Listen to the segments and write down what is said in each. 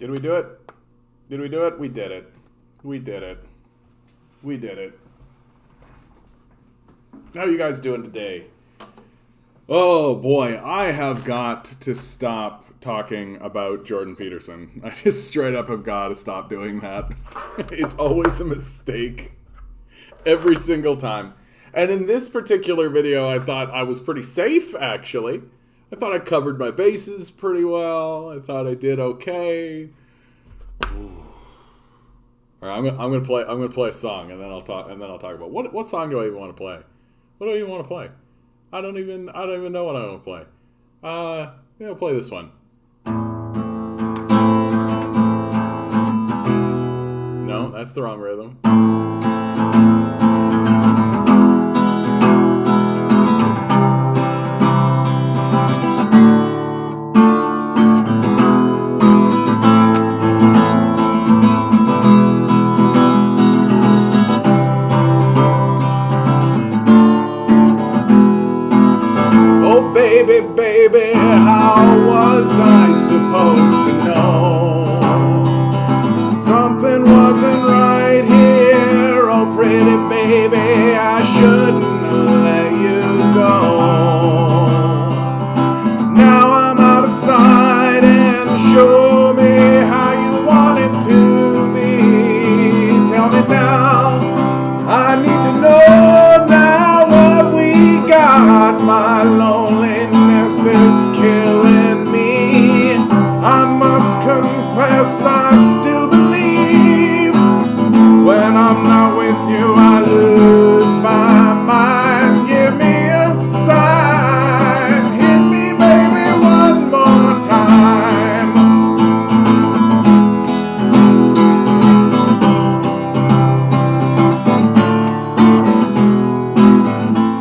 Did we do it? Did we do it? We did it. We did it. We did it. How are you guys doing today? Oh boy, I have got to stop talking about Jordan Peterson. I just straight up have got to stop doing that. It's always a mistake. Every single time. And in this particular video, I thought I was pretty safe, actually. I thought I covered my bases pretty well. I thought I did okay. All right, I'm gonna play a song, and then I'll talk about what song do I even want to play? What do I even want to play? I don't even know what I want to play. Yeah, I'll play this one. No, that's the wrong rhythm. Baby, baby, how was I supposed to know? Something wasn't right here, oh pretty baby, I shouldn't let you go. Now I'm out of sight and show me how you want it to be. Tell me now, I need to know now what we got, my loneliness is killing me. I must confess I still believe when I'm not with you I lose my mind. Give me a sign, hit me baby one more time.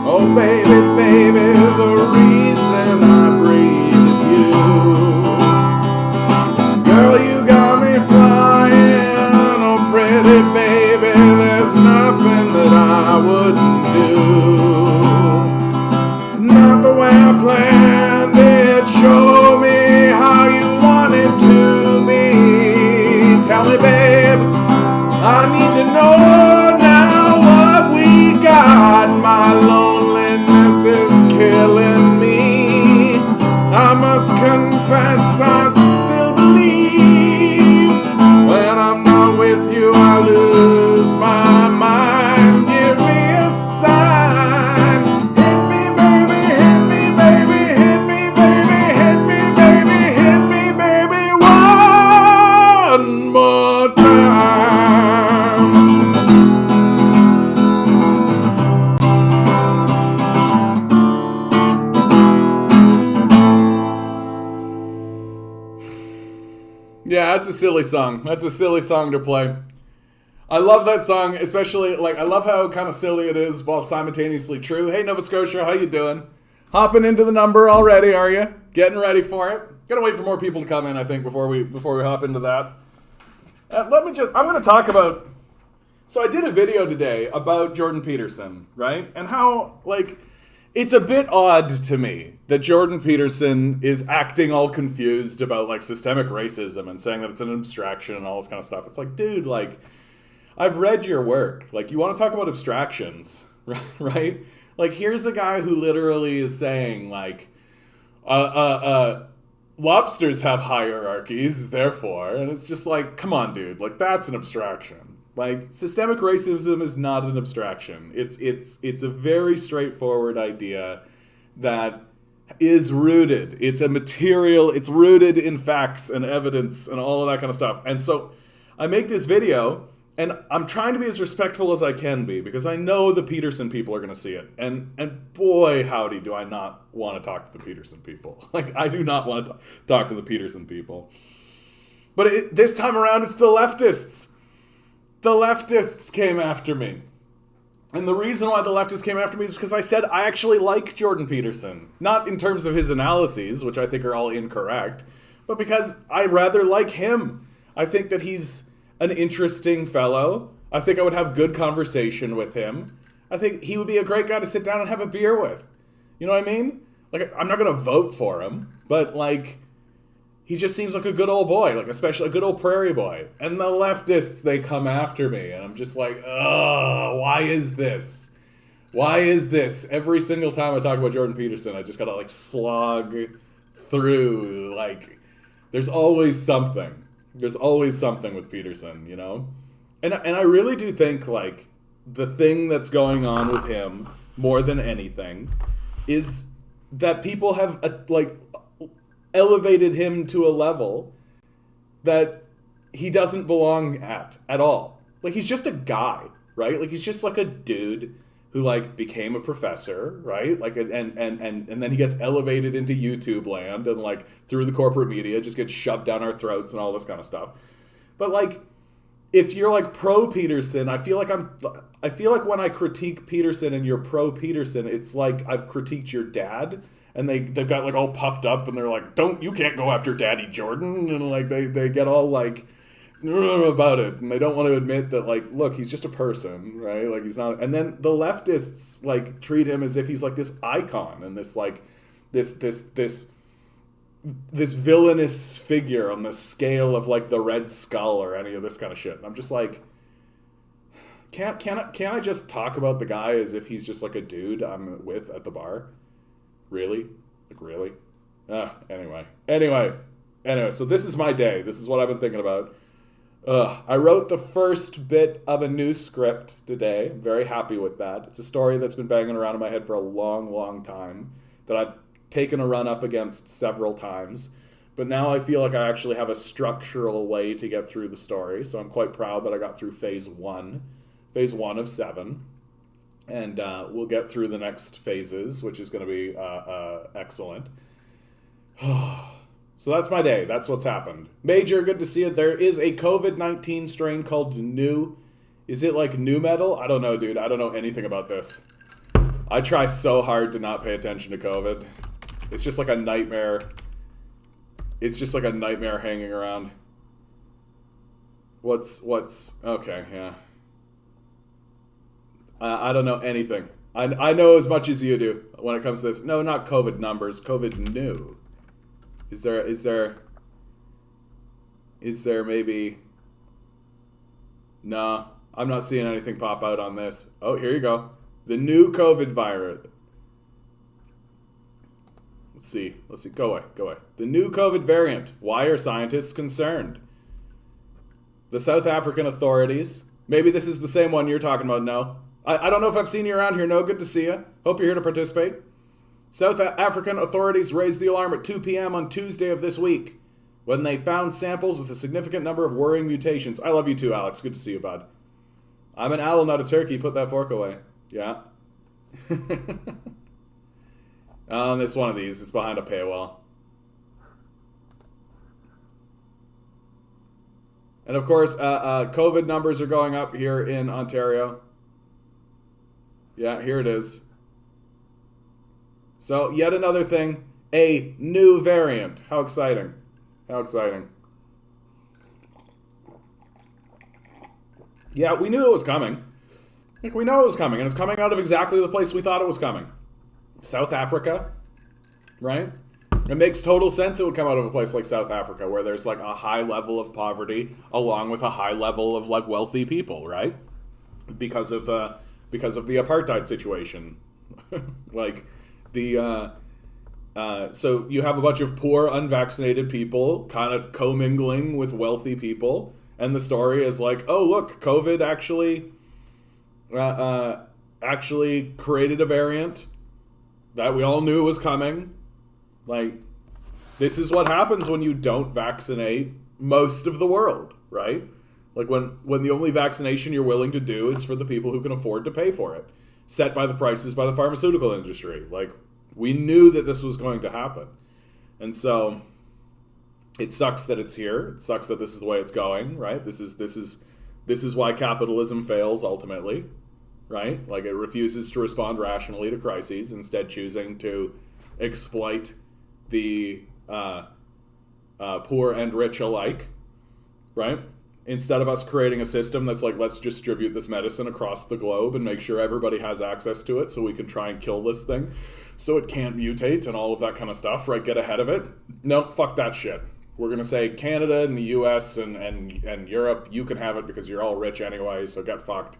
Oh baby, baby, the reason I breathe is you. Girl, you got me flying, oh pretty baby, there's nothing that I wouldn't do. It's not the way I planned it, show me how you want it to be. Tell me babe, I need to know now what we got, my loneliness is killing me. I must confess I still believe when I'm not with you I lose my mind. Give me a sign, hit me baby, hit me baby, hit me baby, hit me baby, hit me baby one more time. Yeah, that's a silly song. That's a silly song to play. I love that song, especially, I love how kind of silly it is while simultaneously true. Hey, Nova Scotia, how you doing? Hopping into the number already, are you? Getting ready for it? Gotta wait for more people to come in, I think, before we hop into that. I'm going to talk about, so I did a video today about Jordan Peterson, right? And how, it's a bit odd to me that Jordan Peterson is acting all confused about systemic racism and saying that it's an abstraction and all this kind of stuff. It's dude, I've read your work. You want to talk about abstractions, right? Here's a guy who literally is saying lobsters have hierarchies, therefore, and it's just come on, dude, that's an abstraction. Systemic racism is not an abstraction. It's a very straightforward idea that is rooted. It's a material, it's rooted in facts and evidence and all of that kind of stuff. And so I make this video, and I'm trying to be as respectful as I can be, because I know the Peterson people are going to see it. And boy, howdy, do I not want to talk to the Peterson people. I do not want to talk to the Peterson people. But this time around, it's the leftists. The leftists came after me. And the reason why the leftists came after me is because I said I actually like Jordan Peterson. Not in terms of his analyses, which I think are all incorrect, but because I rather like him. I think that he's an interesting fellow. I think I would have good conversation with him. I think he would be a great guy to sit down and have a beer with. You know what I mean? I'm not going to vote for him, but he just seems like a good old boy, like especially a good old prairie boy. And the leftists, they come after me, and I'm just like, ugh, why is this? Why is this? Every single time I talk about Jordan Peterson, I just gotta like slog through. Like, there's always something. There's always something with Peterson, you know? And I really do think, like, the thing that's going on with him, more than anything, is that people have, like, elevated him to a level that he doesn't belong at all. Like, he's just a guy, right? Like, he's just, like, a dude who, like, became a professor, right? Like, and then he gets elevated into YouTube land and, like, through the corporate media, just gets shoved down our throats and all this kind of stuff. But, like, if you're, like, pro-Peterson, I feel like when I critique Peterson and you're pro-Peterson, it's like I've critiqued your dad, and they've got, like, all puffed up, and they're like, you can't go after Daddy Jordan, and, like, they get all, like, about it, and they don't want to admit that, like, look, he's just a person, right? Like, he's not. And then the leftists, like, treat him as if he's, like, this icon and this, like, this villainous figure on the scale of, like, the Red Skull or any of this kind of shit. And I'm just like, can't I just talk about the guy as if he's just, like, a dude I'm with at the bar? Really? Like, really? Anyway, so this is my day. This is what I've been thinking about. I wrote the first bit of a new script today. I'm very happy with that. It's a story that's been banging around in my head for a long, long time that I've taken a run up against several times. But now I feel like I actually have a structural way to get through the story. So I'm quite proud that I got through phase one of 7. And we'll get through the next phases, which is going to be excellent. So that's my day. That's what's happened. Major, good to see it. There is a COVID-19 strain called New. Is it like new metal? I don't know, dude. I don't know anything about this. I try so hard to not pay attention to COVID. It's just like a nightmare. It's just like a nightmare hanging around. What's okay, yeah. I don't know anything. I know as much as you do when it comes to this. No, not COVID numbers. COVID new. Is there maybe? No, I'm not seeing anything pop out on this. Oh, here you go. The new COVID virus. Let's see. Go away. The new COVID variant. Why are scientists concerned? The South African authorities. Maybe this is the same one you're talking about, no? I don't know if I've seen you around here, no. Good to see you. Hope you're here to participate. South African authorities raised the alarm at 2 p.m. on Tuesday of this week when they found samples with a significant number of worrying mutations. I love you too, Alex. Good to see you, bud. I'm an owl, not a turkey. Put that fork away. Yeah. This one of these. It's behind a paywall. And of course, COVID numbers are going up here in Ontario. Yeah, here it is. So, yet another thing, a new variant. How exciting. How exciting. Yeah, we knew it was coming. Like, we know it was coming, and it's coming out of exactly the place we thought it was coming. South Africa, right? It makes total sense it would come out of a place like South Africa, where there's, like, a high level of poverty, along with a high level of, like, wealthy people, right? Because of the apartheid situation. Like... So you have a bunch of poor, unvaccinated people kind of commingling with wealthy people, and the story is like, oh look, COVID actually created a variant that we all knew was coming. Like, this is what happens when you don't vaccinate most of the world, right? Like when the only vaccination you're willing to do is for the people who can afford to pay for it. Set by the prices by the pharmaceutical industry. Like, we knew that this was going to happen. And so it sucks that it's here. It sucks that this is the way it's going, right? This is why capitalism fails ultimately, right? Like, it refuses to respond rationally to crises, instead choosing to exploit the poor and rich alike, right? Instead of us creating a system that's like, let's distribute this medicine across the globe and make sure everybody has access to it so we can try and kill this thing so it can't mutate and all of that kind of stuff, right? Get ahead of it. No, fuck that shit. We're going to say Canada and the US and Europe, you can have it because you're all rich anyway, so get fucked.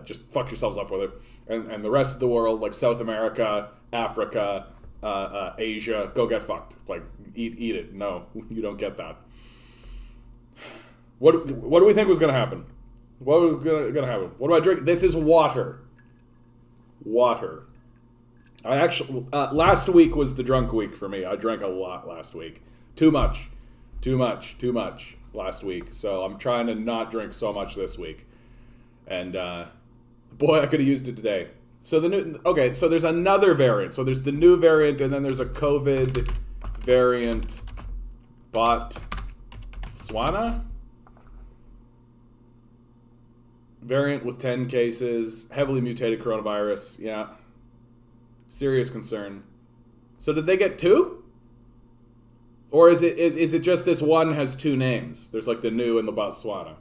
Just fuck yourselves up with it. And the rest of the world, like South America, Africa, Asia, go get fucked. Like, eat it. No, you don't get that. What do we think was going to happen? What was going to happen? What do I drink? This is water. Water. I actually, last week was the drunk week for me. I drank a lot last week. Too much last week. So I'm trying to not drink so much this week. And boy, I could have used it today. So so there's another variant. So there's the new variant, and then there's a COVID variant, Botswana variant with 10 cases, heavily mutated coronavirus. Yeah, serious concern. So did they get two? Or is it just this one has two names? There's like the new and the Botswana.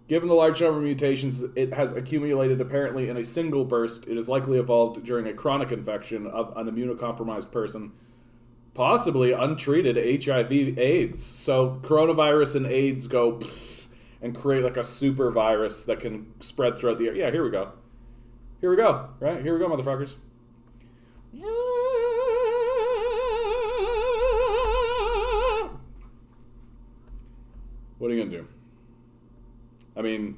Given the large number of mutations it has accumulated apparently in a single burst, it is likely evolved during a chronic infection of an immunocompromised person, possibly untreated HIV/AIDS. So coronavirus and AIDS go and create like a super virus that can spread throughout the air. Yeah, here we go. Here we go, right? Here we go, motherfuckers. What are you gonna do? I mean,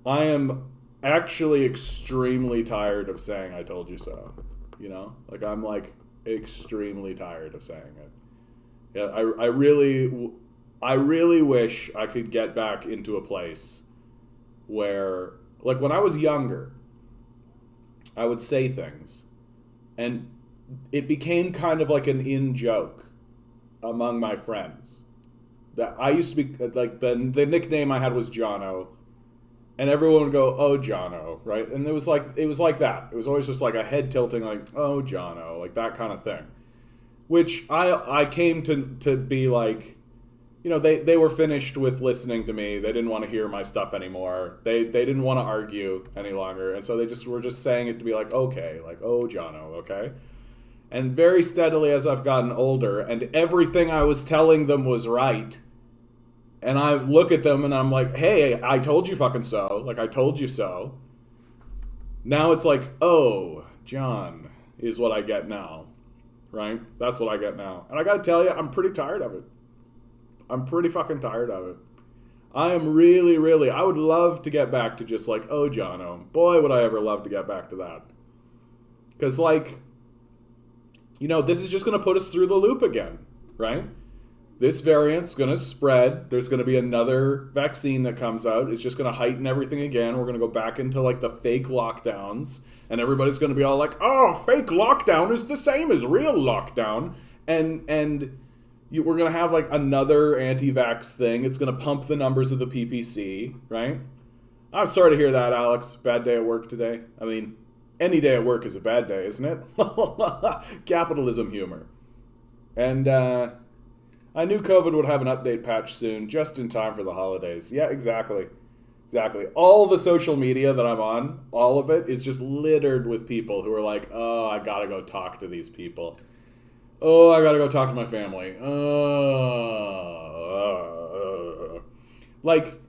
I am actually extremely tired of saying I told you so. You know? Like, I'm like extremely tired of saying it. Yeah, I really wish I could get back into a place where, like, when I was younger, I would say things and it became kind of like an in-joke among my friends. That I used to be, like, the nickname I had was Jono, and everyone would go, "Oh, Jono," right? And it was like that. It was always just like a head tilting, like, "Oh, Jono," like that kind of thing. Which I came to be like, you know, they were finished with listening to me. They didn't want to hear my stuff anymore. They didn't want to argue any longer, and so they just were just saying it to be like, okay, like, "Oh, Jono," okay. And very steadily as I've gotten older, and everything I was telling them was right. And I look at them and I'm like, hey, I told you fucking so. Like, I told you so. Now it's like, oh, John is what I get now. Right? That's what I get now. And I gotta tell you, I'm pretty tired of it. I'm pretty fucking tired of it. I am really, I would love to get back to just like, oh, Jono. Boy, would I ever love to get back to that. Because, like, you know, this is just going to put us through the loop again. Right? This variant's going to spread. There's going to be another vaccine that comes out. It's just going to heighten everything again. We're going to go back into like the fake lockdowns. And everybody's going to be all like, oh, fake lockdown is the same as real lockdown. And we're going to have like another anti-vax thing. It's going to pump the numbers of the PPC, right? I'm sorry to hear that, Alex. Bad day at work today. I mean, any day at work is a bad day, isn't it? Capitalism humor. And, I knew COVID would have an update patch soon, just in time for the holidays. Yeah, exactly. Exactly. All the social media that I'm on, all of it, is just littered with people who are like, oh, I gotta go talk to these people. Oh, I gotta go talk to my family. Like,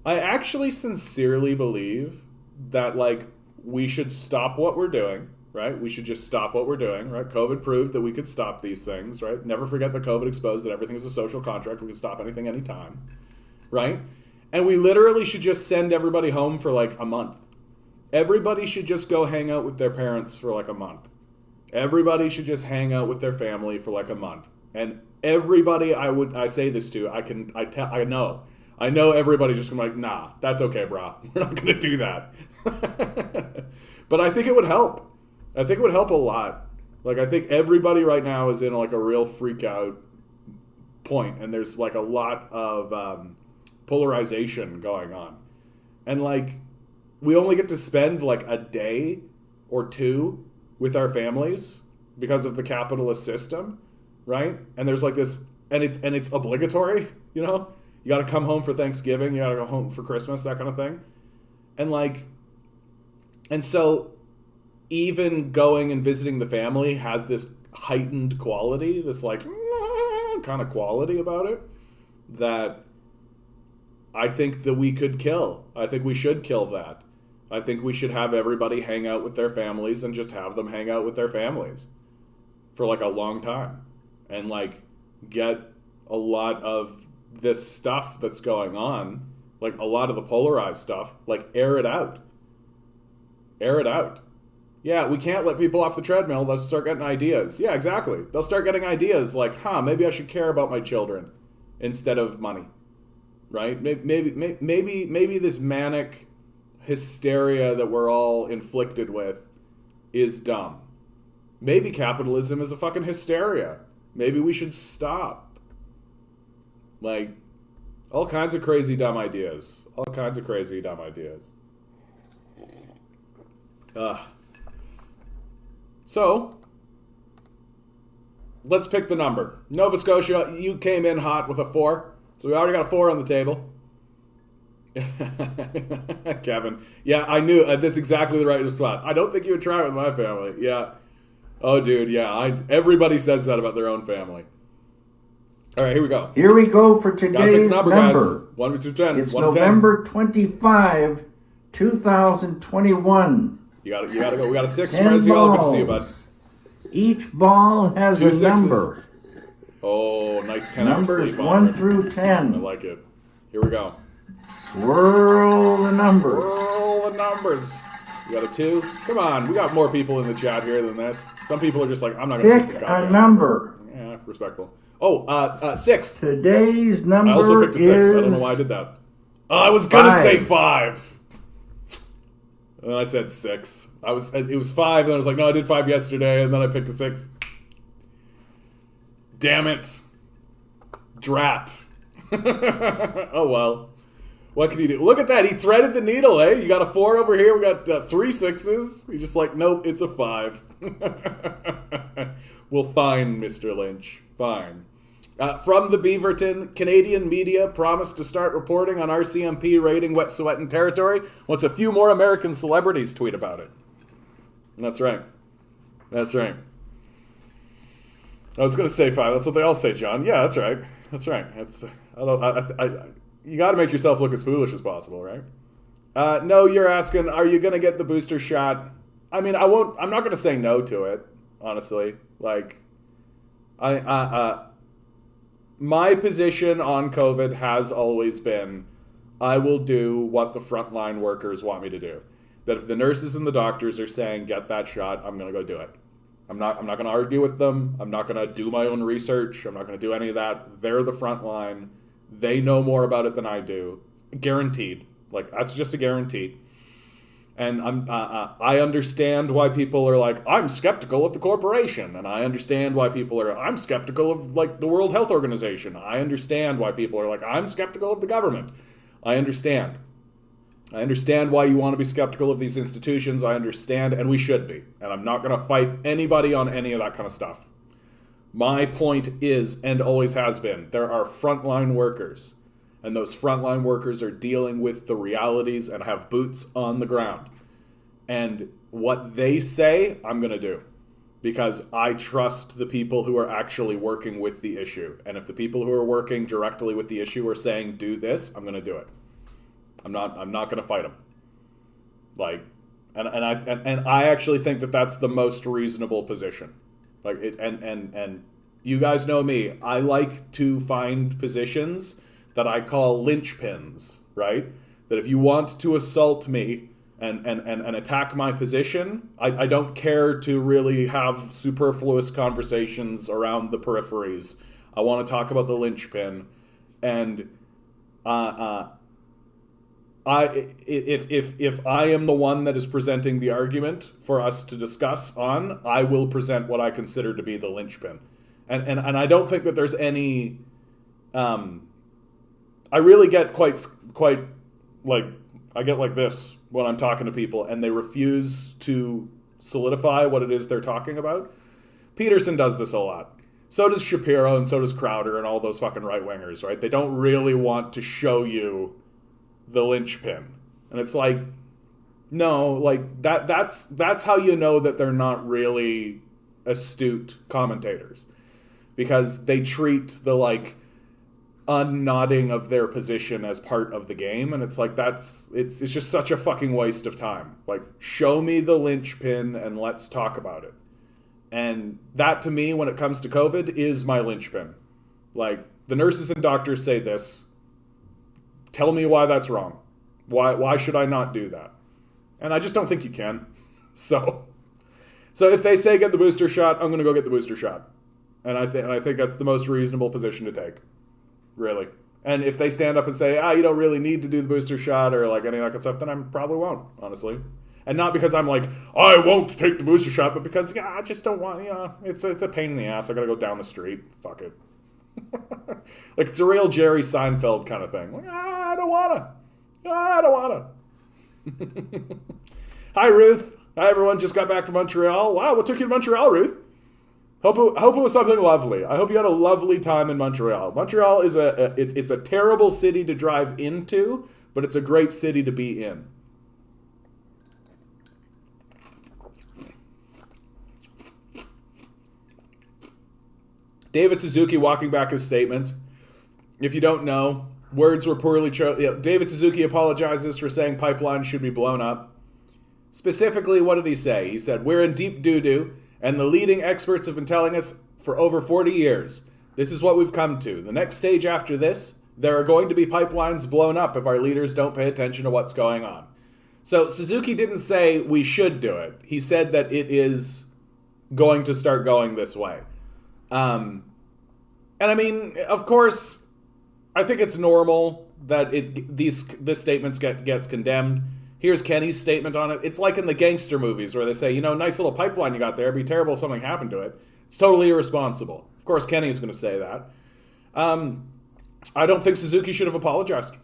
I actually sincerely believe that, like, we should stop what we're doing. Right? We should just stop what we're doing, right? COVID proved that we could stop these things, right? Never forget that COVID exposed that everything is a social contract. We can stop anything anytime, right? And we literally should just send everybody home for like a month. Everybody should just go hang out with their parents for like a month. Everybody should just hang out with their family for like a month. And everybody I say this to, I know everybody's just gonna be like, nah, that's okay, brah. We're not gonna do that. But I think it would help. I think it would help a lot. Like, I think everybody right now is in like a real freak out point, and there's like a lot of polarization going on. And like, we only get to spend like a day or two with our families because of the capitalist system, right? And there's like this, and it's obligatory, you know? You got to come home for Thanksgiving, you got to go home for Christmas, that kind of thing. And like, and so even going and visiting the family has this heightened quality, this like kind of quality about it that I think that we could kill. I think we should kill that. I think we should have everybody hang out with their families and just have them hang out with their families for like a long time and like get a lot of this stuff that's going on, like a lot of the polarized stuff, like air it out. Air it out. Yeah, we can't let people off the treadmill. Let's start getting ideas. Yeah, exactly. They'll start getting ideas like, maybe I should care about my children instead of money, right? Maybe this manic hysteria that we're all inflicted with is dumb. Maybe capitalism is a fucking hysteria. Maybe we should stop. Like, all kinds of crazy dumb ideas. All kinds of crazy dumb ideas. So, let's pick the number. Nova Scotia, you came in hot with a 4. So we already got a 4 on the table. Kevin. Yeah, I knew. That's exactly the right spot. I don't think you would try it with my family. Yeah. Oh, dude, yeah. Everybody says that about their own family. All right, here we go. Here we go for today's number. Guys. 1 through 10. It's November 25, 2021. You gotta go. We got a 6 from SEL. Good to see you, bud. Each ball has a number. Oh, nice 10. Numbers 1 through 10. I like it. Here we go. Swirl the numbers. Swirl the numbers. You got a 2? Come on, we got more people in the chat here than this. Some people are just like, I'm not going to pick a number. Yeah, respectful. Oh, 6. Today's number is... I also picked a 6. I don't know why I did that. Oh, I was going to say 5. And then I said 6. It was 5, and I was like, no, I did 5 yesterday, and then I picked a 6. Damn it. Drat. Oh, well. What can you do? Look at that. He threaded the needle, eh? You got a 4 over here. We got 3 6s. He's just like, nope, it's a 5. Well, fine, Mr. Lynch. Fine. From the Beaverton, Canadian media promised to start reporting on RCMP raiding wet sweating territory once a few more American celebrities tweet about it. That's right. That's right. I was going to say 5. That's what they all say, John. Yeah, that's right. That's right. You got to make yourself look as foolish as possible, right? No, you're asking, are you going to get the booster shot? I mean, I'm not going to say no to it, honestly. Like, my position on COVID has always been, I will do what the frontline workers want me to do. That if the nurses and the doctors are saying, get that shot, I'm going to go do it. I'm not going to argue with them. I'm not going to do my own research. I'm not going to do any of that. They're the front line. They know more about it than I do. Guaranteed. Like, that's just a guarantee. And I understand why people are like, I'm skeptical of the corporation. And I understand why people are, I'm skeptical of, like, the World Health Organization. I understand why people are like, I'm skeptical of the government. I understand. I understand why you want to be skeptical of these institutions. I understand, and we should be. And I'm not going to fight anybody on any of that kind of stuff. My point is, and always has been, there are frontline workers. And those frontline workers are dealing with the realities and have boots on the ground. And what they say, I'm going to do. Because I trust the people who are actually working with the issue. And if the people who are working directly with the issue are saying, do this, I'm going to do it. I'm not going to fight them. Like, and I actually think that that's the most reasonable position. Like, and you guys know me. I like to find positions that I call linchpins, right? That if you want to assault me and attack my position, I don't care to really have superfluous conversations around the peripheries. I want to talk about the linchpin. And if I am the one that is presenting the argument for us to discuss on, I will present what I consider to be the linchpin. And I don't think that there's any... I really get quite like, I get like this when I'm talking to people and they refuse to solidify what it is they're talking about. Peterson does this a lot. So does Shapiro and so does Crowder and all those fucking right-wingers, right? They don't really want to show you the linchpin. And it's like, no, like that's how you know that they're not really astute commentators, because they treat the like unnodding of their position as part of the game, and it's like it's just such a fucking waste of time. Like, show me the linchpin and let's talk about it. And that, to me, when it comes to COVID, is my linchpin. Like, the nurses and doctors say this. Tell me why that's wrong. Why should I not do that? And I just don't think you can. So if they say get the booster shot, I'm going to go get the booster shot. And I think that's the most reasonable position to take. Really. And if they stand up and say, you don't really need to do the booster shot or like any of that kind of stuff, then I probably won't, honestly. And not because I'm like, I won't take the booster shot, but because, I just don't want, it's a pain in the ass. I got to go down the street. Fuck it. Like, it's a real Jerry Seinfeld kind of thing. Like, I don't want to. Hi, Ruth. Hi, everyone. Just got back from Montreal. Wow, what took you to Montreal, Ruth? Hope it was something lovely. I hope you had a lovely time in Montreal. Montreal is it's a terrible city to drive into, but it's a great city to be in. David Suzuki walking back his statements. If you don't know, words were poorly chosen. David Suzuki apologizes for saying pipelines should be blown up. Specifically, what did he say? He said, we're in deep doo-doo, and the leading experts have been telling us for over 40 years. This is what we've come to. The next stage after this, there are going to be pipelines blown up if our leaders don't pay attention to what's going on. So Suzuki didn't say we should do it. He said that it is going to start going this way. And I mean, of course, I think it's normal that this statements gets condemned. Here's Kenny's statement on it. It's like in the gangster movies where they say, nice little pipeline you got there. It'd be terrible if something happened to it. It's totally irresponsible. Of course, Kenny's going to say that. I don't think Suzuki should have apologized.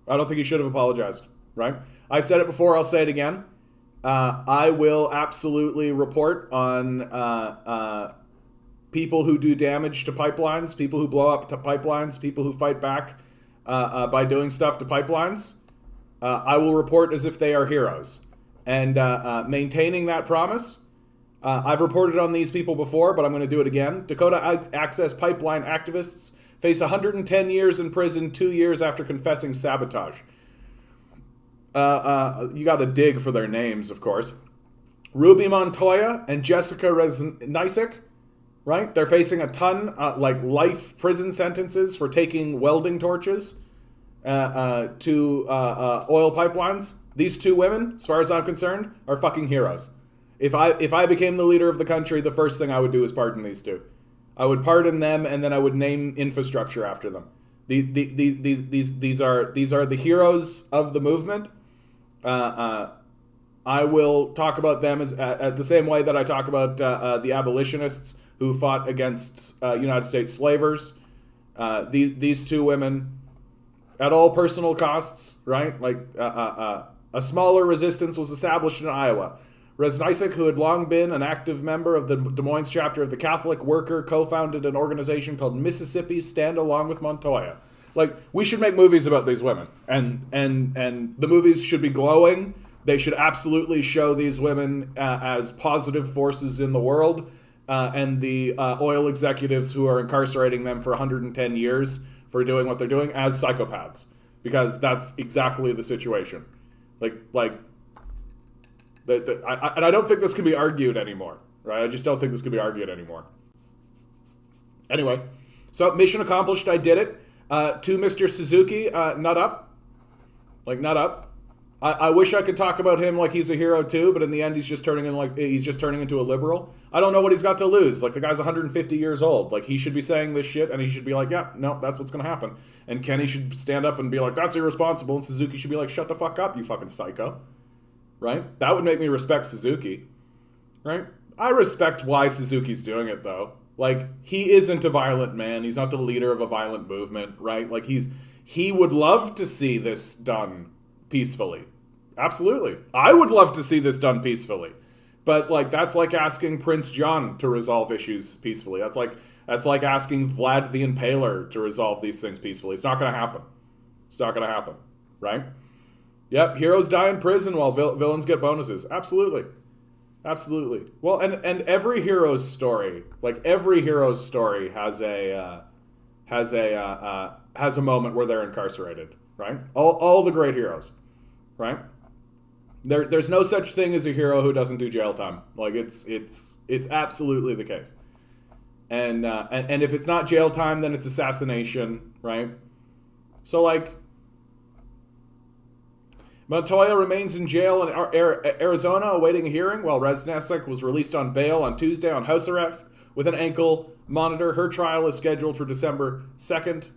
I don't think he should have apologized, right? I said it before. I'll say it again. I will absolutely report on people who do damage to pipelines, people who blow up to pipelines, people who fight back by doing stuff to pipelines. I will report as if they are heroes. And maintaining that promise, I've reported on these people before, but I'm going to do it again. Dakota Access Pipeline activists face 110 years in prison 2 years after confessing sabotage. You got to dig for their names, of course. Ruby Montoya and Jessica Reznicek, right? They're facing a ton, life prison sentences for taking welding torches to oil pipelines. These two women, as far as I'm concerned, are fucking heroes. If I became the leader of the country, the first thing I would do is pardon these two. I would pardon them, and then I would name infrastructure after them. These are the heroes of the movement. I will talk about them as the same way that I talk about the abolitionists who fought against United States slavers. These two women, at all personal costs, right? Like a smaller resistance was established in Iowa. Reznicek, who had long been an active member of the Des Moines chapter of the Catholic Worker, co-founded an organization called Mississippi Stand Along with Montoya. Like, we should make movies about these women, and the movies should be glowing. They should absolutely show these women as positive forces in the world, and the oil executives who are incarcerating them for 110 years for doing what they're doing as psychopaths, because that's exactly the situation. And I don't think this can be argued anymore, right? I just don't think this can be argued anymore. Anyway, so mission accomplished. I did it. To Mr. Suzuki, nut up. Like, nut up. I wish I could talk about him like he's a hero too, but in the end, he's just turning into a liberal. I don't know what he's got to lose. Like, the guy's 150 years old. Like, he should be saying this shit, and he should be like, yeah, no, that's what's going to happen. And Kenny should stand up and be like, that's irresponsible. And Suzuki should be like, shut the fuck up, you fucking psycho. Right? That would make me respect Suzuki. Right? I respect why Suzuki's doing it, though. Like, he isn't a violent man. He's not the leader of a violent movement, right? Like, he would love to see this done peacefully. Absolutely. I would love to see this done peacefully. But, like, that's like asking Prince John to resolve issues peacefully. That's like asking Vlad the Impaler to resolve these things peacefully. It's not going to happen. It's not going to happen, right? Yep, heroes die in prison while villains get bonuses. Absolutely. Absolutely. Well, and every hero's story, like every hero's story, has a moment where they're incarcerated, right? All the great heroes, right? There's no such thing as a hero who doesn't do jail time. Like it's absolutely the case. And if it's not jail time, then it's assassination, right? So like, Montoya remains in jail in Arizona awaiting a hearing, while Reznicek was released on bail on Tuesday on house arrest with an ankle monitor. Her trial is scheduled for December 2nd.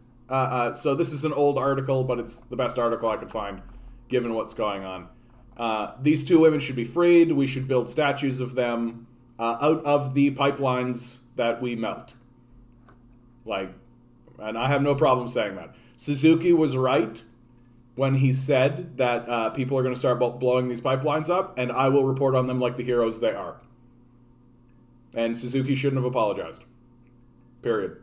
So this is an old article, but it's the best article I could find, given what's going on. These two women should be freed. We should build statues of them out of the pipelines that we melt. Like, and I have no problem saying that. Suzuki was right when he said that people are going to start blowing these pipelines up, and I will report on them like the heroes they are. And Suzuki shouldn't have apologized. Period.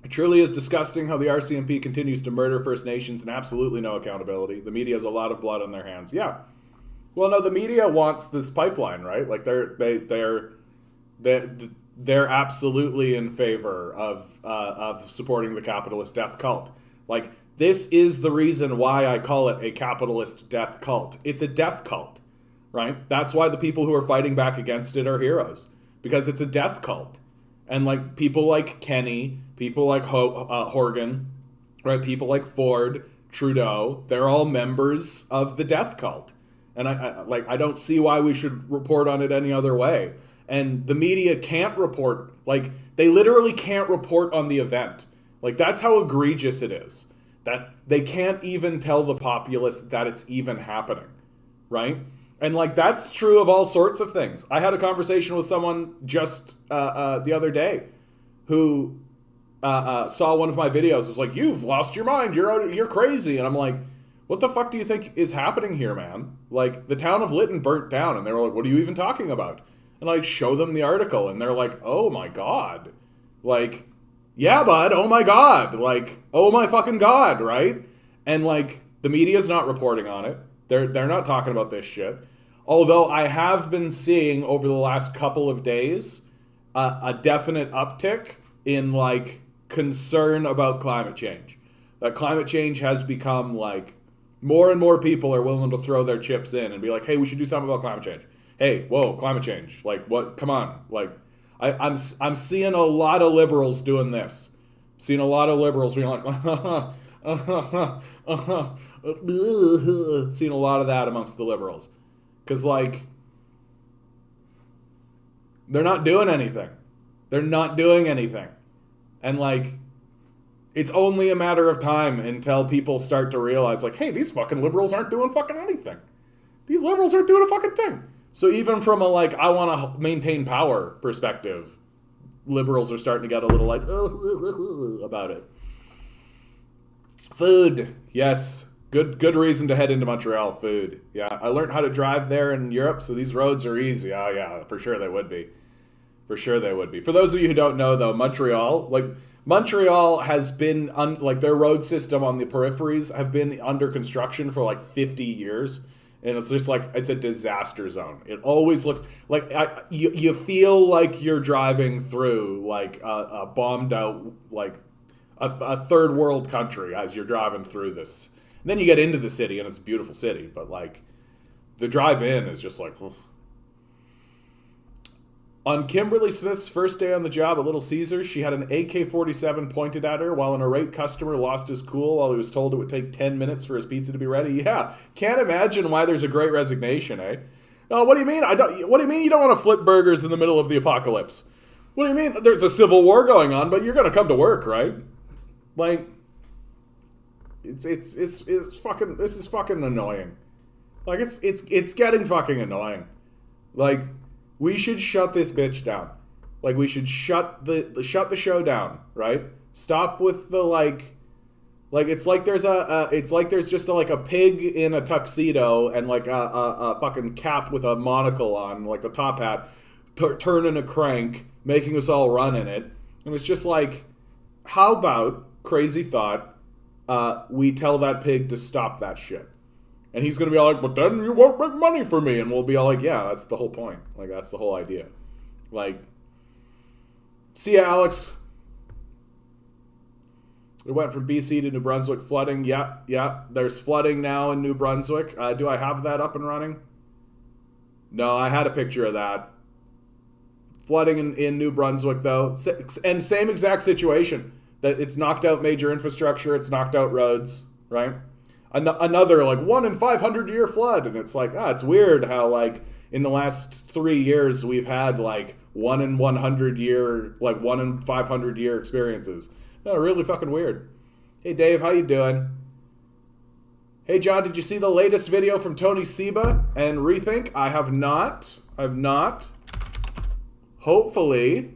It truly is disgusting how the RCMP continues to murder First Nations and absolutely no accountability. The media has a lot of blood on their hands. Yeah. Well, no, the media wants this pipeline, right? Like they're absolutely in favor of supporting the capitalist death cult. Like, this is the reason why I call it a capitalist death cult. It's a death cult, right? That's why the people who are fighting back against it are heroes, because it's a death cult. And like people like Kenny, people like Horrigan, right? People like Ford, Trudeau, they're all members of the death cult. And I don't see why we should report on it any other way. And the media can't report, like, they literally can't report on the event. Like, that's how egregious it is. That they can't even tell the populace that it's even happening, right? And, like, that's true of all sorts of things. I had a conversation with someone just the other day who saw one of my videos. It was like, you've lost your mind, you're crazy. And I'm like, what the fuck do you think is happening here, man? Like, the town of Lytton burnt down, and they were like, what are you even talking about? And I show them the article, and they're like, oh my God. Like, yeah, bud, oh my God. Like, oh my fucking God, right? And like, the media's not reporting on it. They're not talking about this shit. Although I have been seeing over the last couple of days a definite uptick in like concern about climate change. That climate change has become like, more and more people are willing to throw their chips in and be like, hey, we should do something about climate change. Hey, whoa, climate change. Like, what? Come on. Like, I'm seeing a lot of liberals doing this. Seeing a lot of liberals being like, seeing a lot of that amongst the liberals. Because, like, they're not doing anything. They're not doing anything. And, like, it's only a matter of time until people start to realize, like, hey, these fucking liberals aren't doing fucking anything. These liberals aren't doing a fucking thing. So even from a, like, I want to maintain power perspective, liberals are starting to get a little, like, about it. Food. Yes. Good reason to head into Montreal. Food. Yeah. I learned how to drive there in Europe, so these roads are easy. Oh, yeah. For sure they would be. For sure they would be. For those of you who don't know, though, Montreal has been, their road system on the peripheries have been under construction for, like, 50 years. And it's just like, it's a disaster zone. It always looks like you feel like you're driving through like a bombed out, like a third world country as you're driving through this. And then you get into the city and it's a beautiful city. But like the drive in is just like, oof. On Kimberly Smith's first day on the job at Little Caesars, she had an AK-47 pointed at her while an irate customer lost his cool while he was told it would take 10 minutes for his pizza to be ready. Yeah, can't imagine why there's a great resignation, eh? Oh, what do you mean? What do you mean you don't want to flip burgers in the middle of the apocalypse? What do you mean? There's a civil war going on, but you're going to come to work, right? Like, it's fucking, this is fucking annoying. Like, it's getting fucking annoying. Like, we should shut this bitch down. Like, we should shut the show down, right? Stop with the like it's like there's just a pig in a tuxedo and like a fucking cap with a monocle on, like a top hat, turning a crank, making us all run in it. And it's just like, how about, crazy thought, we tell that pig to stop that shit. And he's going to be all like, but then you won't make money for me. And we'll be all like, yeah, that's the whole point. Like, that's the whole idea. Like, see ya, Alex. We went from BC to New Brunswick flooding. Yeah. There's flooding now in New Brunswick. Do I have that up and running? No, I had a picture of that. Flooding in New Brunswick, though. And same exact situation. That it's knocked out major infrastructure. It's knocked out roads, right? Another, like, 1 in 500 year flood. And it's like, it's weird how, like, in the last 3 years, we've had, like, 1 in 100 year, like, 1 in 500 year experiences. Really fucking weird. Hey, Dave, how you doing? Hey, John, did you see the latest video from Tony Seba and Rethink? I have not. Hopefully.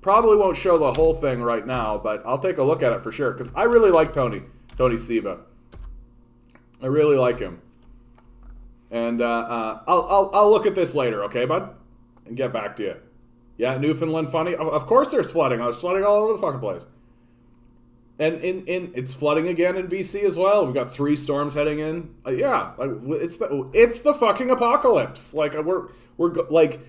Probably won't show the whole thing right now, but I'll take a look at it for sure, because I really like Tony Seba. I really like him. And I'll look at this later, okay, bud? And get back to you. Yeah, Newfoundland funny. Of course there's flooding. There's flooding all over the fucking place. And it's flooding again in BC as well. We've got 3 storms heading in. Yeah, like it's the fucking apocalypse. Like we're like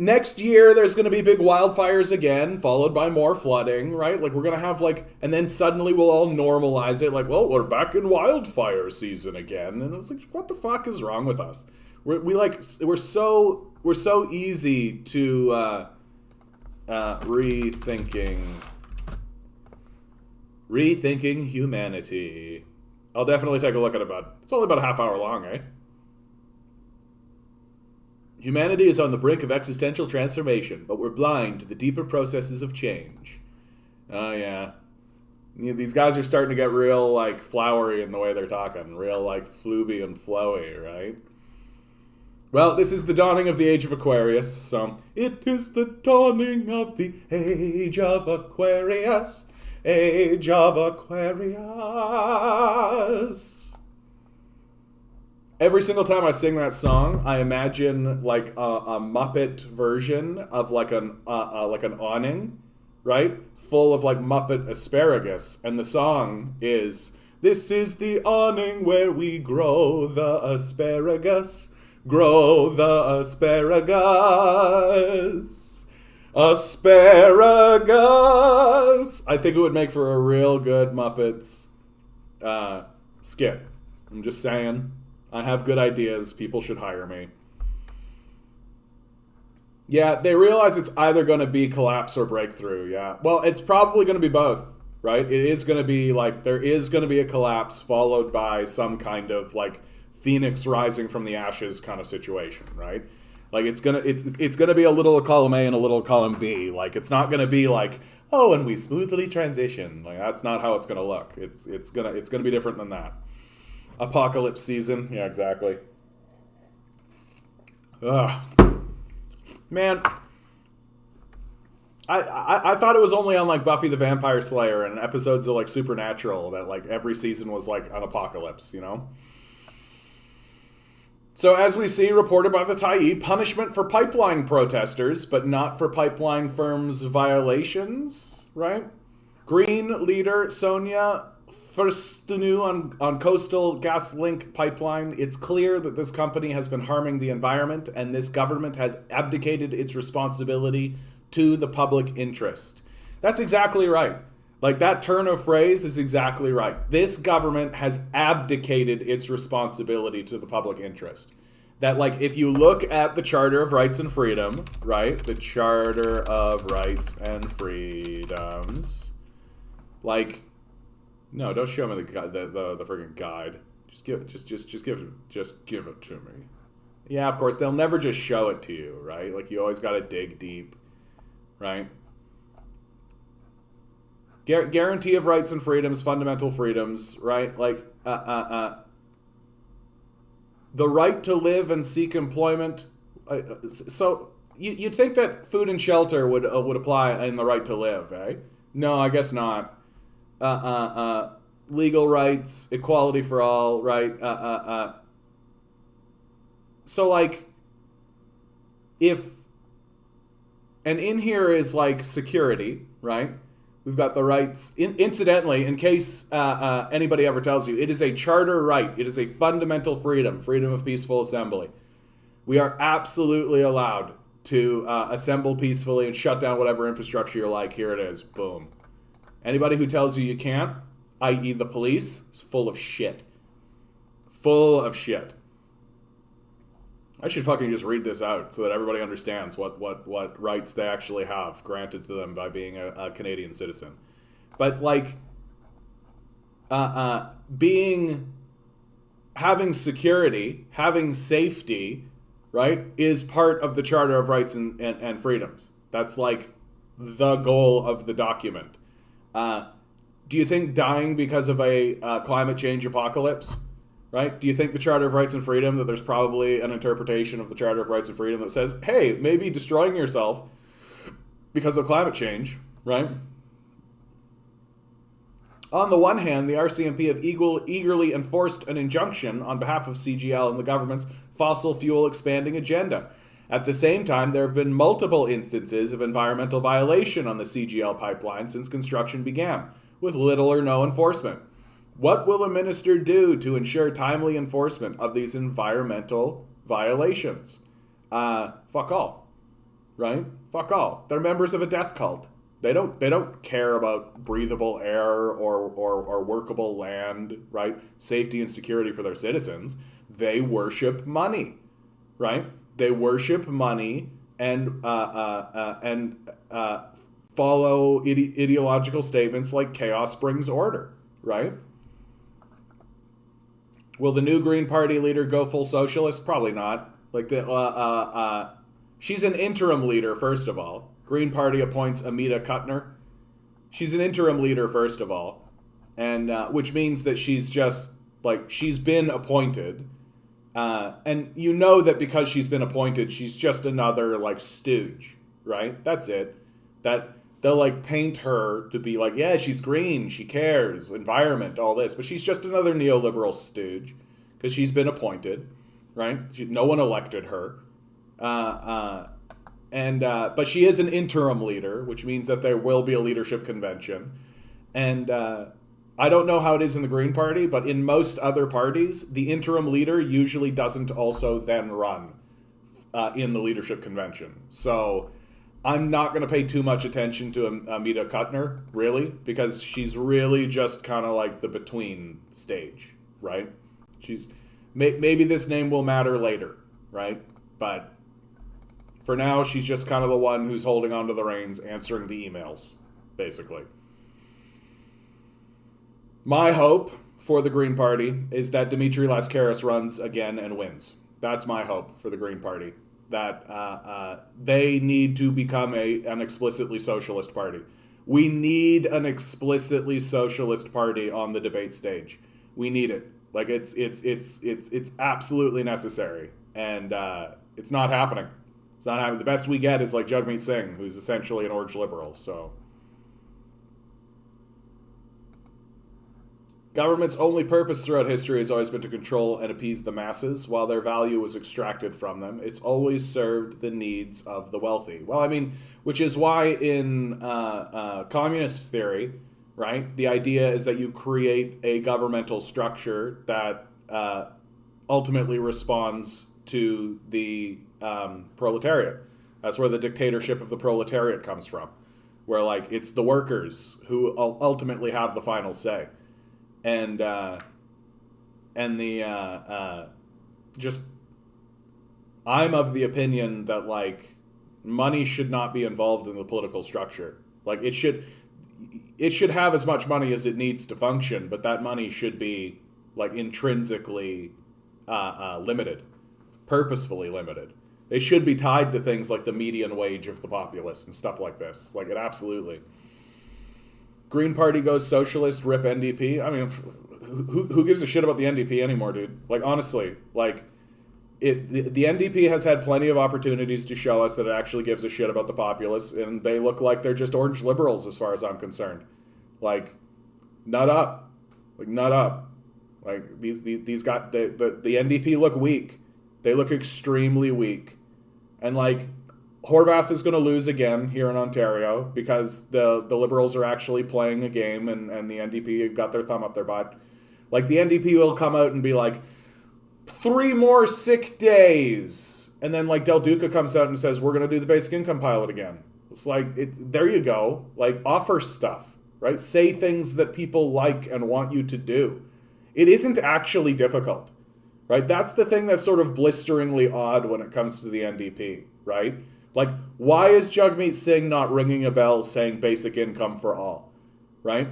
next year there's going to be big wildfires again, followed by more flooding, right? Like we're going to have like, and then suddenly we'll all normalize it. Like, well, we're back in wildfire season again. And it's like, what the fuck is wrong with us? We're so easy to rethinking humanity. I'll definitely take a look at it, bud. It's only about a half hour long, eh? Humanity is on the brink of existential transformation, but we're blind to the deeper processes of change. Oh, yeah. These guys are starting to get real, like, flowery in the way they're talking. Real, like, flooby and flowy, right? Well, this is the dawning of the age of Aquarius, so... It is the dawning of the age of Aquarius. Age of Aquarius. Every single time I sing that song, I imagine like a Muppet version of like an awning, right? Full of like Muppet asparagus, and the song is, "This is the awning where we grow the asparagus, grow the asparagus, asparagus." I think it would make for a real good Muppets skit. I'm just saying. I have good ideas. People should hire me. Yeah, they realize it's either going to be collapse or breakthrough, yeah. Well, it's probably going to be both, right? It is going to be like, there is going to be a collapse followed by some kind of like phoenix rising from the ashes kind of situation, right? Like it's gonna be a little column A and a little column B. Like it's not going to be like, oh, and we smoothly transition. Like that's not how it's going to look. It's going to be different than that. Apocalypse season. Yeah, exactly. Ugh. Man, I thought it was only on like Buffy the Vampire Slayer and episodes of like Supernatural that like every season was like an apocalypse, you know? So as we see reported by the Tyee, punishment for pipeline protesters, but not for pipeline firms' violations, right? Green leader Sonia Furstenau on Coastal GasLink pipeline. It's clear that this company has been harming the environment and this government has abdicated its responsibility to the public interest. That's exactly right. Like that turn of phrase is exactly right. This government has abdicated its responsibility to the public interest. That like if you look at the Charter of Rights and Freedom, right? The Charter of Rights and Freedoms, like, no, don't show me the friggin' guide. Just give it to me. Yeah, of course they'll never just show it to you, right? Like you always got to dig deep, right? Guarantee of rights and freedoms, fundamental freedoms, right? Like the right to live and seek employment. So you'd think that food and shelter would apply in the right to live, eh? No, I guess not. Legal rights, equality for all, right? So like, and in here is like security, right? We've got the rights. Incidentally, in case anybody ever tells you, it is a charter right. It is a fundamental freedom of peaceful assembly. We are absolutely allowed to assemble peacefully and shut down whatever infrastructure you like. Here it is. Boom. Anybody who tells you you can't, i.e. the police, is full of shit. Full of shit. I should fucking just read this out so that everybody understands what rights they actually have granted to them by being a Canadian citizen. But like, having security, having safety, right, is part of the Charter of Rights and Freedoms. That's like the goal of the document. Do you think dying because of a climate change apocalypse? Right? Do you think the Charter of Rights and Freedom, that there's probably an interpretation of the Charter of Rights and Freedom that says, hey, maybe destroying yourself because of climate change, right? On the one hand, the RCMP have eagerly enforced an injunction on behalf of CGL and the government's fossil fuel expanding agenda. At the same time, there have been multiple instances of environmental violation on the CGL pipeline since construction began, with little or no enforcement. What will a minister do to ensure timely enforcement of these environmental violations? Fuck all, right? Fuck all. They're members of a death cult. They don't care about breathable air or workable land, right? Safety and security for their citizens. They worship money, right? They worship money and follow ideological statements like chaos brings order, right? Will the new Green Party leader go full socialist? Probably not. Like she's an interim leader, first of all. Green Party appoints Amita Kuttner. She's an interim leader, first of all, and which means that she's just like, she's been appointed, and you know that because she's been appointed, she's just another like stooge, right? That's it. That they'll like paint her to be like, yeah, she's green, she cares, environment, all this, but she's just another neoliberal stooge because she's been appointed, right? No one elected her, but she is an interim leader, which means that there will be a leadership convention, and I don't know how it is in the Green Party, but in most other parties, the interim leader usually doesn't also then run in the leadership convention. So I'm not going to pay too much attention to Amita Kuttner, really, because she's really just kind of like the between stage, right? She's maybe this name will matter later, right? But for now, she's just kind of the one who's holding onto the reins, answering the emails, basically. My hope for the Green Party is that Dimitri Lascaris runs again and wins. That's my hope for the Green Party. That they need to become an explicitly socialist party. We need an explicitly socialist party on the debate stage. We need it. Like it's absolutely necessary, and it's not happening. It's not happening. The best we get is like Jug Meat Singh, who's essentially an orange liberal. So government's only purpose throughout history has always been to control and appease the masses while their value was extracted from them. It's always served the needs of the wealthy. Well, I mean, which is why in communist theory, right, the idea is that you create a governmental structure that ultimately responds to the proletariat. That's where the dictatorship of the proletariat comes from, where like it's the workers who ultimately have the final say. And just, I'm of the opinion that like money should not be involved in the political structure. Like it should have as much money as it needs to function, but that money should be like intrinsically limited, purposefully limited. They should be tied to things like the median wage of the populace and stuff like this. Like it absolutely. Green Party goes socialist, rip NDP. I mean, who gives a shit about the NDP anymore, dude? Like, honestly, like, the NDP has had plenty of opportunities to show us that it actually gives a shit about the populace, and they look like they're just orange liberals as far as I'm concerned. Like, nut up. Like, nut up. Like, these got, the NDP look weak. They look extremely weak. And, like, Horwath is going to lose again here in Ontario because the Liberals are actually playing a game and the NDP got their thumb up their butt. Like, the NDP will come out and be like, 3 more sick days. And then, like, Del Duca comes out and says, we're going to do the basic income pilot again. It's like, there you go. Like, offer stuff, right? Say things that people like and want you to do. It isn't actually difficult, right? That's the thing that's sort of blisteringly odd when it comes to the NDP, right? Like, why is Jug Meat Singh not ringing a bell saying basic income for all, right?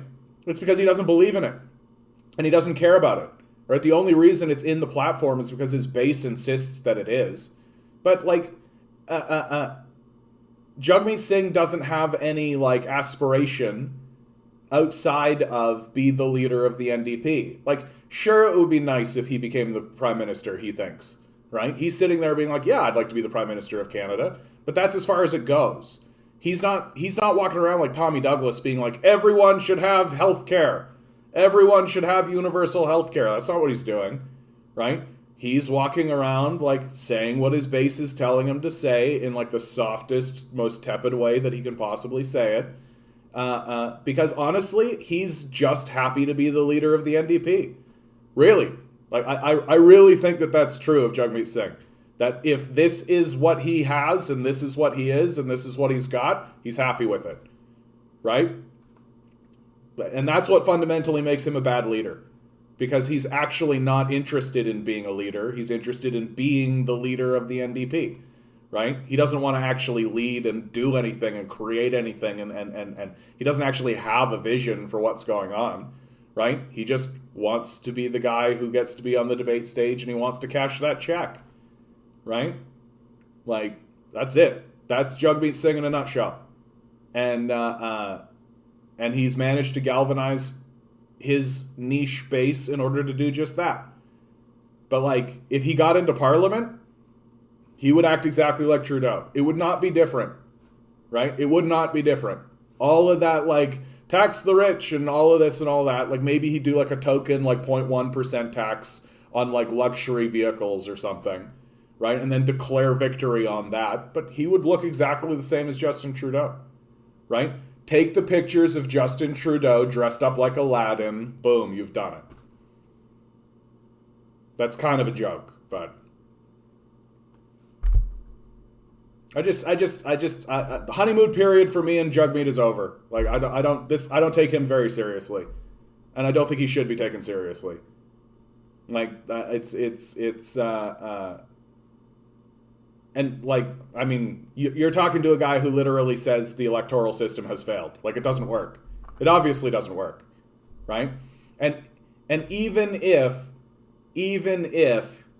It's because he doesn't believe in it, and he doesn't care about it, right? The only reason it's in the platform is because his base insists that it is. But, like, Jug Meat Singh doesn't have any, like, aspiration outside of be the leader of the NDP. Like, sure, it would be nice if he became the prime minister, he thinks, right? He's sitting there being like, yeah, I'd like to be the prime minister of Canada. But that's as far as it goes. He's not walking around like Tommy Douglas being like, everyone should have health care. Everyone should have universal health care. That's not what he's doing, right? He's walking around like saying what his base is telling him to say in like the softest, most tepid way that he can possibly say it. Because honestly, he's just happy to be the leader of the NDP. Really. Like, I really think that that's true of Jug Meat Singh. That if this is what he has, and this is what he is, and this is what he's got, he's happy with it. Right? And that's what fundamentally makes him a bad leader. Because he's actually not interested in being a leader. He's interested in being the leader of the NDP. Right? He doesn't want to actually lead and do anything and create anything. And he doesn't actually have a vision for what's going on. Right? He just wants to be the guy who gets to be on the debate stage, and he wants to cash that check. Right? Like, that's it. That's Jug Meat Singh in a nutshell. And he's managed to galvanize his niche base in order to do just that. But, like, if he got into Parliament, he would act exactly like Trudeau. It would not be different. Right? It would not be different. All of that, like, tax the rich and all of this and all that, like, maybe he'd do, like, a token, like, 0.1% tax on, like, luxury vehicles or something. Right? And then declare victory on that. But he would look exactly the same as Justin Trudeau. Right? Take the pictures of Justin Trudeau dressed up like Aladdin. Boom, you've done it. That's kind of a joke, but the honeymoon period for me and Jug Meat is over. Like, I don't take him very seriously. And I don't think he should be taken seriously. Like, and, like, I mean, you're talking to a guy who literally says the electoral system has failed. Like, it doesn't work. It obviously doesn't work, right? And even if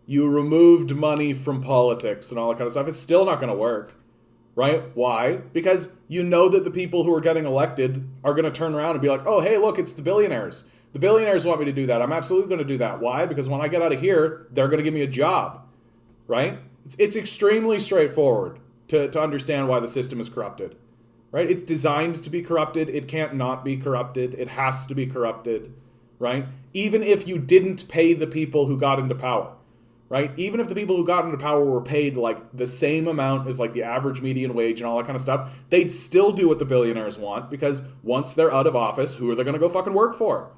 you removed money from politics and all that kind of stuff, it's still not going to work, right? Why? Because you know that the people who are getting elected are going to turn around and be like, oh, hey, look, it's the billionaires. The billionaires want me to do that. I'm absolutely going to do that. Why? Because when I get out of here, they're going to give me a job, right? It's extremely straightforward to understand why the system is corrupted, right? It's designed to be corrupted. It can't not be corrupted. It has to be corrupted, right? Even if you didn't pay the people who got into power, right? Even if the people who got into power were paid like the same amount as like the average median wage and all that kind of stuff, they'd still do what the billionaires want, because once they're out of office, who are they going to go fucking work for?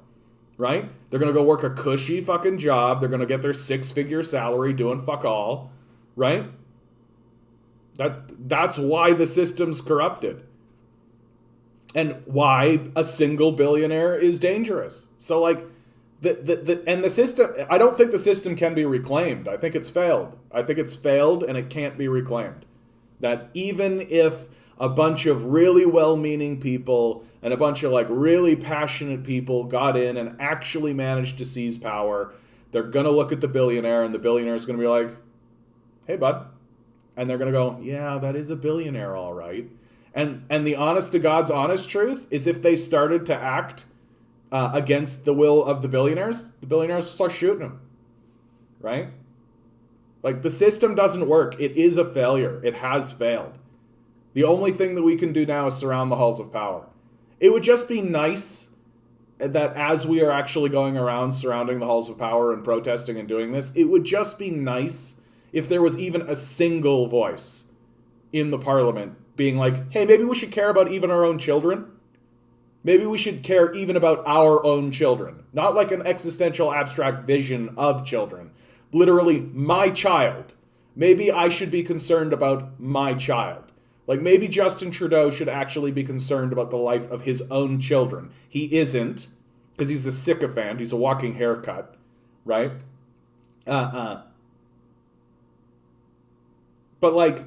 Right? They're going to go work a cushy fucking job. They're going to get their 6-figure salary doing fuck all. Right? That's why the system's corrupted. And why a single billionaire is dangerous. So, like, the system, I don't think the system can be reclaimed. I think it's failed. I think it's failed and it can't be reclaimed. That even if a bunch of really well-meaning people and a bunch of, like, really passionate people got in and actually managed to seize power, they're going to look at the billionaire, and the billionaire is going to be like, hey, bud. And they're going to go, yeah, that is a billionaire, all right. And the honest to God's honest truth is, if they started to act against the will of the billionaires will start shooting them. Right? Like, the system doesn't work. It is a failure. It has failed. The only thing that we can do now is surround the halls of power. It would just be nice that as we are actually going around surrounding the halls of power and protesting and doing this, it would just be nice if there was even a single voice in the parliament being like, hey, maybe we should care about even our own children. Maybe we should care even about our own children. Not like an existential abstract vision of children. Literally, my child. Maybe I should be concerned about my child. Like maybe Justin Trudeau should actually be concerned about the life of his own children. He isn't, because he's a sycophant. He's a walking haircut, right? But like,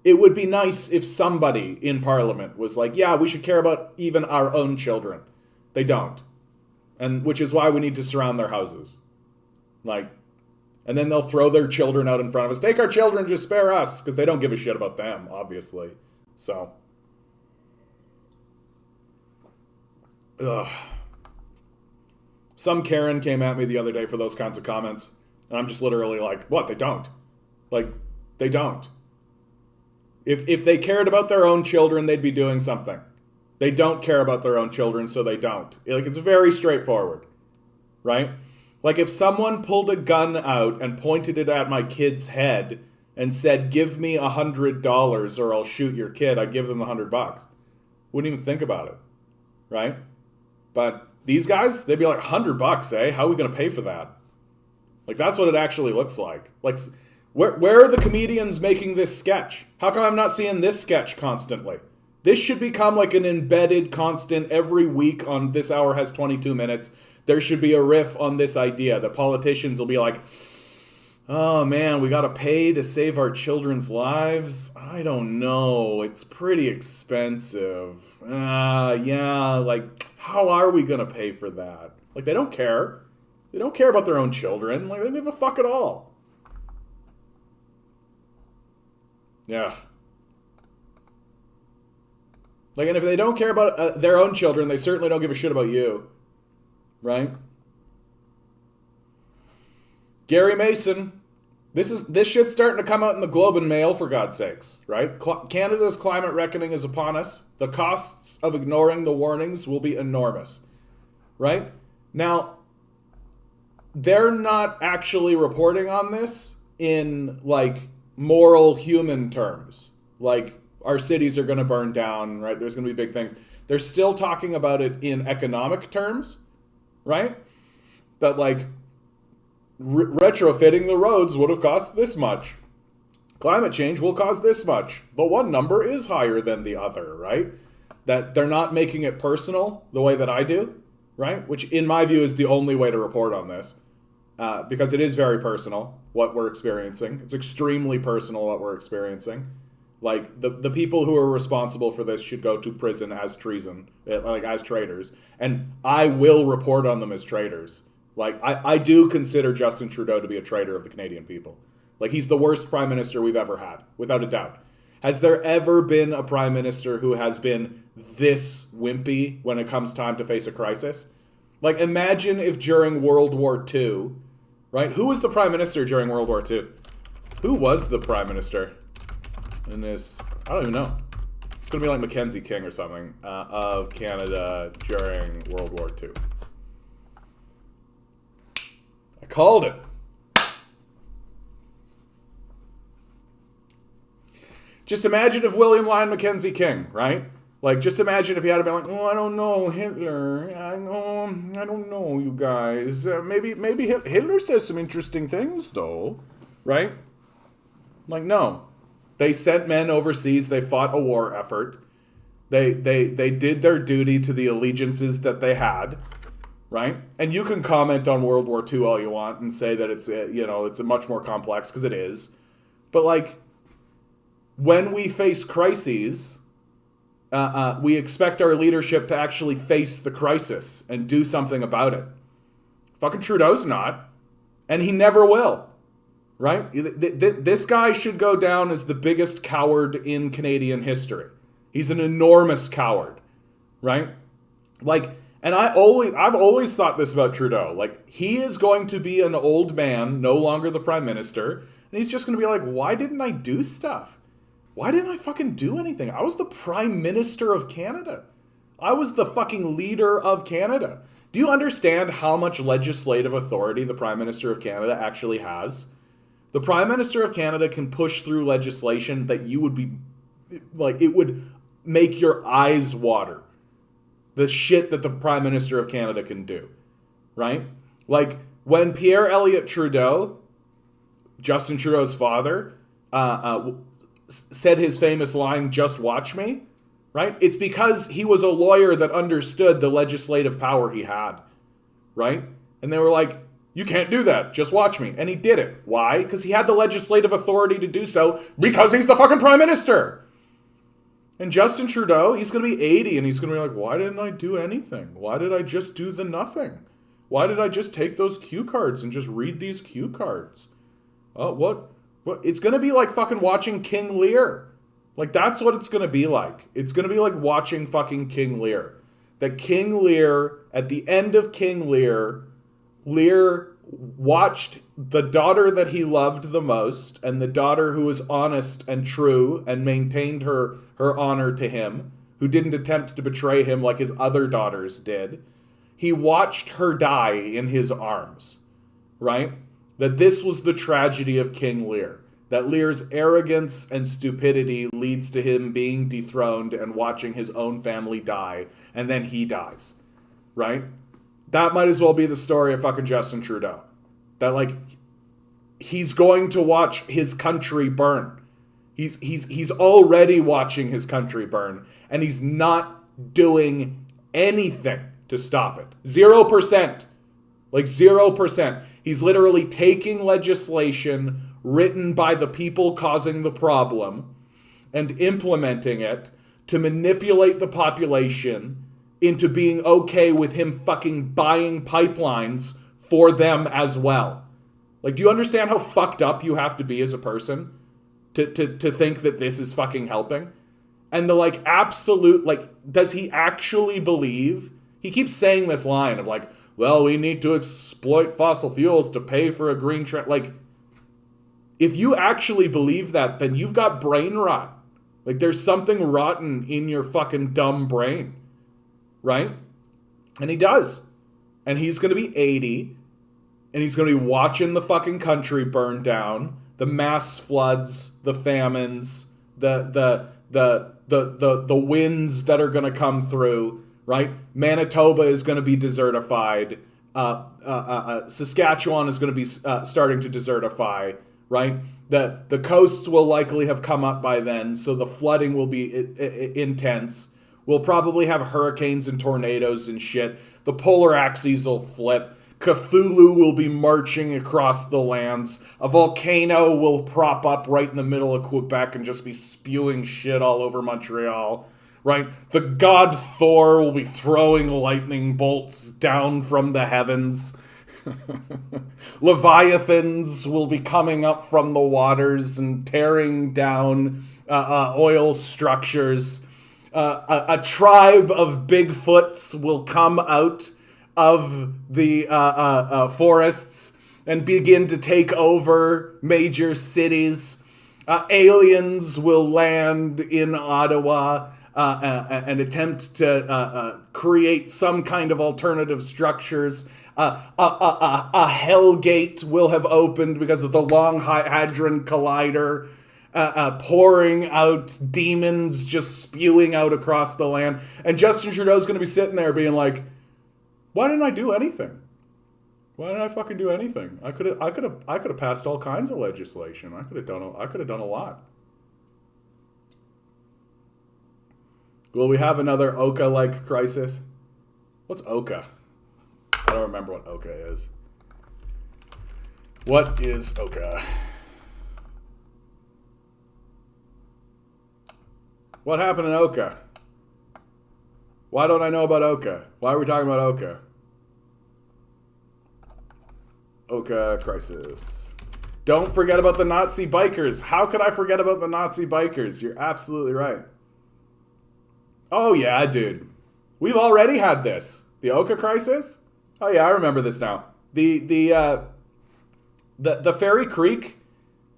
it would be nice if somebody in Parliament was like, yeah, we should care about even our own children. They don't. And which is why we need to surround their houses. Like, and then they'll throw their children out in front of us. Take our children, just spare us. Because they don't give a shit about them, obviously. So. Ugh. Some Karen came at me the other day for those kinds of comments. And I'm just literally like, what? They don't. Like, they don't. If they cared about their own children, they'd be doing something. They don't care about their own children, so they don't. Like, it's very straightforward, right? Like, if someone pulled a gun out and pointed it at my kid's head and said, give me $100 or I'll shoot your kid, I'd give them the $100. Wouldn't even think about it, right? But these guys, they'd be like, $100, eh? How are we going to pay for that? Like, that's what it actually looks like. Like, where are the comedians making this sketch? How come I'm not seeing this sketch constantly? This should become like an embedded constant every week on This Hour Has 22 Minutes. There should be a riff on this idea. The politicians will be like, oh man, we got to pay to save our children's lives? I don't know. It's pretty expensive. Yeah, like, how are we going to pay for that? Like, they don't care. They don't care about their own children. Like, they don't give a fuck at all. Yeah. Like, and if they don't care about their own children, they certainly don't give a shit about you. Right? Gary Mason. This shit's starting to come out in the Globe and Mail, for God's sakes. Right? Canada's climate reckoning is upon us. The costs of ignoring the warnings will be enormous. Right? Now, they're not actually reporting on this in, like, moral human terms. Like, our cities are going to burn down, right? There's going to be big things. They're still talking about it in economic terms, right? That, like, retrofitting the roads would have cost this much. Climate change will cost this much. The one number is higher than the other, right? That they're not making it personal the way that I do, right? Which, in my view, is the only way to report on this. Because it is very personal, what we're experiencing. It's extremely personal, what we're experiencing. Like, the people who are responsible for this should go to prison as treason, like, as traitors. And I will report on them as traitors. Like, I do consider Justin Trudeau to be a traitor of the Canadian people. Like, he's the worst prime minister we've ever had, without a doubt. Has there ever been a prime minister who has been this wimpy when it comes time to face a crisis? Like, imagine if during World War II, right? Who was the prime minister during World War II? Who was the prime minister in this? I don't even know. It's going to be like Mackenzie King or something of Canada during World War II. I called it. Just imagine if William Lyon Mackenzie King, right? Like, just imagine if he had been like, oh, I don't know, Hitler. I don't know, you guys. Maybe Hitler says some interesting things, though, right? Like, no. They sent men overseas. They fought a war effort. They did their duty to the allegiances that they had, right? And you can comment on World War II all you want and say that it's, it's much more complex, because it is. But, like, when we face crises, we expect our leadership to actually face the crisis and do something about it. Fucking Trudeau's not. And he never will. Right? This guy should go down as the biggest coward in Canadian history. He's an enormous coward. Right? Like, and I've always thought this about Trudeau. Like, he is going to be an old man, no longer the prime minister. And he's just going to be like, why didn't I do stuff? Why didn't I fucking do anything? I was the Prime Minister of Canada. I was the fucking leader of Canada. Do you understand how much legislative authority the Prime Minister of Canada actually has? The Prime Minister of Canada can push through legislation that you would be like, it would make your eyes water. The shit that the Prime Minister of Canada can do, right? Like, when Pierre Elliott Trudeau, Justin Trudeau's father, said his famous line, "Just watch me," right? It's because he was a lawyer that understood the legislative power he had, right? And they were like, "You can't do that. Just watch me." And he did it. Why? Because he had the legislative authority to do so, because he's the fucking Prime Minister. And Justin Trudeau, he's going to be 80 and he's going to be like, why didn't I do anything? Why did I just do the nothing? Why did I just take those cue cards and just read these cue cards? Oh, what? It's going to be like fucking watching King Lear. Like, that's what it's going to be like. It's going to be like watching fucking King Lear. That King Lear, at the end of King Lear, Lear watched the daughter that he loved the most, and the daughter who was honest and true and maintained her honor to him, who didn't attempt to betray him like his other daughters did. He watched her die in his arms, right? That this was the tragedy of King Lear. That Lear's arrogance and stupidity leads to him being dethroned and watching his own family die, and then he dies, right? That might as well be the story of fucking Justin Trudeau. That, like, he's going to watch his country burn. He's already watching his country burn, and he's not doing anything to stop it. 0%. Like, 0%. He's literally taking legislation written by the people causing the problem and implementing it to manipulate the population into being okay with him fucking buying pipelines for them as well. Like, do you understand how fucked up you have to be as a person to think that this is fucking helping? And the, like, absolute, like, does he actually believe? He keeps saying this line of, like, well, we need to exploit fossil fuels to pay for a green trend. Like, if you actually believe that, then you've got brain rot. Like, there's something rotten in your fucking dumb brain. Right? And he does. And he's going to be 80. And he's going to be watching the fucking country burn down. The mass floods, the famines, the winds that are going to come through. Right? Manitoba is going to be desertified. Saskatchewan is going to be starting to desertify. Right? The coasts will likely have come up by then. So the flooding will be intense. We'll probably have hurricanes and tornadoes and shit. The polar axes will flip. Cthulhu will be marching across the lands. A volcano will prop up right in the middle of Quebec and just be spewing shit all over Montreal. Right? The god Thor will be throwing lightning bolts down from the heavens. Leviathans will be coming up from the waters and tearing down oil structures. A tribe of Bigfoots will come out of the forests and begin to take over major cities. Aliens will land in Ottawa and attempt to create some kind of alternative structures. A hellgate will have opened because of the Long Hadron Collider. Pouring out demons, just spewing out across the land. And Justin Trudeau's going to be sitting there being like, why didn't I do anything? Why didn't I fucking do anything? I could have passed all kinds of legislation. I could have done a lot. Will we have another Oka-like crisis? What's Oka? I don't remember what Oka is. What is Oka? What happened in Oka? Why don't I know about Oka? Why are we talking about Oka? Oka crisis. Don't forget about the Nazi bikers. How could I forget about the Nazi bikers? You're absolutely right. Oh yeah, dude. We've already had this. The Oka crisis? Oh yeah, I remember this now. The Fairy Creek.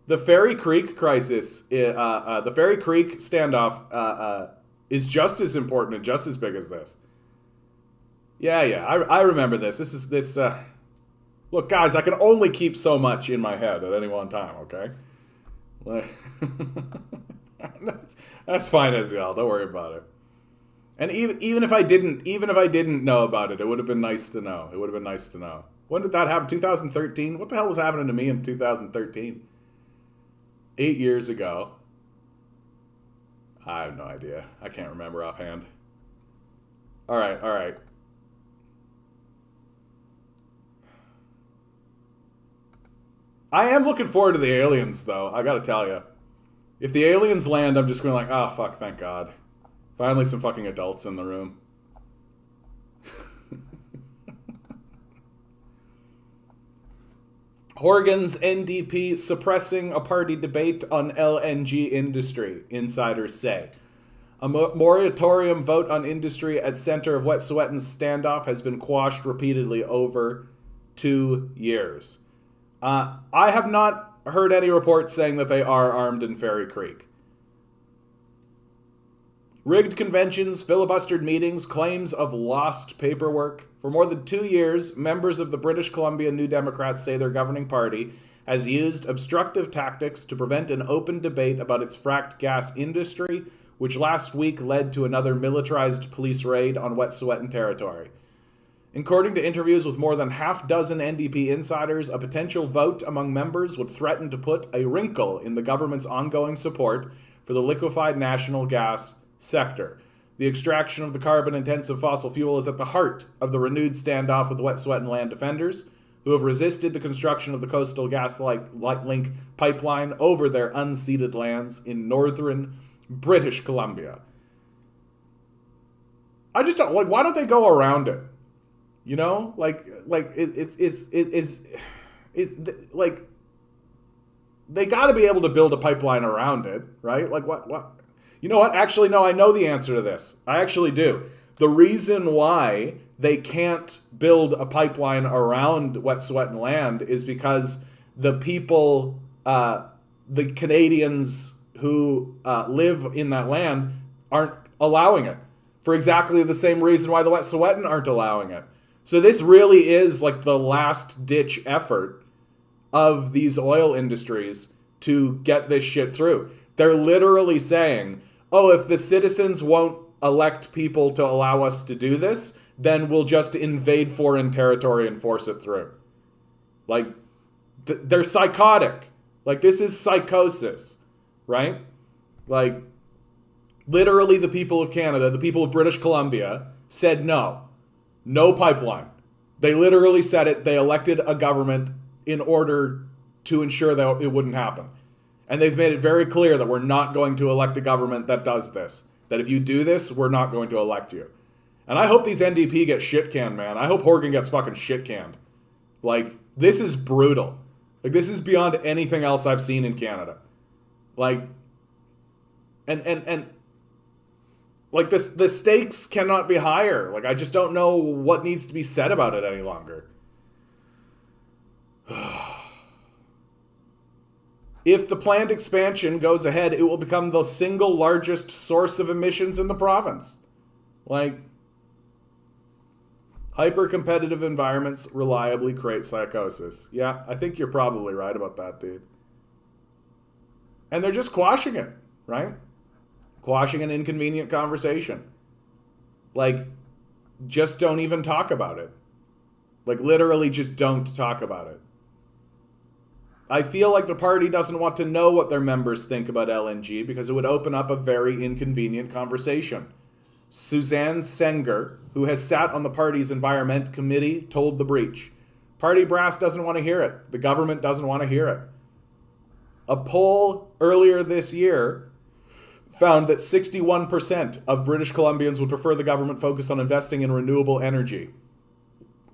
The Fairy Creek crisis, the Fairy Creek standoff is just as important and just as big as this. Yeah, I remember this. This. Look, guys, I can only keep so much in my head at any one time, okay? That's fine as well. Don't worry about it. And even if I didn't know about it, it would have been nice to know. It would have been nice to know. When did that happen? 2013? What the hell was happening to me in 2013? 8 years ago. I have no idea. I can't remember offhand. All right. I am looking forward to the aliens, though. I gotta tell you. If the aliens land, I'm just going like, oh, fuck, thank God. Finally some fucking adults in the room. Horrigan's NDP suppressing a party debate on LNG industry, insiders say. A moratorium vote on industry at center of Wet'suwet'en's standoff has been quashed repeatedly over 2 years. I have not heard any reports saying that they are armed in Fairy Creek. Rigged conventions, filibustered meetings, claims of lost paperwork. For more than 2 years, members of the British Columbia New Democrats say their governing party has used obstructive tactics to prevent an open debate about its fracked gas industry, which last week led to another militarized police raid on Wet'suwet'en territory. According to interviews with more than half dozen NDP insiders, a potential vote among members would threaten to put a wrinkle in the government's ongoing support for the liquefied natural gas sector. The extraction of the carbon-intensive fossil fuel is at the heart of the renewed standoff with the Wet'suwet'en land defenders, who have resisted the construction of the Coastal GasLink pipeline over their unceded lands in northern British Columbia. I just don't, like, why don't they go around it? You know, like they got to be able to build a pipeline around it, right? Like what? You know what? Actually, no, I know the answer to this. I actually do. The reason why they can't build a pipeline around Wet'suwet'en land is because the people, the Canadians who live in that land aren't allowing it. For exactly the same reason why the Wet'suwet'en aren't allowing it. So this really is like the last ditch effort of these oil industries to get this shit through. They're literally saying, oh, if the citizens won't elect people to allow us to do this, then we'll just invade foreign territory and force it through. Like, they're psychotic. Like, this is psychosis, right? Like, literally the people of Canada, the people of British Columbia, said no. No pipeline. They literally said it. They elected a government in order to ensure that it wouldn't happen. And they've made it very clear that we're not going to elect a government that does this. That if you do this, we're not going to elect you. And I hope these NDP get shit canned, man. I hope Horrigan gets fucking shit canned. Like, this is brutal. Like, this is beyond anything else I've seen in Canada. Like, and like, the stakes cannot be higher. Like, I just don't know what needs to be said about it any longer. If the planned expansion goes ahead, it will become the single largest source of emissions in the province. Like, hyper-competitive environments reliably create psychosis. Yeah, I think you're probably right about that, dude. And they're just quashing it, right? Quashing an inconvenient conversation. Like, just don't even talk about it. Like, literally just don't talk about it. I feel like the party doesn't want to know what their members think about LNG because it would open up a very inconvenient conversation. Suzanne Senger, who has sat on the party's environment committee, told The Breach. Party brass doesn't want to hear it. The government doesn't want to hear it. A poll earlier this year found that 61% of British Columbians would prefer the government focus on investing in renewable energy,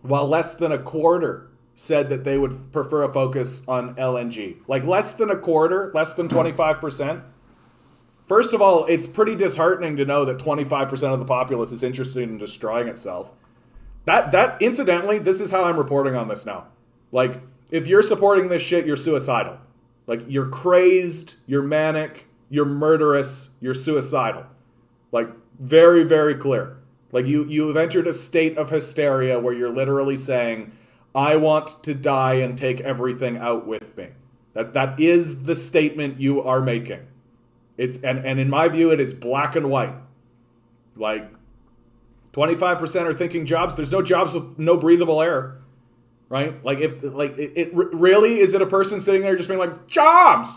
while less than a quarter said that they would prefer a focus on LNG. Like, less than a quarter, less than 25%. First of all, it's pretty disheartening to know that 25% of the populace is interested in destroying itself. That incidentally, this is how I'm reporting on this now. Like, if you're supporting this shit, you're suicidal. Like, you're crazed, you're manic, you're murderous, you're suicidal. Like, very, very clear. Like, you've entered a state of hysteria where you're literally saying, I want to die and take everything out with me. That is the statement you are making. And in my view, it is black and white. Like 25% are thinking jobs. There's no jobs with no breathable air, right? Like if like it really is it a person sitting there just being like jobs.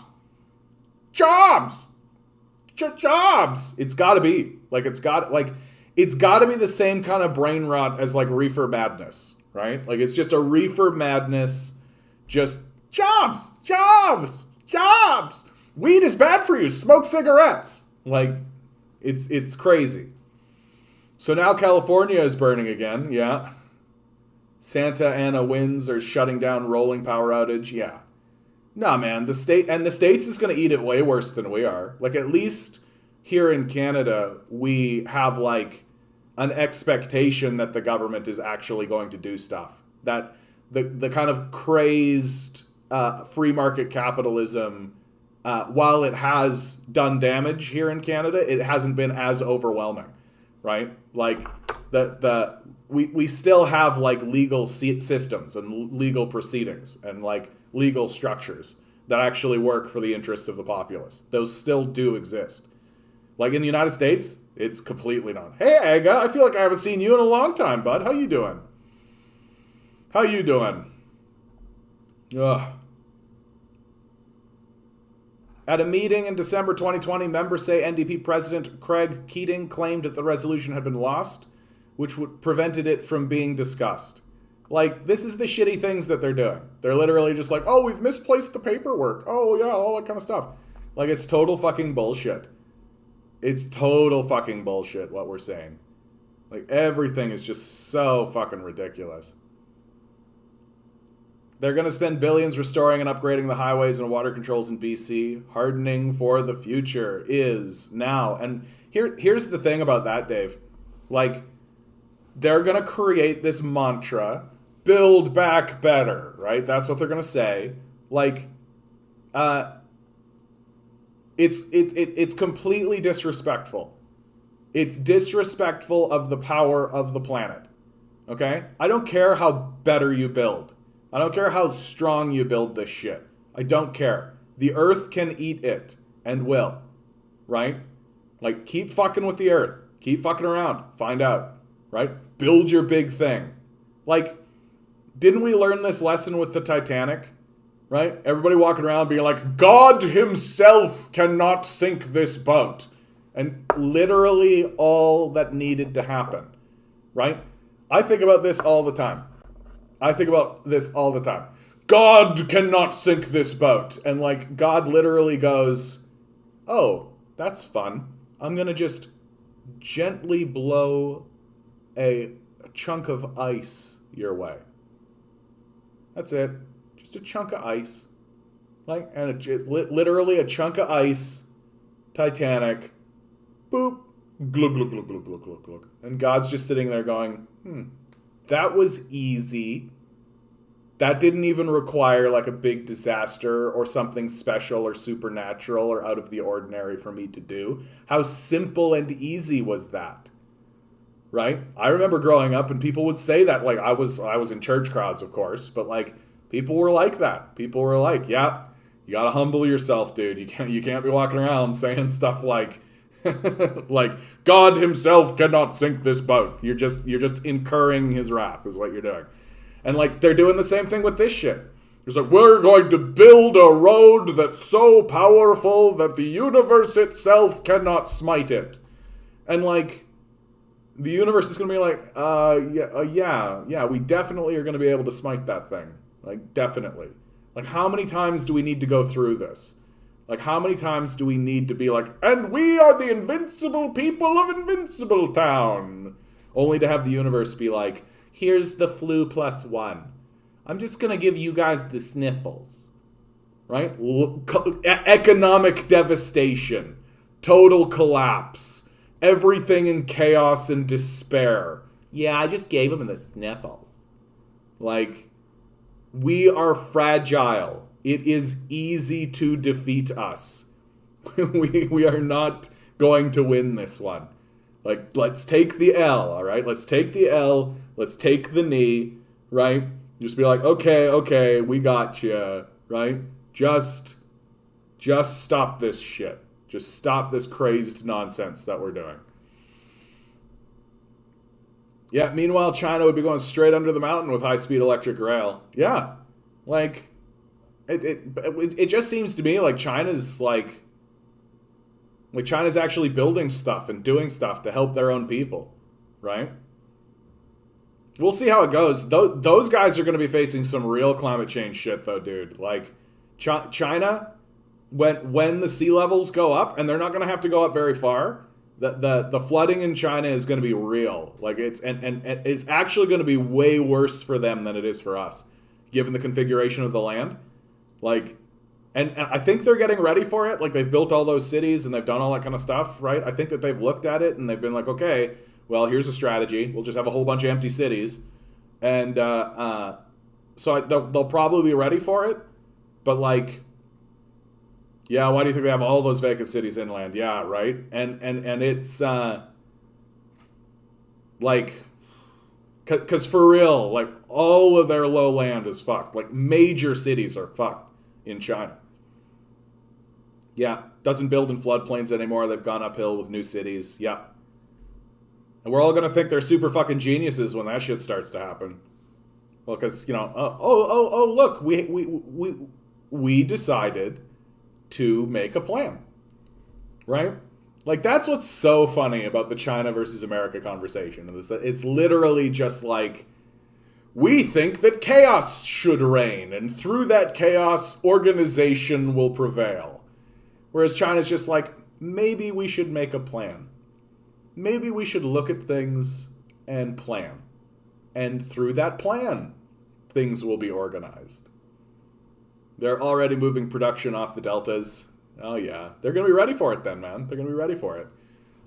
It's got to be like it's got to be the same kind of brain rot as like reefer madness, right? Like it's just a reefer madness, just jobs. Weed is bad for you. Smoke cigarettes. Like it's crazy. So now California is burning again. Yeah. Santa Ana winds are shutting down rolling power outage. Yeah. Nah, man, the States is going to eat it way worse than we are. Like, at least here in Canada, we have, like, an expectation that the government is actually going to do stuff. That the kind of crazed free market capitalism, while it has done damage here in Canada, it hasn't been as overwhelming, right? Like, we still have, like, legal systems and legal proceedings and, like, legal structures that actually work for the interests of the populace. Those still do exist. Like in the United States, it's completely not. Hey, Aga, I feel like I haven't seen you in a long time, bud. How you doing? Ugh. At a meeting in December 2020, members say NDP President Craig Keating claimed that the resolution had been lost, which prevented it from being discussed. Like, this is the shitty things that they're doing. They're literally just like, oh, we've misplaced the paperwork. Oh, yeah, all that kind of stuff. Like, it's total fucking bullshit. It's total fucking bullshit what we're saying. Like, everything is just so fucking ridiculous. They're going to spend billions restoring and upgrading the highways and water controls in BC. Hardening for the future is now. And here's the thing about that, Dave. Like, they're going to create this mantra, build back better, right? That's what they're going to say. Like, it's completely disrespectful. It's disrespectful of the power of the planet, okay? I don't care how better you build. I don't care how strong you build this shit. I don't care. The earth can eat it, and will, right? Like, keep fucking with the earth. Keep fucking around. Find out, right? Build your big thing. Like, didn't we learn this lesson with the Titanic? Right? Everybody walking around being like, God himself cannot sink this boat. And literally all that needed to happen. Right? I think about this all the time. God cannot sink this boat. And like, God literally goes, oh, that's fun. I'm going to just gently blow a chunk of ice your way. That's it. Just a chunk of ice. Like, and literally a chunk of ice. Titanic. Boop. Glug, glug, glug, glug, glug, glug, glug. And God's just sitting there going, that was easy. That didn't even require like a big disaster or something special or supernatural or out of the ordinary for me to do. How simple and easy was that? Right? I remember growing up and people would say that. Like, I was in church crowds, of course, but like, people were like that. People were like, yeah, you gotta humble yourself, dude. You can't be walking around saying stuff like, like, God himself cannot sink this boat. You're just incurring his wrath is what you're doing. And like, they're doing the same thing with this shit. It's like, we're going to build a road that's so powerful that the universe itself cannot smite it. And like, the universe is going to be like, yeah, we definitely are going to be able to smite that thing. Like, definitely. Like, how many times do we need to go through this? Like, how many times do we need to be like, and we are the invincible people of Invincible Town? Only to have the universe be like, here's the flu +1. I'm just going to give you guys the sniffles. Right? Economic devastation. Total collapse. Everything in chaos and despair. Yeah, I just gave him the sniffles. Like, we are fragile. It is easy to defeat us. we are not going to win this one. Like, let's take the L, all right? Let's take the L. Let's take the knee, right? Just be like, okay, we got you, right? Just stop this shit. Just stop this crazed nonsense that we're doing. Yeah, meanwhile, China would be going straight under the mountain with high-speed electric rail. Yeah. Like, it just seems to me like China's China's actually building stuff and doing stuff to help their own people, right? We'll see how it goes. Those guys are going to be facing some real climate change shit, though, dude. Like, China, when the sea levels go up, and they're not going to have to go up very far, the flooding in China is going to be real. Like, it's actually going to be way worse for them than it is for us, given the configuration of the land. Like, and I think they're getting ready for it. Like, they've built all those cities and they've done all that kind of stuff, right? I think that they've looked at it and they've been like, okay, well, here's a strategy. We'll just have a whole bunch of empty cities. And so they'll probably be ready for it. But, like, yeah, why do you think they have all those vacant cities inland? Yeah, right? And it's, like, because for real, like, all of their low land is fucked. Like, major cities are fucked in China. Yeah, doesn't build in floodplains anymore. They've gone uphill with new cities. Yeah. And we're all going to think they're super fucking geniuses when that shit starts to happen. Well, because, you know, look, we decided to make a plan, right? Like, that's what's so funny about the China versus America conversation. It's literally just like, we think that chaos should reign, and through that chaos, organization will prevail. Whereas China's just like, maybe we should make a plan. Maybe we should look at things and plan. And through that plan, things will be organized. They're already moving production off the deltas. Oh yeah, they're going to be ready for it then, man. They're going to be ready for it.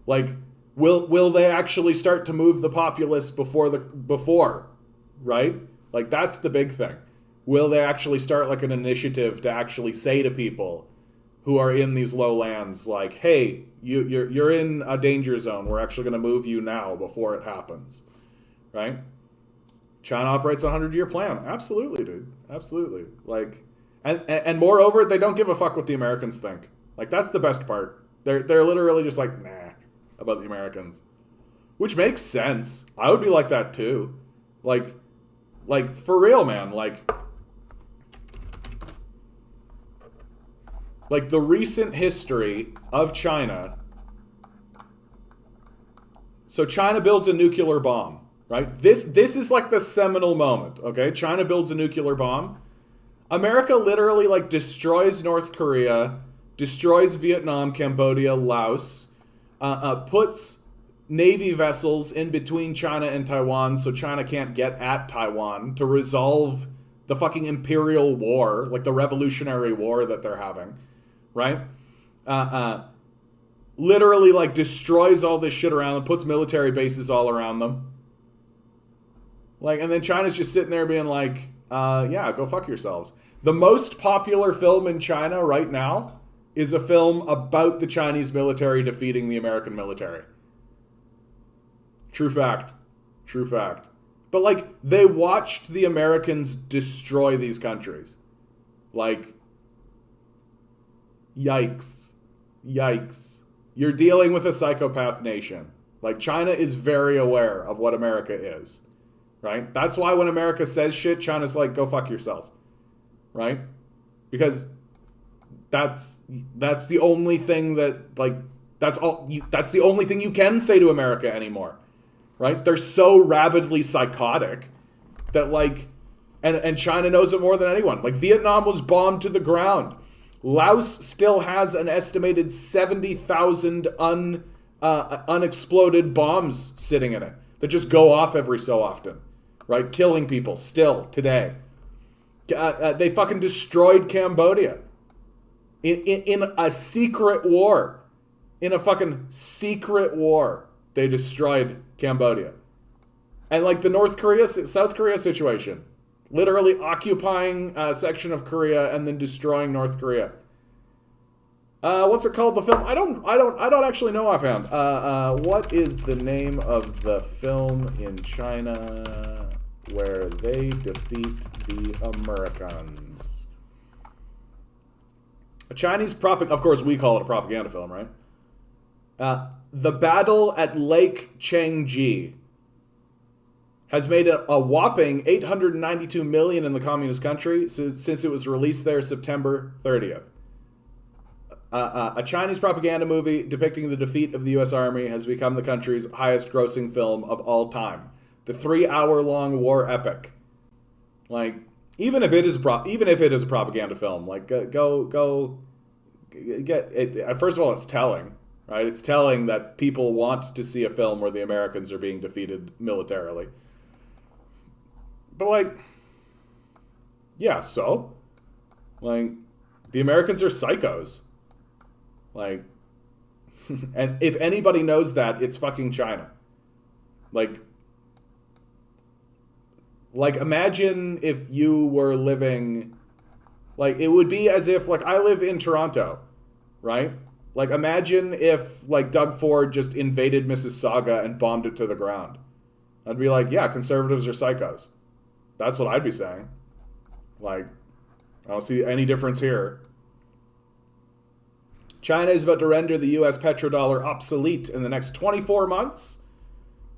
Like, will they actually start to move the populace before, right? Like, that's the big thing. Will they actually start like an initiative to actually say to people who are in these lowlands, like, hey, you're in a danger zone. We're actually going to move you now before it happens, right? China operates a 100-year plan. Absolutely, dude. Absolutely. Like, and moreover, they don't give a fuck what the Americans think. Like, that's the best part. They're literally just like, nah, about the Americans, which makes sense. I would be like that too. Like for real, man. Like the recent history of China. So China builds a nuclear bomb, right? This is like the seminal moment, okay? China builds a nuclear bomb. America literally like destroys North Korea, destroys Vietnam, Cambodia, Laos, puts Navy vessels in between China and Taiwan so China can't get at Taiwan to resolve the fucking imperial war, like the revolutionary war that they're having, right? Literally like destroys all this shit around them, puts military bases all around them. Like, and then China's just sitting there being like, yeah, go fuck yourselves. The most popular film in China right now is a film about the Chinese military defeating the American military. True fact. True fact. But, like, they watched the Americans destroy these countries. Like, yikes. Yikes. You're dealing with a psychopath nation. Like, China is very aware of what America is. Right? That's why when America says shit, China's like, go fuck yourselves. Right? Because that's the only thing that, like, that's the only thing you can say to America anymore. Right? They're so rabidly psychotic that, like, and China knows it more than anyone. Like, Vietnam was bombed to the ground. Laos still has an estimated 70,000 unexploded bombs sitting in it that just go off every so often. Right? Killing people still today. They fucking destroyed Cambodia in a secret war. In a fucking secret war, they destroyed Cambodia. And like the South Korea situation, literally occupying a section of Korea and then destroying North Korea. What's it called? The film? I don't actually know offhand. What is the name of the film in China where they defeat the Americans? A Chinese of course we call it a propaganda film, right? The battle at Lake Changji has made a whopping $892 million in the communist country since it was released there September 30th. A Chinese propaganda movie depicting the defeat of the U.S. Army has become the country's highest-grossing film of all time. The 3-hour-long war epic. Like, even if it is a propaganda film, like go get it. First of all, it's telling, right? It's telling that people want to see a film where the Americans are being defeated militarily. But like, yeah, so like the Americans are psychos. Like, and if anybody knows that, it's fucking China. Like imagine if you were living, like, it would be as if, like, I live in Toronto, right? Like, imagine if, like, Doug Ford just invaded Mississauga and bombed it to the ground. I'd be like, yeah, conservatives are psychos. That's what I'd be saying. Like, I don't see any difference here. China is about to render the U.S. petrodollar obsolete in the next 24 months.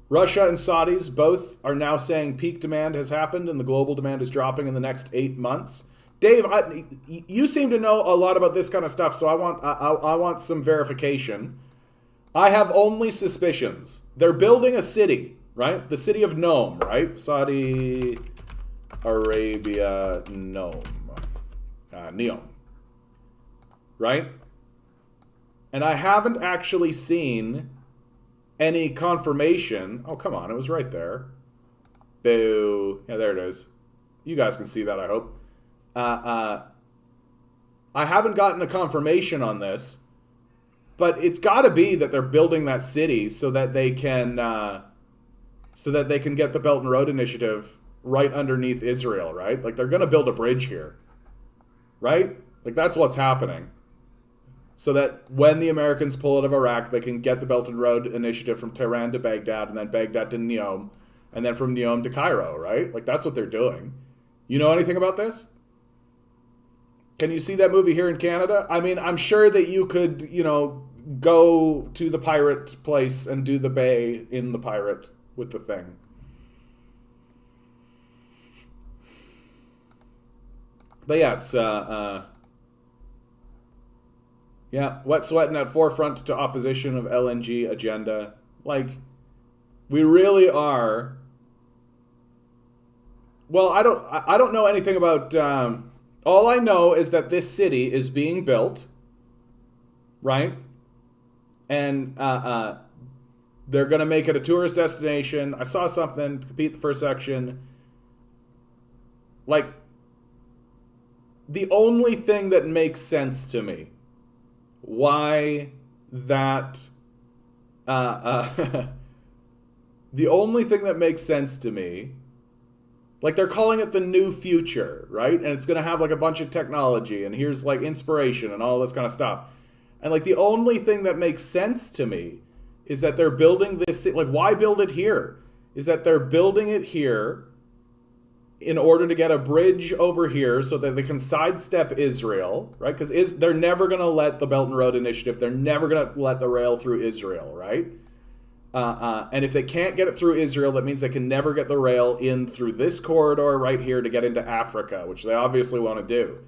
Russia and Saudis both are now saying peak demand has happened and the global demand is dropping in the next 8 months. Dave, you seem to know a lot about this kind of stuff, so I want some verification. I have only suspicions. They're building a city, right? The city of Nome, right? Saudi Arabia, Nome. Neom. Right? And I haven't actually seen any confirmation. Oh, come on. It was right there. Boo. Yeah, there it is. You guys can see that, I hope. I haven't gotten a confirmation on this, but it's got to be that they're building that city so that they can get the Belt and Road Initiative right underneath Israel, right? Like, they're going to build a bridge here, right? Like, that's what's happening. So that when the Americans pull out of Iraq, they can get the Belt and Road Initiative from Tehran to Baghdad, and then Baghdad to Neom, and then from Neom to Cairo, right? Like, that's what they're doing. You know anything about this? Can you see that movie here in Canada? I mean, I'm sure that you could, go to the pirate place and do the bay in the pirate with the thing. But yeah, it's wet sweating at forefront to opposition of LNG agenda. Like, we really are. Well, I don't know anything about. All I know is that this city is being built, right? And they're gonna make it a tourist destination. I saw something to compete the first section. Like, the only thing that makes sense to me. Why that the only thing that makes sense to me, like, they're calling it the new future, right? And it's going to have like a bunch of technology and here's like inspiration and all this kind of stuff. And like, the only thing that makes sense to me is that they're building this, like, why build it here? Is that they're building it here in order to get a bridge over here so that they can sidestep Israel, right? Because they're never going to let the Belt and Road Initiative, they're never going to let the rail through Israel, right? And if they can't get it through Israel, that means they can never get the rail in through this corridor right here to get into Africa, which they obviously want to do.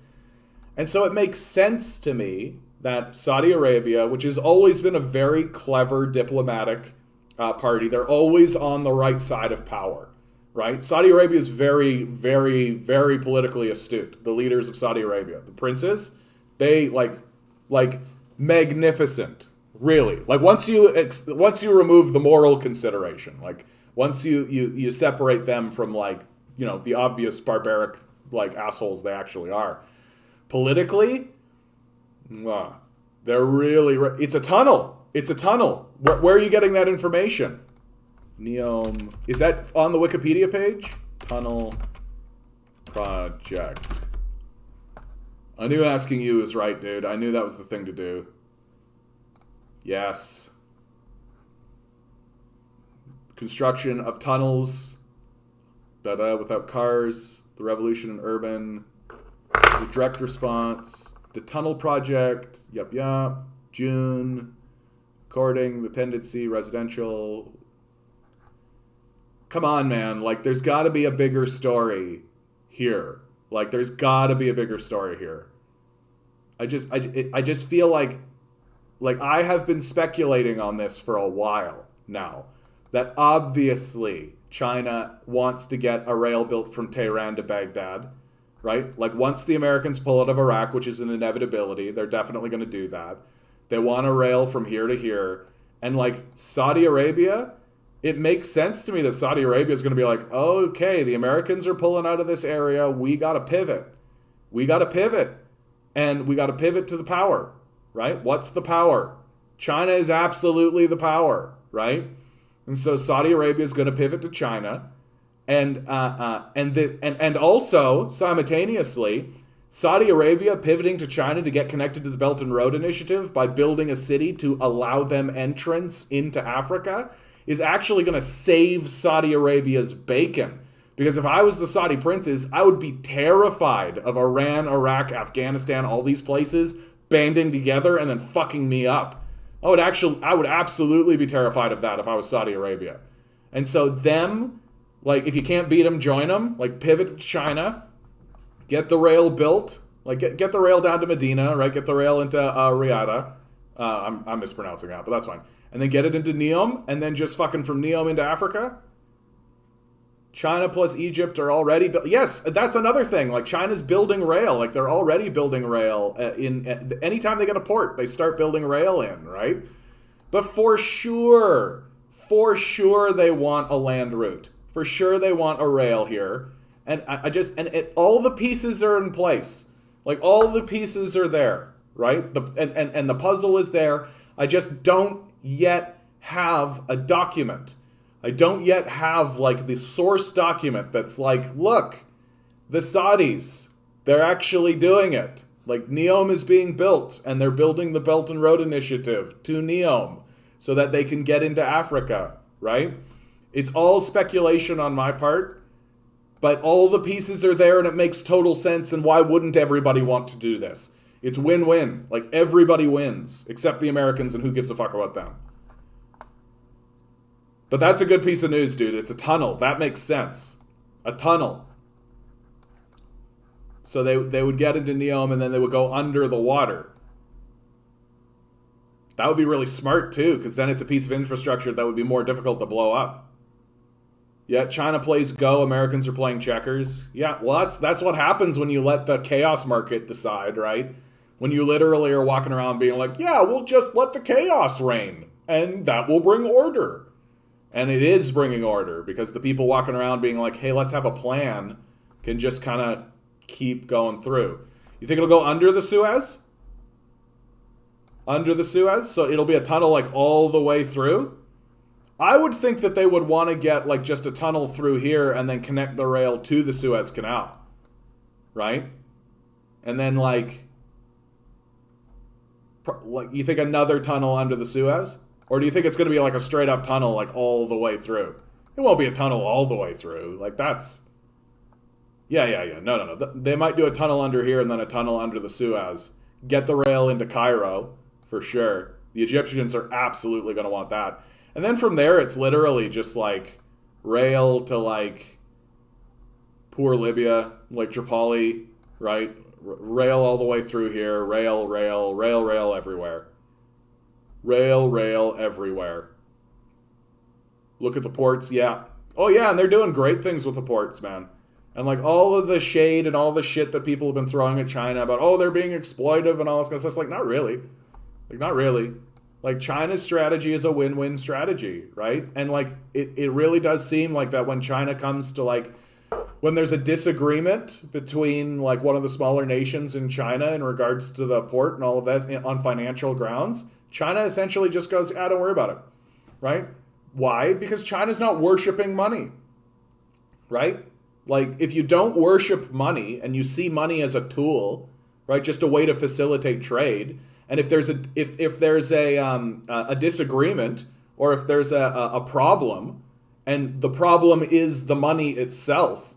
And so it makes sense to me that Saudi Arabia, which has always been a very clever diplomatic party, they're always on the right side of power. Right? Saudi Arabia is very, very, very politically astute. The leaders of Saudi Arabia, the princes, they like magnificent. Really, like once you remove the moral consideration, like once you separate them from like the obvious barbaric like assholes they actually are, politically, they're really. It's a tunnel. It's a tunnel. Where are you getting that information? Neom. Is that on the Wikipedia page? Tunnel project. I knew asking you was right, dude. I knew that was the thing to do. Yes. Construction of tunnels. Without cars. The revolution in urban. There's a direct response. The tunnel project, yep. June, according the tendency, residential. Come on, man. Like, there's got to be a bigger story here. Like, there's got to be a bigger story here. I just feel like I have been speculating on this for a while now, that obviously China wants to get a rail built from Tehran to Baghdad, right? Like, once the Americans pull out of Iraq, which is an inevitability, they're definitely going to do that. They want a rail from here to here. And, like, Saudi Arabia, it makes sense to me that Saudi Arabia is going to be like, okay, the Americans are pulling out of this area. We got to pivot. And we got to pivot to the power, right? What's the power? China is absolutely the power, right? And so Saudi Arabia is going to pivot to China, and also simultaneously, Saudi Arabia pivoting to China to get connected to the Belt and Road Initiative by building a city to allow them entrance into Africa is actually going to save Saudi Arabia's bacon. Because if I was the Saudi princes, I would be terrified of Iran, Iraq, Afghanistan, all these places banding together and then fucking me up. I would absolutely be terrified of that if I was Saudi Arabia. And so them, like, if you can't beat them, join them. Like, pivot to China, get the rail built, like get the rail down to Medina, right? Get the rail into Riyadh. I'm mispronouncing that, but that's fine. And then get it into Neom, and then just fucking from Neom into Africa. China plus Egypt are already yes, that's another thing. Like, China's building rail. Like, they're already building rail anytime they get a port, they start building rail in, right? But for sure they want a land route. For sure they want a rail here. And all the pieces are in place. Like, all the pieces are there, right? And the puzzle is there. I just don't yet have a document. I don't yet have, like, the source document that's like, look, the Saudis, they're actually doing it. Like, Neom is being built, and they're building the Belt and Road Initiative to Neom so that they can get into Africa, right? It's all speculation on my part, but all the pieces are there, and it makes total sense, and why wouldn't everybody want to do this? It's win-win. Like, everybody wins, except the Americans, and who gives a fuck about them? But that's a good piece of news, dude. It's a tunnel. That makes sense. A tunnel. So they would get into Neom, and then they would go under the water. That would be really smart, too, because then it's a piece of infrastructure that would be more difficult to blow up. Yeah, China plays Go, Americans are playing checkers. Yeah, well, that's what happens when you let the chaos market decide, right? When you literally are walking around being like, yeah, we'll just let the chaos reign, and that will bring order. And it is bringing order, because the people walking around being like, hey, let's have a plan, can just kind of keep going through. You think it'll go under the Suez? Under the Suez? So it'll be a tunnel, like, all the way through? I would think that they would want to get, like, just a tunnel through here and then connect the rail to the Suez Canal. Right? And then, like, you think another tunnel under the Suez? Or do you think it's going to be like a straight up tunnel, like, all the way through? It won't be a tunnel all the way through. Like, that's... Yeah. No. They might do a tunnel under here and then a tunnel under the Suez. Get the rail into Cairo, for sure. The Egyptians are absolutely going to want that. And then from there, it's literally just, like, rail to, like, poor Libya, like Tripoli, right? Rail all the way through here. Rail everywhere. Rail everywhere. Look at the ports, yeah. Oh, yeah, and they're doing great things with the ports, man. And, like, all of the shade and all the shit that people have been throwing at China about, oh, they're being exploitive and all this kind of stuff. It's like, not really. Like, not really. Like, China's strategy is a win-win strategy, right? And, like, it really does seem like that when China comes to, like, when there's a disagreement between, like, one of the smaller nations in China in regards to the port and all of that on financial grounds, China essentially just goes, don't worry about it, right? Why? Because China's not worshiping money, right? Like, if you don't worship money and you see money as a tool, right, just a way to facilitate trade, and if there's a disagreement, or if there's a problem, and the problem is the money itself,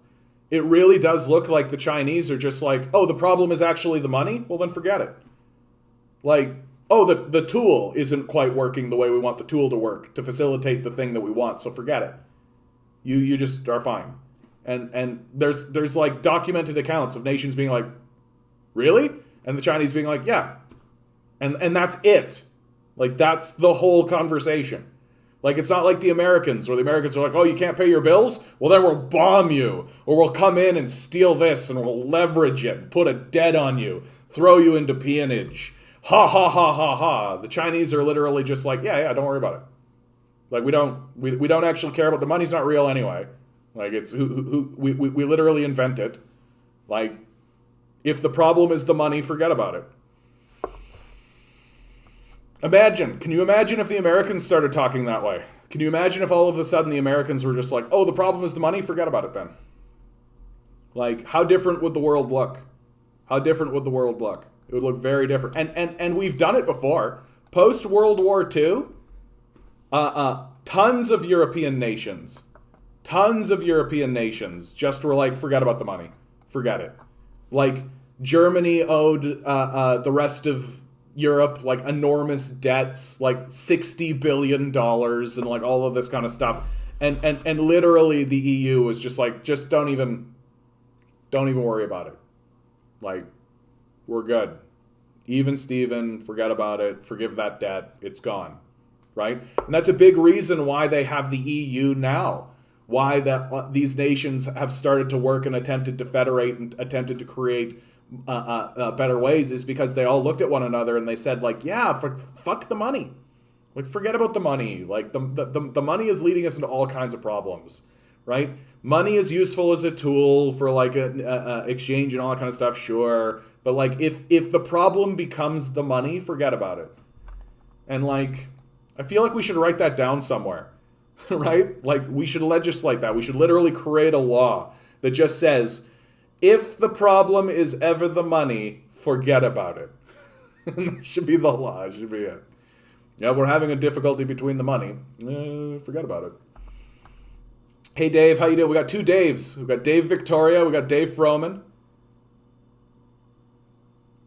it really does look like the Chinese are just like, oh, the problem is actually the money? Well, then forget it. Like, oh, the tool isn't quite working the way we want the tool to work to facilitate the thing that we want, so forget it. You just are fine. And there's like documented accounts of nations being like, really? And the Chinese being like, yeah. And that's it. Like, that's the whole conversation. Like, it's not like the Americans, where the Americans are like, oh, you can't pay your bills? Well, then we'll bomb you. Or we'll come in and steal this, and we'll leverage it, and put a debt on you, throw you into peonage. Ha, ha, ha, ha, ha. The Chinese are literally just like, yeah, don't worry about it. Like, we don't actually care about the money's not real anyway. Like, it's we literally invent it. Like, if the problem is the money, forget about it. Can you imagine if the Americans started talking that way? Can you imagine if all of a sudden the Americans were just like, oh, the problem is the money, forget about it then? Like, how different would the world look? How different would the world look? It would look very different. And we've done it before. Post-World War II, tons of European nations just were like, forget about the money. Forget it. Like, Germany owed the rest of Europe like enormous debts, like $60 billion and like all of this kind of stuff. And literally the EU was just like, just don't even worry about it. Like, we're good. Even Steven, forget about it. Forgive that debt. It's gone. Right? And that's a big reason why they have the EU now. Why these nations have started to work and attempted to federate and attempted to create better ways is because they all looked at one another and they said, like, yeah, fuck the money. Like, forget about the money. Like, the money is leading us into all kinds of problems, right? Money is useful as a tool for, like, exchange and all that kind of stuff, sure. But, like, if the problem becomes the money, forget about it. And, like, I feel like we should write that down somewhere, right? Like, we should legislate that. We should literally create a law that just says, if the problem is ever the money, forget about it. That should be the law. It should be it. Yeah, we're having a difficulty between the money. Forget about it. Hey, Dave, how you doing? We got two Daves. We got Dave Victoria. We got Dave Froman.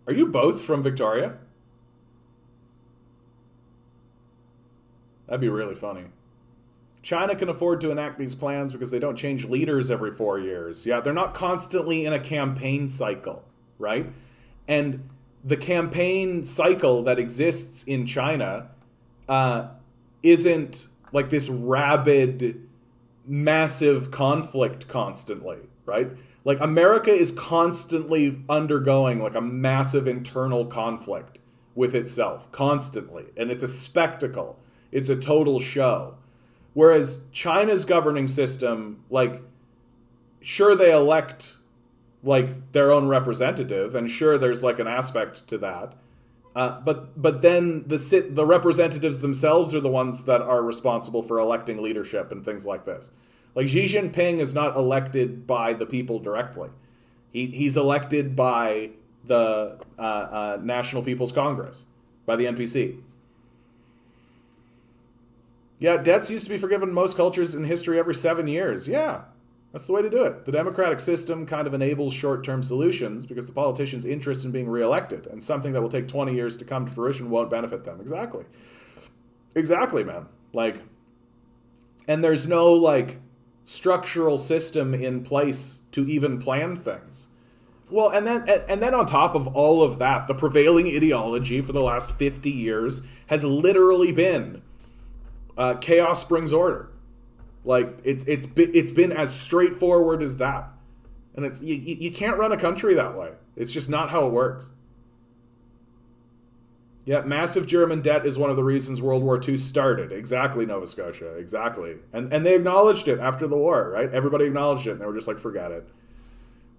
Are you both from Victoria? That'd be really funny. China can afford to enact these plans because they don't change leaders every 4 years. Yeah, they're not constantly in a campaign cycle, right? And the campaign cycle that exists in China isn't like this rabid, massive conflict constantly, right? Like, America is constantly undergoing like a massive internal conflict with itself, constantly. And it's a spectacle. It's a total show. Whereas China's governing system, like, sure, they elect, like, their own representative, and sure, there's, like, an aspect to that. But then the representatives themselves are the ones that are responsible for electing leadership and things like this. Like, Xi Jinping is not elected by the people directly. He's elected by the National People's Congress, by the NPC. Yeah, debts used to be forgiven in most cultures in history every 7 years. Yeah, that's the way to do it. The democratic system kind of enables short-term solutions because the politicians' interest in being reelected and something that will take 20 years to come to fruition won't benefit them. Exactly. Exactly, man. Like, and there's no, like, structural system in place to even plan things. Well, and then on top of all of that, the prevailing ideology for the last 50 years has literally been chaos brings order. Like, it's been as straightforward as that. And it's you can't run a country that way. It's just not how it works. Yeah, massive German debt is one of the reasons World War II started. Exactly, Nova Scotia. Exactly. And they acknowledged it after the war, right? Everybody acknowledged it, and they were just like, forget it.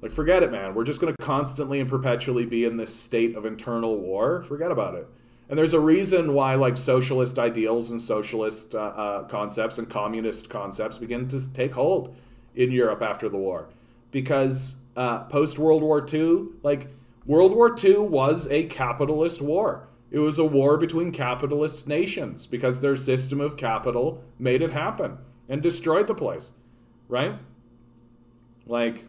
Like, forget it, man. We're just going to constantly and perpetually be in this state of internal war. Forget about it. And there's a reason why, like, socialist ideals and socialist concepts and communist concepts begin to take hold in Europe after the war. Because post-World War II, like, World War II was a capitalist war. It was a war between capitalist nations because their system of capital made it happen and destroyed the place, right? Like,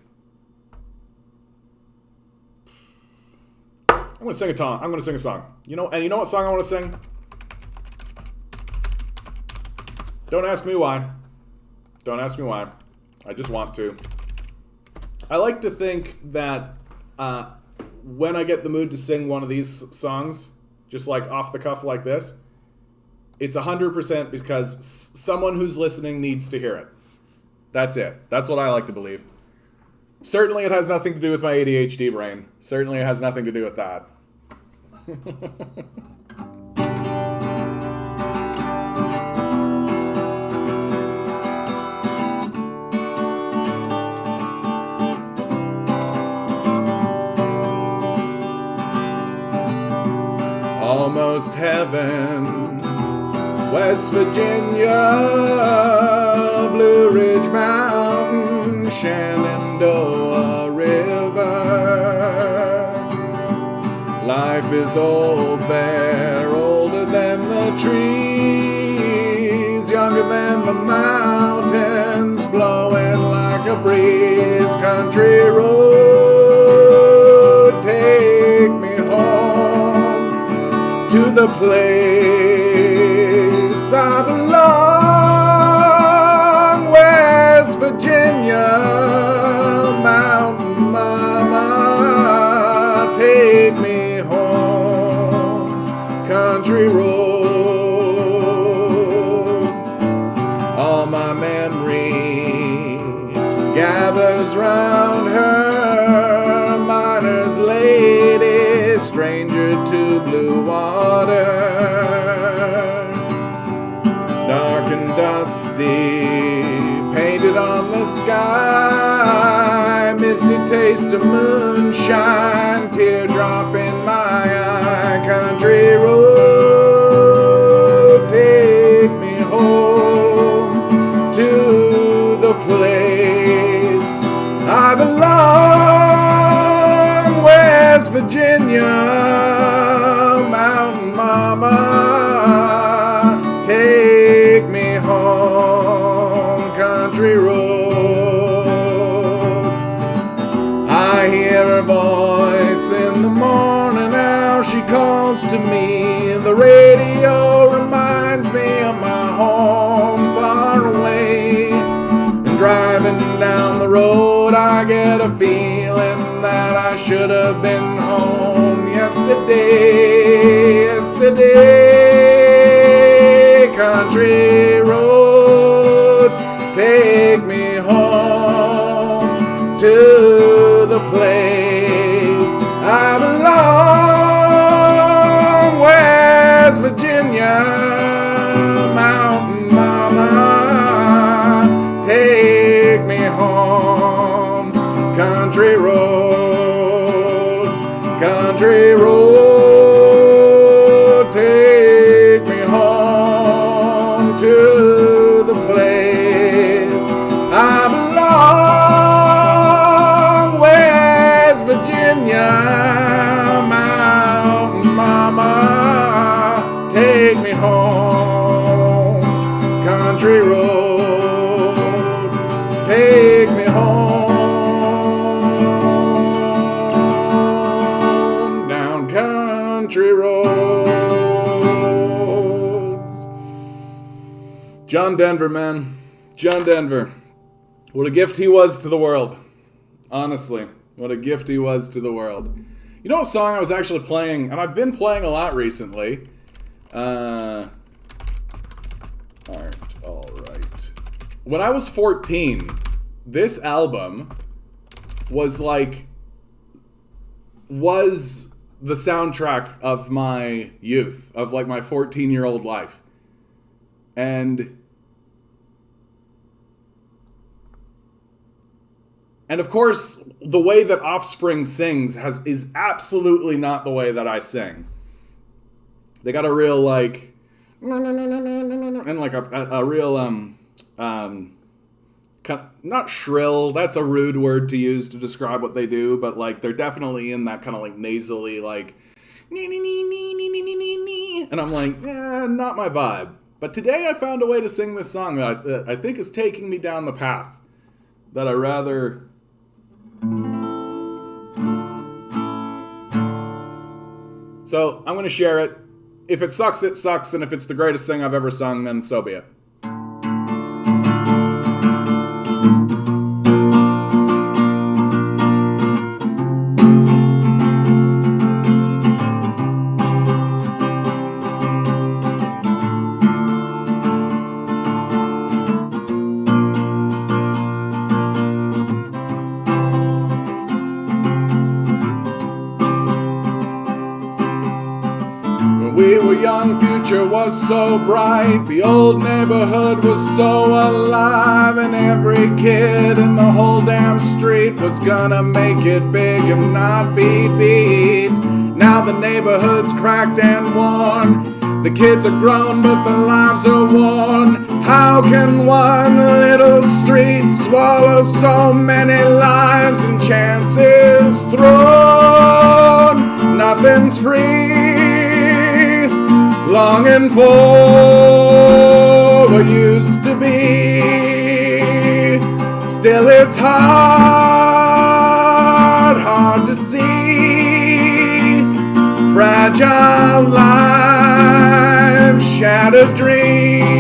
I'm gonna sing a song. You know what song I want to sing? Don't ask me why. Don't ask me why. I just want to. I like to think that when I get the mood to sing one of these songs, just like off the cuff like this, it's 100% because someone who's listening needs to hear it. That's it. That's what I like to believe. Certainly it has nothing to do with my ADHD brain. Certainly it has nothing to do with that. Almost heaven, West Virginia, Blue Ridge Mountain, Shenandoah River. Life is old there, older than the trees, younger than the mountains, blowing like a breeze. Country road, take me home to the place I belong, West Virginia, Mountain Mama, take me home, country road. All my memory gathers round her, miner's lady, stranger to blue water, dark and dusty, painted on the sky, misty taste of moonshine, teardrop in my eye. Country road, take me home to the place I belong, West Virginia, Mountain Mama, take me home, country road. I hear her voice in the morning, now she calls to me. The radio reminds me of my home far away. And driving down the road, I get a feeling that I should have been home yesterday. Country road, take me home to the place I belong, West Virginia, Mountain Mama, take me home, country road, country road, take me home to the place I belong, West Virginia, Mountain Mama, take me home, country road, take me home, down country roads. John Denver, man. John Denver. What a gift he was to the world. Honestly, what a gift he was to the world. You know what song I was actually playing, and I've been playing a lot recently. Alright. When I was 14, this album was the soundtrack of my youth, of like my 14-year-old life. And of course, the way that Offspring sings is absolutely not the way that I sing. They got a real like, and like a real kind of, not shrill. That's a rude word to use to describe what they do, but like they're definitely in that kind of like nasally like, and I'm like, not my vibe. But today I found a way to sing this song that I think is taking me down the path that I rather So I'm going to share it. If it sucks, it sucks. And if it's the greatest thing I've ever sung, then so be it. We were young, future was so bright. The old neighborhood was so alive, and every kid in the whole damn street was gonna make it big and not be beat. Now the neighborhood's cracked and worn. The kids are grown, but their lives are worn. How can one little street swallow so many lives and chances thrown? Nothing's free. Longing for what used to be. Still it's hard to see. Fragile lives, shattered dreams.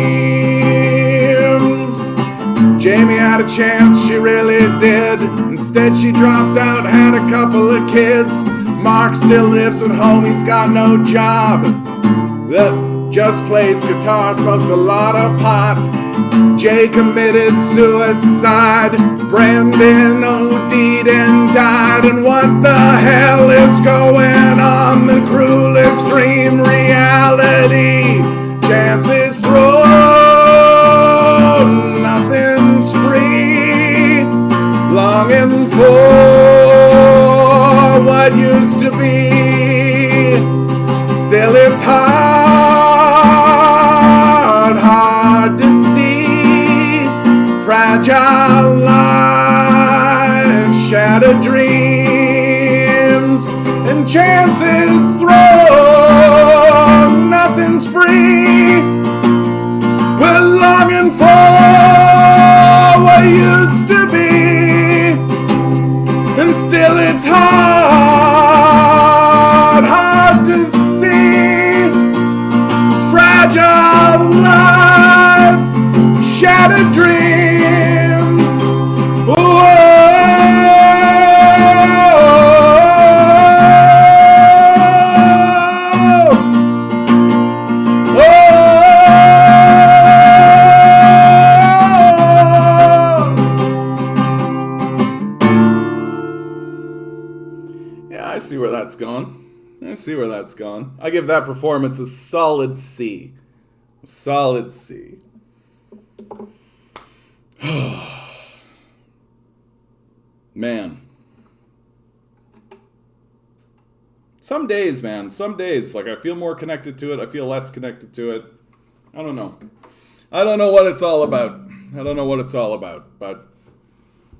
Jamie had a chance, she really did. Instead she dropped out, had a couple of kids. Mark still lives at home, he's got no job. That just plays guitar, smokes a lot of pot. Jay committed suicide. Brandon OD'd and died. And what the hell is going on? The cruelest dream reality. Chances thrown. Nothing's free. Longing for what used to be. Still it's hard to see. Fragile lives, shattered dreams, and chances thrown. Nothing's free. We're longing for what used to be, and still it's hard to see. Fragile lives, shattered dreams. Whoa. Yeah, I see where that's gone. I give that performance a solid C. A solid C. Man. Some days, like I feel more connected to it, I feel less connected to it. I don't know what it's all about. But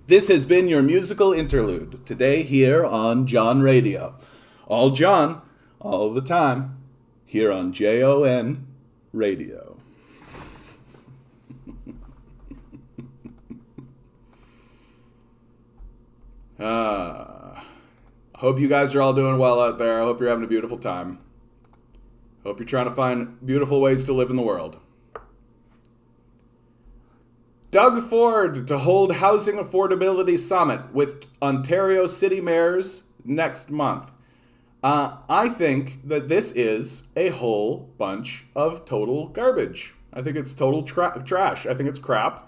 this has been your musical interlude today here on John Radio. All John, all the time, here on JON Radio. Hope you guys are all doing well out there. I hope you're having a beautiful time. Hope you're trying to find beautiful ways to live in the world. Doug Ford to hold Housing Affordability Summit with Ontario City Mayors next month. I think that this is a whole bunch of total garbage. I think it's total trash. I think it's crap.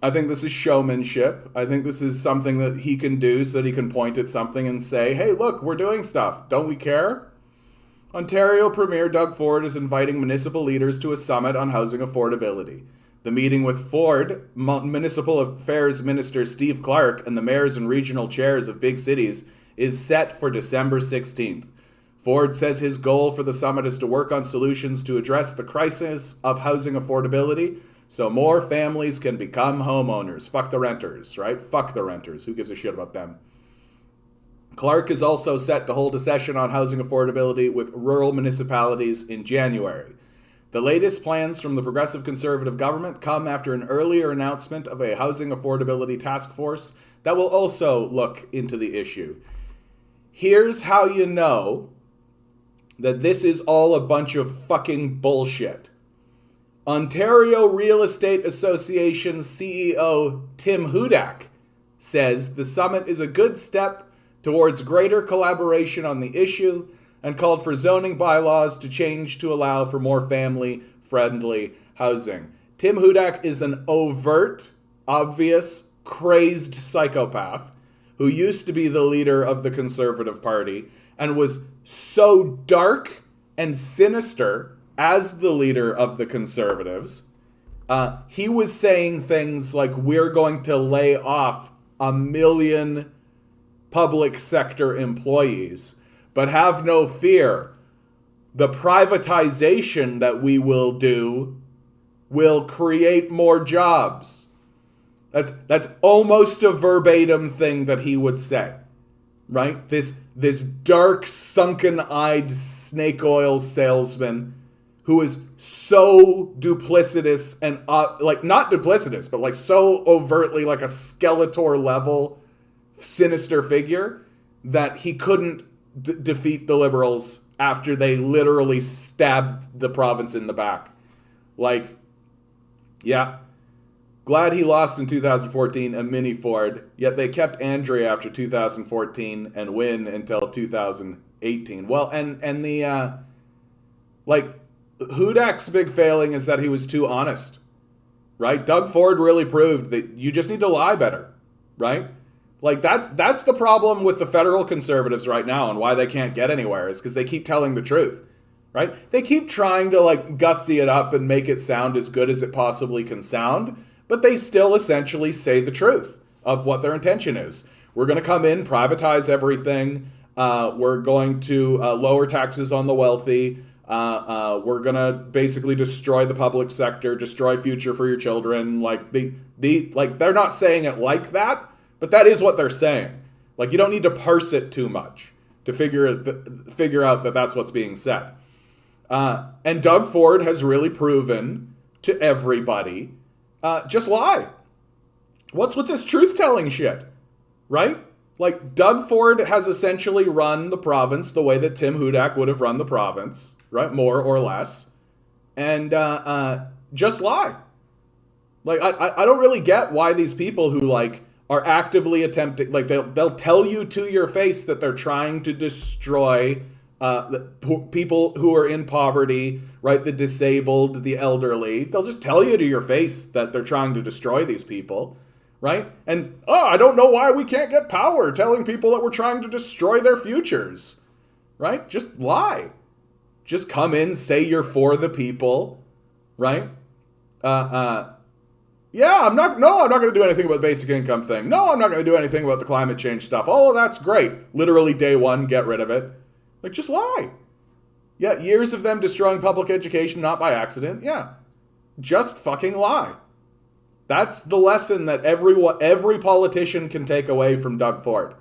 I think this is showmanship. I think this is something that he can do so that he can point at something and say, hey, look, we're doing stuff. Don't we care? Ontario Premier Doug Ford is inviting municipal leaders to a summit on housing affordability. The meeting with Ford, Municipal Affairs Minister Steve Clark, and the mayors and regional chairs of big cities is set for December 16th. Ford says his goal for the summit is to work on solutions to address the crisis of housing affordability so more families can become homeowners. Fuck the renters, right? Fuck the renters. Who gives a shit about them? Clark is also set to hold a session on housing affordability with rural municipalities in January. The latest plans from the Progressive Conservative government come after an earlier announcement of a housing affordability task force that will also look into the issue. Here's how you know that this is all a bunch of fucking bullshit. Ontario Real Estate Association CEO Tim Hudak says the summit is a good step towards greater collaboration on the issue and called for zoning bylaws to change to allow for more family-friendly housing. Tim Hudak is an overt, obvious, crazed psychopath who used to be the leader of the Conservative Party and was so dark and sinister as the leader of the Conservatives. He was saying things like, we're going to lay off 1 million public sector employees, but have no fear. The privatization that we will do will create more jobs. That's almost a verbatim thing that he would say, right? This dark, sunken-eyed snake oil salesman who is so duplicitous and not duplicitous, but like so overtly like a Skeletor level sinister figure that he couldn't defeat the Liberals after they literally stabbed the province in the back. Like, yeah. Glad he lost in 2014 a mini Ford, yet they kept Andrea after 2014 and win until 2018. Well, and the Hudak's big failing is that he was too honest, right? Doug Ford really proved that you just need to lie better, right? Like that's the problem with the federal Conservatives right now and why they can't get anywhere is because they keep telling the truth, right? They keep trying to like gussy it up and make it sound as good as it possibly can sound, but they still essentially say the truth of what their intention is. We're going to come in, privatize everything. We're going to lower taxes on the wealthy. We're going to basically destroy the public sector, destroy future for your children. Like they're not saying it like that, but that is what they're saying. Like you don't need to parse it too much to figure out that that's what's being said. And Doug Ford has really proven to everybody, just lie. What's with this truth-telling shit, right? Like Doug Ford has essentially run the province the way that Tim Hudak would have run the province, right? More or less. And just lie. Like I don't really get why these people who like are actively attempting, like they'll tell you to your face that they're trying to destroy people who are in poverty, right? The disabled, the elderly. They'll just tell you to your face that they're trying to destroy these people, right? And, I don't know why we can't get power telling people that we're trying to destroy their futures, right? Just lie. Just come in, say you're for the people, right? Yeah, I'm not going to do anything about the basic income thing. No, I'm not going to do anything about the climate change stuff. Oh, that's great. Literally day one, get rid of it. Like, just lie. Yeah, years of them destroying public education, not by accident. Yeah, just fucking lie. That's the lesson that every politician can take away from Doug Ford,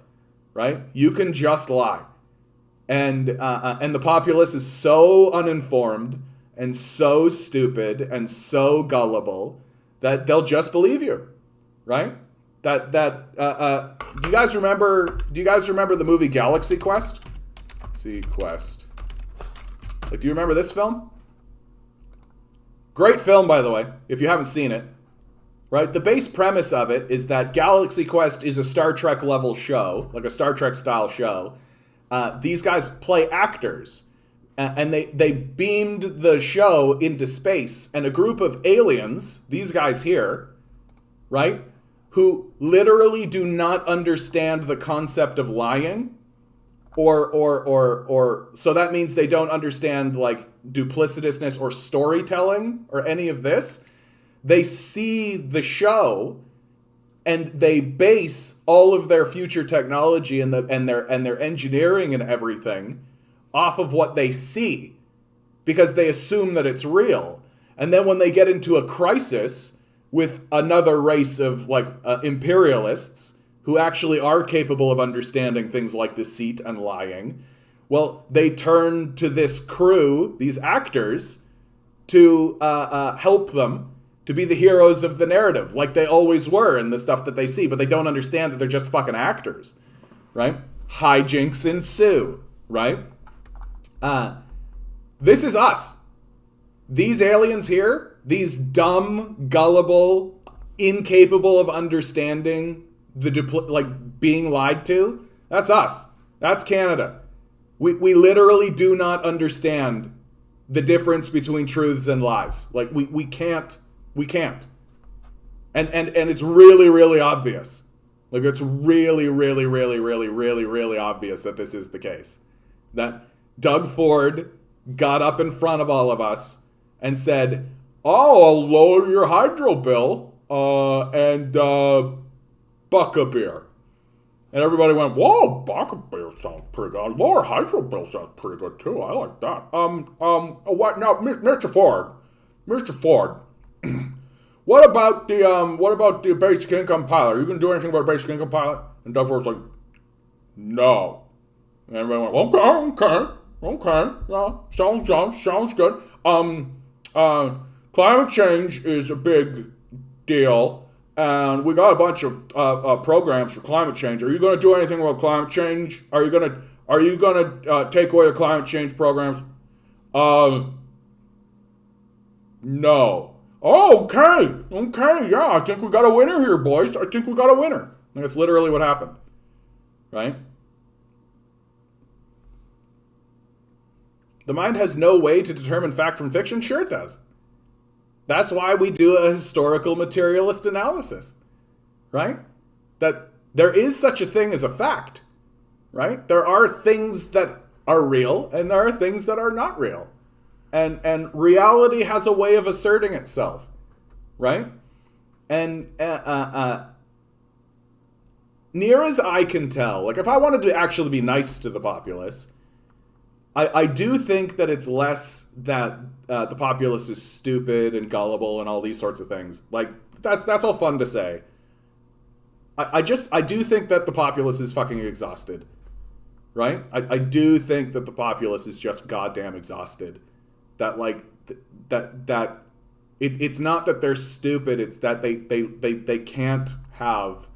right? You can just lie. And the populace is so uninformed and so stupid and so gullible that they'll just believe you, right? Do you guys remember the movie Galaxy Quest? Quest. Like, do you remember this film? Great film, by the way, if you haven't seen it. Right? The base premise of it is that Galaxy Quest is a Star Trek level show, like a Star Trek style show. These guys play actors, and they beamed the show into space, and a group of aliens, these guys here, right, who literally do not understand the concept of lying, or so that means they don't understand like duplicitousness or storytelling or any of this. They see the show and they base all of their future technology and their engineering and everything off of what they see because they assume that it's real. And then when they get into a crisis with another race of like imperialists who actually are capable of understanding things like deceit and lying, well, they turn to this crew, these actors, to help them to be the heroes of the narrative, like they always were in the stuff that they see, but they don't understand that they're just fucking actors, right? Hijinks ensue, right? This is us. These aliens here, these dumb, gullible, incapable of understanding being lied to, that's us. That's Canada. We literally do not understand the difference between truths and lies. Like we can't. And it's really, really obvious. Like it's really, really, really, really, really, really obvious that this is the case. That Doug Ford got up in front of all of us and said, "Oh, I'll lower your hydro bill and buck a beer." And everybody went, "Whoa, buck a beer sounds pretty good. Lower hydro bill sounds pretty good too. I like that." What now, Mr. Ford? Mr. Ford, what about the basic income pilot? Are you gonna do anything about a basic income pilot? And Doug Ford's like, "No." And everybody went, "Okay, yeah, sounds good. Climate change is a big deal, and we got a bunch of programs for climate change. Are you going to do anything about climate change? Are you going to take away the climate change programs?" No. "Oh, okay, yeah, I think we got a winner here, boys. I think we got a winner." And that's literally what happened, right? The mind has no way to determine fact from fiction. Sure it does. That's why we do a historical materialist analysis, right? That there is such a thing as a fact, right? There are things that are real and there are things that are not real. And reality has a way of asserting itself, right? And near as I can tell, like if I wanted to actually be nice to the populace, I do think that it's less that the populace is stupid and gullible and all these sorts of things. Like that's all fun to say. I do think that the populace is fucking exhausted, right? I do think that the populace is just goddamn exhausted. That like that it's not that they're stupid. It's that they can't have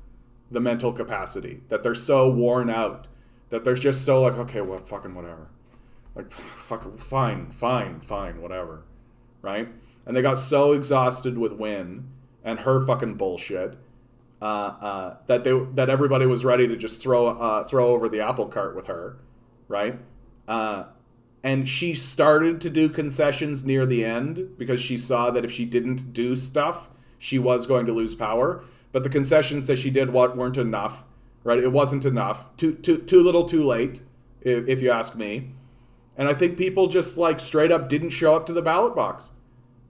the mental capacity. That they're so worn out. That they're just so like, okay, well, fucking whatever. Like, fuck, fine, whatever, right? And they got so exhausted with Wynn and her fucking bullshit that everybody was ready to just throw over the apple cart with her, right? And she started to do concessions near the end because she saw that if she didn't do stuff, she was going to lose power. But the concessions that she did weren't enough, right? It wasn't enough. Too little, too late, if you ask me. And I think people just like straight up didn't show up to the ballot box.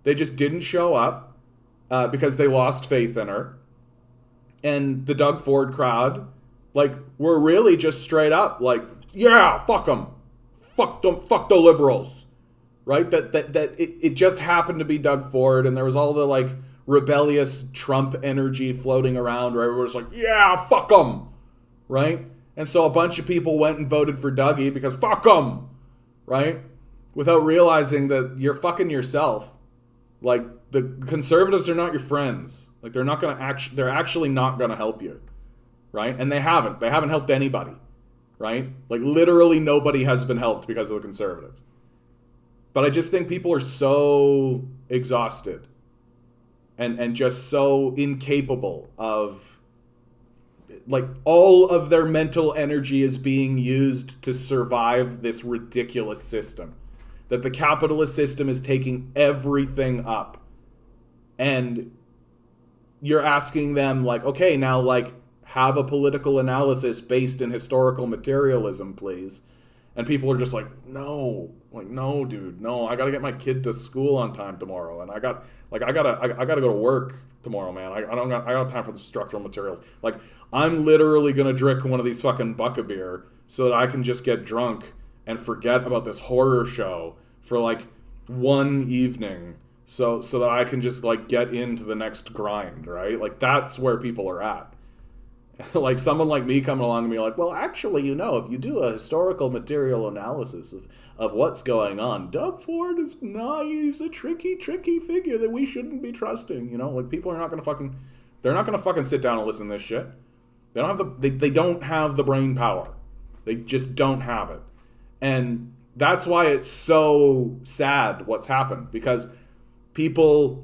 They just didn't show up because they lost faith in her. And the Doug Ford crowd, like, were really just straight up like, yeah, fuck them. Fuck them, fuck the liberals. Right? That it just happened to be Doug Ford, and there was all the like rebellious Trump energy floating around where everyone was like, yeah, fuck them. Right? And so a bunch of people went and voted for Dougie because fuck them. Right? Without realizing that you're fucking yourself. Like, the conservatives are not your friends. Like, they're actually not gonna help you. Right? And they haven't helped anybody. Right? Like, literally nobody has been helped because of the conservatives. But I just think people are so exhausted and just so incapable of, like, all of their mental energy is being used to survive this ridiculous system. That the capitalist system is taking everything up. And you're asking them, like, okay, now, like, have a political analysis based in historical materialism, please. And people are just like, no, dude, no, I gotta get my kid to school on time tomorrow. And I gotta go to work tomorrow, man. I don't got time for the structural materials. Like, I'm literally gonna drink one of these fucking buck of beer so that I can just get drunk and forget about this horror show for like one evening, so that I can just like get into the next grind, right? Like, that's where people are at. Like, someone like me coming along and be like, well, actually, you know, if you do a historical material analysis of what's going on, Doug Ford is he's a tricky figure that we shouldn't be trusting. You know, like, people are not going to fucking, they're not going to fucking sit down and listen to this shit. They don't have the brain power. They just don't have it. And That's why it's so sad what's happened, because people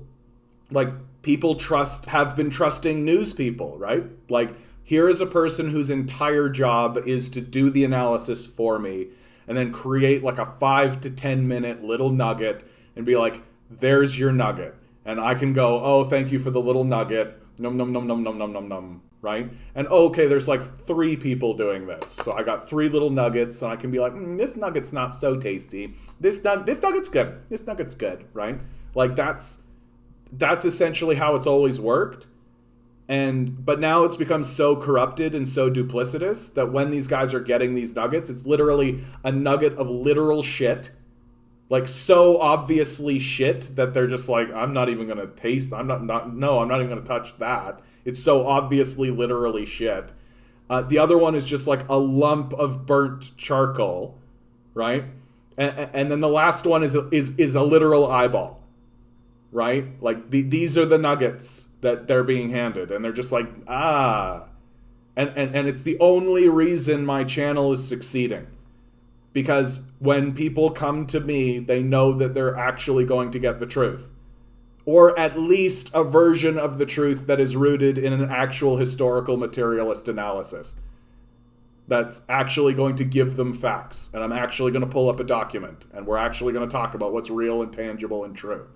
have been trusting news people, right? Like, here is a person whose entire job is to do the analysis for me and then create like a 5 to 10 minute little nugget and be like, there's your nugget. And I can go, oh, thank you for the little nugget. Num, num, num, num, num, num, num, num. Right? And okay, there's like 3 people doing this. So I got 3 little nuggets, and I can be like, this nugget's not so tasty. This nugget's good. This nugget's good, right? Like that's essentially how it's always worked. But now it's become so corrupted and so duplicitous that when these guys are getting these nuggets, it's literally a nugget of literal shit. Like, so obviously shit that they're just like, I'm not even gonna taste. I'm not even gonna touch that. It's so obviously literally shit. The other one is just like a lump of burnt charcoal, right? And then the last one is a literal eyeball, right? Like these are the nuggets that they're being handed, and they're just like, and it's the only reason my channel is succeeding. Because when people come to me, they know that they're actually going to get the truth. Or at least a version of the truth that is rooted in an actual historical materialist analysis. That's actually going to give them facts. And I'm actually going to pull up a document. And we're actually going to talk about what's real and tangible and true.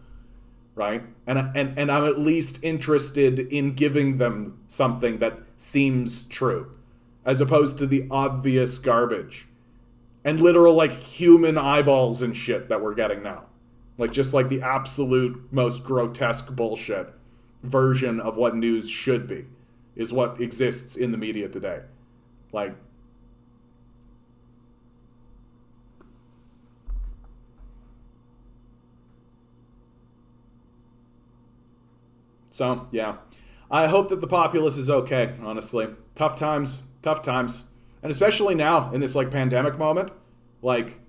Right? And I'm at least interested in giving them something that seems true. As opposed to the obvious garbage. And literal, like, human eyeballs and shit that we're getting now. Like, just like the absolute most grotesque bullshit version of what news should be is what exists in the media today. Like, so, yeah. I hope that the populace is okay, honestly. Tough times. And especially now, in this, like, pandemic moment, like,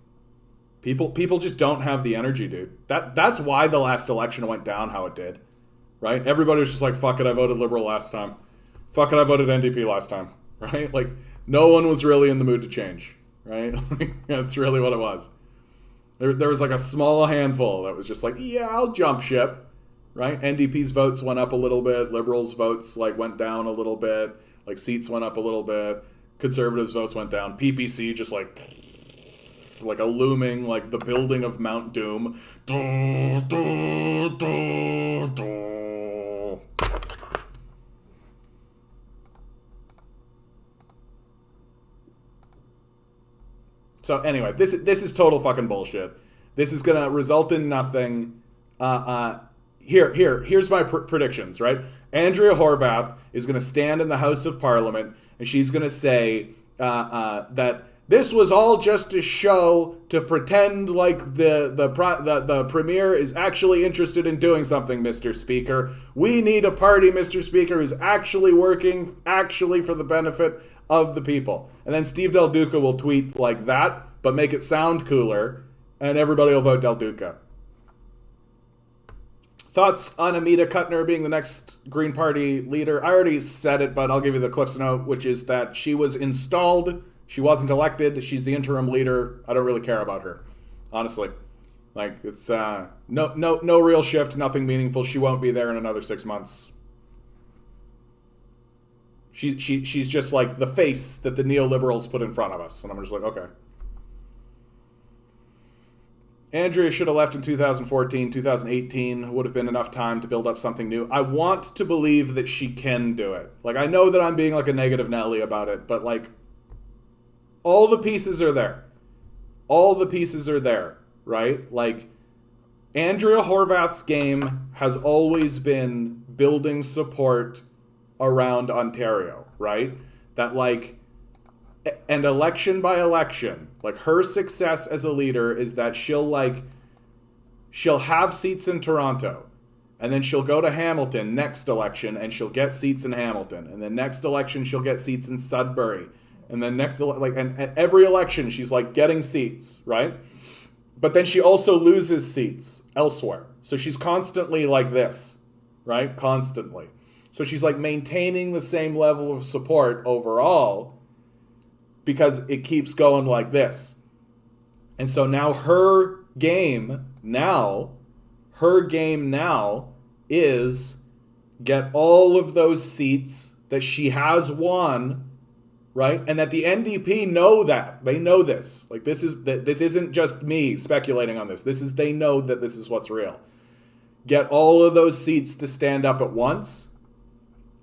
people just don't have the energy, dude. That's why the last election went down how it did, right? Everybody was just like, fuck it, I voted Liberal last time. Fuck it, I voted NDP last time, right? Like, no one was really in the mood to change, right? That's really what it was. There was like a small handful that was just like, yeah, I'll jump ship, right? NDP's votes went up a little bit. Liberals' votes, like, went down a little bit. Like, seats went up a little bit. Conservatives' votes went down. PPC just like a looming, like the building of Mount Doom. So anyway, this is total fucking bullshit. This is gonna result in nothing. Here's my predictions, right? Andrea Horwath is gonna stand in the House of Parliament, and she's gonna say that this was all just a show to pretend like the premier is actually interested in doing something, Mr. Speaker. We need a party, Mr. Speaker, who's actually working for the benefit of the people. And then Steve Del Duca will tweet like that, but make it sound cooler, and everybody will vote Del Duca. Thoughts on Amita Kuttner being the next Green Party leader? I already said it, but I'll give you the Cliff's Note, which is that she was installed. She wasn't elected. She's the interim leader. I don't really care about her, honestly. Like, it's no real shift, nothing meaningful. She won't be there in another 6 months. She's just like the face that the neoliberals put in front of us, and I'm just like, okay. Andrea should have left in 2014, 2018 would have been enough time to build up something new. I want to believe that she can do it. Like, I know that I'm being like a negative Nelly about it, but like, all the pieces are there. All the pieces are there, right? Like, Andrea Horwath's game has always been building support around Ontario, right? That, like, and election by election, like, her success as a leader is that she'll have seats in Toronto, and then she'll go to Hamilton next election and she'll get seats in Hamilton, and then next election she'll get seats in Sudbury, and then and at every election she's like getting seats, right? But then she also loses seats elsewhere. So she's constantly like this, right? Constantly. So she's like maintaining the same level of support overall because it keeps going like this. And so now her game now is get all of those seats that she has won, right? And that the NDP know that. They know this. Like this isn't just me speculating on this. They know that this is what's real. Get all of those seats to stand up at once,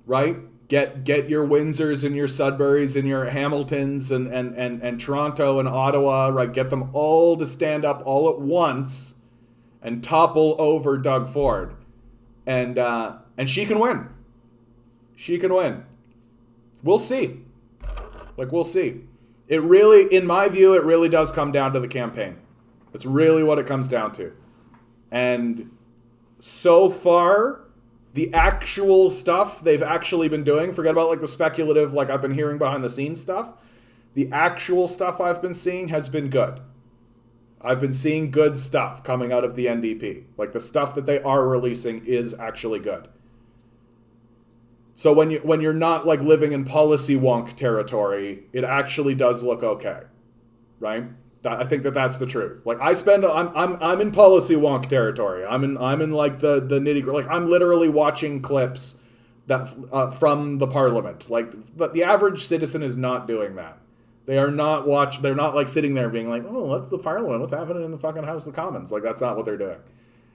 right? Get your Windsors and your Sudburys and your Hamiltons and Toronto and Ottawa, right? Get them all to stand up all at once and topple over Doug Ford. And she can win. She can win. We'll see. We'll see. It really, in my view, it really does come down to the campaign. It's really what it comes down to. And so far, the actual stuff they've actually been doing, forget about the speculative, I've been hearing behind the scenes stuff. The actual stuff I've been seeing has been good. I've been seeing good stuff coming out of the NDP. The stuff that they are releasing is actually good. So when you're not living in policy wonk territory, it actually does look okay, right? I think that's the truth. I'm in policy wonk territory. I'm in the nitty gritty. I'm literally watching clips that from the parliament. But the average citizen is not doing that. They are not They're not sitting there being oh, what's the parliament? What's happening in the fucking House of Commons? That's not what they're doing.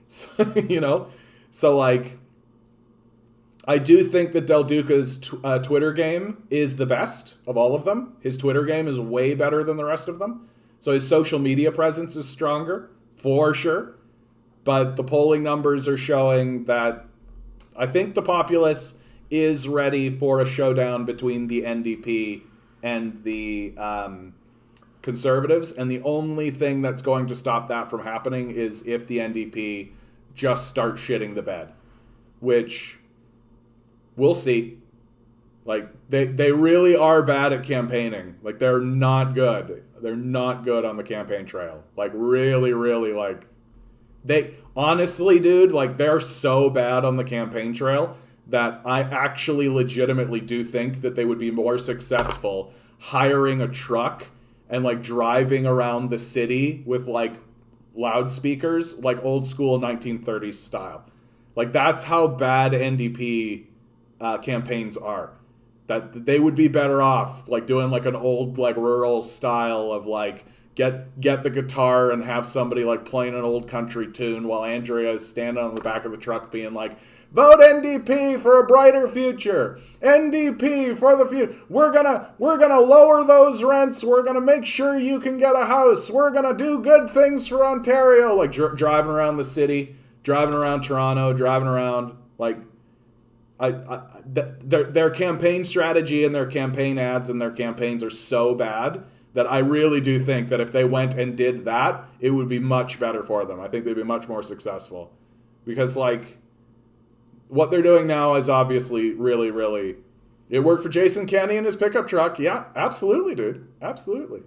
So, So I do think that Del Duca's Twitter game is the best of all of them. His Twitter game is way better than the rest of them. So his social media presence is stronger, for sure. But the polling numbers are showing that I think the populace is ready for a showdown between the NDP and the Conservatives. And the only thing that's going to stop that from happening is if the NDP just start shitting the bed, which we'll see. They really are bad at campaigning. They're not good. They're not good on the campaign trail. Really, they honestly, dude, they're so bad on the campaign trail that I actually legitimately do think that they would be more successful hiring a truck and driving around the city with loudspeakers, old school 1930s style. That's how bad NDP campaigns are. That they would be better off doing an old rural style of get the guitar and have somebody playing an old country tune while Andrea is standing on the back of the truck being vote NDP for a brighter future. NDP for the future. We're gonna lower those rents. We're gonna make sure you can get a house. We're gonna do good things for Ontario. Driving around the city, driving around Toronto, driving around their campaign strategy and their campaign ads and their campaigns are so bad that I really do think that if they went and did that, it would be much better for them. I think they'd be much more successful. Because, what they're doing now is obviously really, really... It worked for Jason Kenney and his pickup truck. Yeah, absolutely, dude. Absolutely.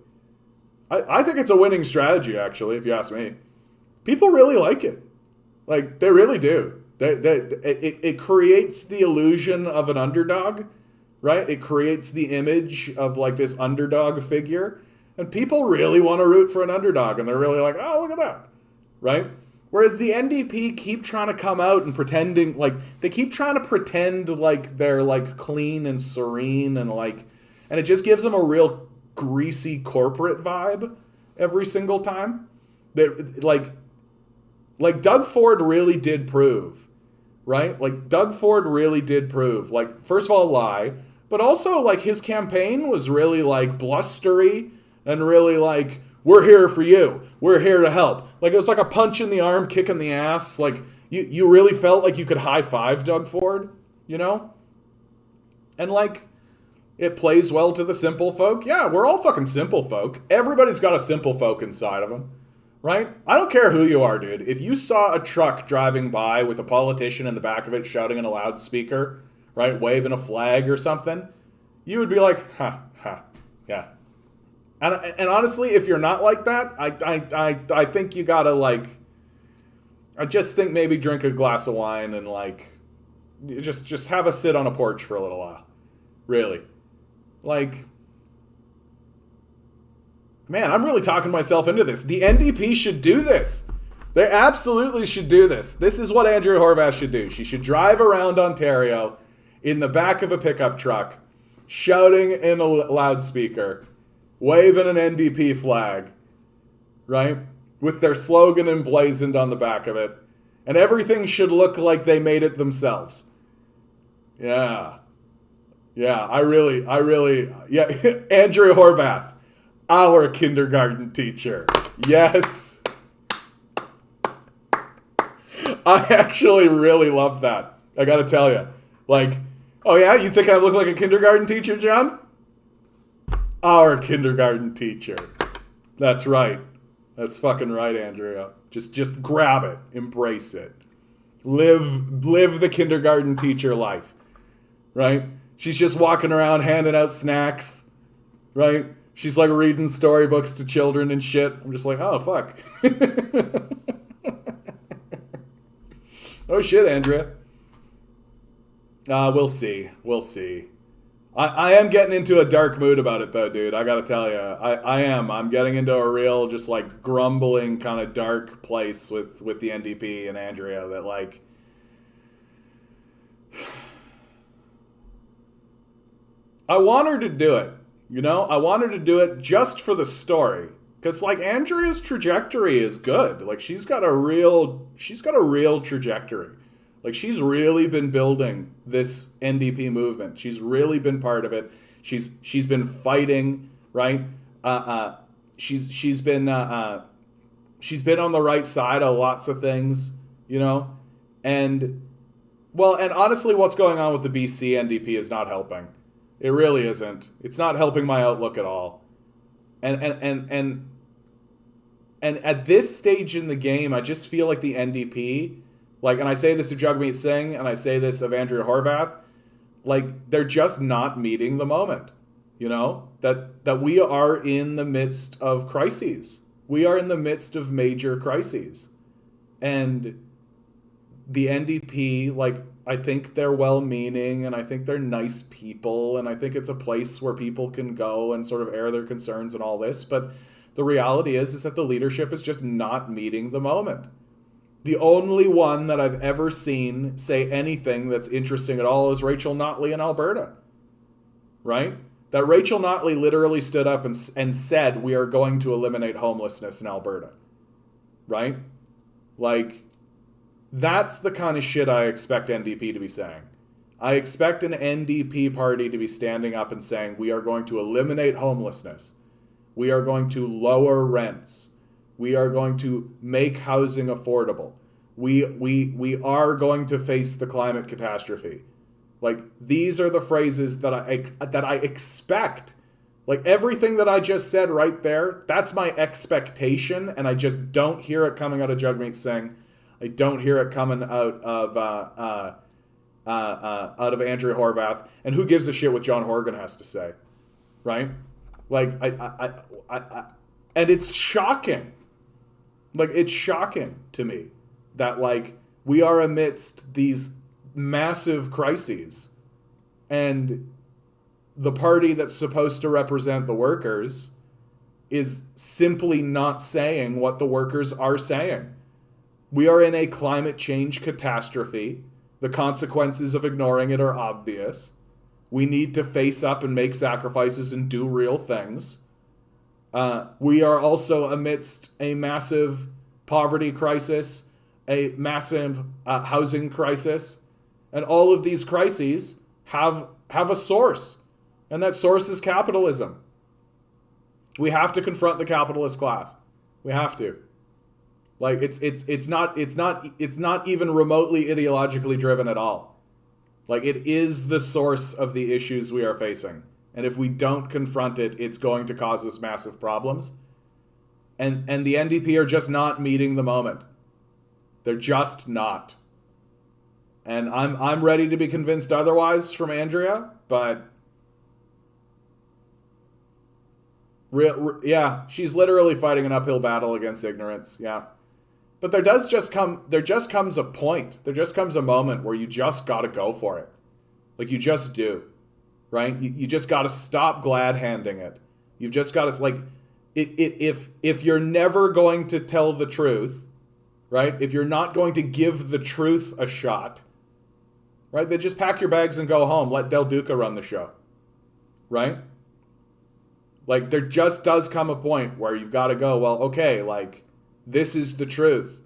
I think it's a winning strategy, actually, if you ask me. People really like it. They really do. It creates the illusion of an underdog, right? It creates the image of this underdog figure. And people really want to root for an underdog. And they're really oh, look at that, right? Whereas the NDP keep trying to come out and pretending, they keep trying to pretend they're clean and serene and and it just gives them a real greasy corporate vibe every single time. That Doug Ford really did prove, right? Doug Ford really did prove, first of all, lie, but also his campaign was really blustery and really we're here for you. We're here to help. It was a punch in the arm, kick in the ass. You really felt you could high five Doug Ford, And it plays well to the simple folk. Yeah, we're all fucking simple folk. Everybody's got a simple folk inside of them, right? I don't care who you are, dude. If you saw a truck driving by with a politician in the back of it shouting in a loudspeaker, right, waving a flag or something, you would be yeah. And honestly, if you're not like that, I think you gotta I just think maybe drink a glass of wine and just have a sit on a porch for a little while. Really. Man, I'm really talking myself into this. The NDP should do this. They absolutely should do this. This is what Andrea Horwath should do. She should drive around Ontario in the back of a pickup truck, shouting in a loudspeaker, waving an NDP flag, right? With their slogan emblazoned on the back of it. And everything should look like they made it themselves. Yeah. Yeah, I really, yeah, Andrea Horwath, our kindergarten teacher. Yes. I actually really love that. I gotta tell you. Like, oh yeah, you think I look like a kindergarten teacher, John? Our kindergarten teacher. That's right. That's fucking right, Andrea. Just grab it. Embrace it. Live the kindergarten teacher life. Right? She's just walking around handing out snacks. Right? She's like reading storybooks to children and shit. I'm just like, oh, fuck. Oh, shit, Andrea. We'll see. We'll see. I am getting into a dark mood about it, though, dude. I gotta tell you. I am. I'm getting into a real, just, like, grumbling kind of dark place with the NDP and Andrea that, like... I want her to do it, you know? I want her to do it just for the story. Because, like, Andrea's trajectory is good. Like, she's got a real trajectory. Like, she's really been building this NDP movement. She's really been part of it. She's been fighting, right? She's been on the right side of lots of things, you know? And honestly, what's going on with the BC NDP is not helping. It really isn't. It's not helping my outlook at all. And at this stage in the game, I just feel like the NDP, like, and I say this of Jug Meat Singh, and I say this of Andrea Horwath, like, they're just not meeting the moment, you know? That we are in the midst of crises. We are in the midst of major crises. And the NDP, like, I think they're well-meaning, and I think they're nice people, and I think it's a place where people can go and sort of air their concerns and all this, but the reality is that the leadership is just not meeting the moment. The only one that I've ever seen say anything that's interesting at all is Rachel Notley in Alberta, right? That Rachel Notley literally stood up and said, we are going to eliminate homelessness in Alberta, right? Like, that's the kind of shit I expect NDP to be saying. I expect an NDP party to be standing up and saying, we are going to eliminate homelessness. We are going to lower rents. We are going to make housing affordable. We are going to face the climate catastrophe. Like, these are the phrases that I expect. Like, everything that I just said right there, that's my expectation, and I just don't hear it coming out of Jug Meat Singh. I don't hear it coming out of Andrea Horwath. And who gives a shit what John Horrigan has to say, right? Like, and it's shocking. Like, it's shocking to me that, like, we are amidst these massive crises, and the party that's supposed to represent the workers is simply not saying what the workers are saying. We are in a climate change catastrophe. The consequences of ignoring it are obvious. We need to face up and make sacrifices and do real things. We are also amidst a massive poverty crisis, a massive housing crisis, and all of these crises have a source, and that source is capitalism. We have to confront the capitalist class. We have to. Like, it's not even remotely ideologically driven at all. Like, it is the source of the issues we are facing. And if we don't confront it, it's going to cause us massive problems. And the NDP are just not meeting the moment. They're just not. And I'm ready to be convinced otherwise from Andrea, but yeah, she's literally fighting an uphill battle against ignorance. Yeah. But there just comes a point. There just comes a moment where you just got to go for it. Like, you just do. Right? You just got to stop glad handing it. You've just got to, like, if you're never going to tell the truth, right? If you're not going to give the truth a shot, right? Then just pack your bags and go home. Let Del Duca run the show, right? Like, there just does come a point where you've got to go, well, okay, like, this is the truth.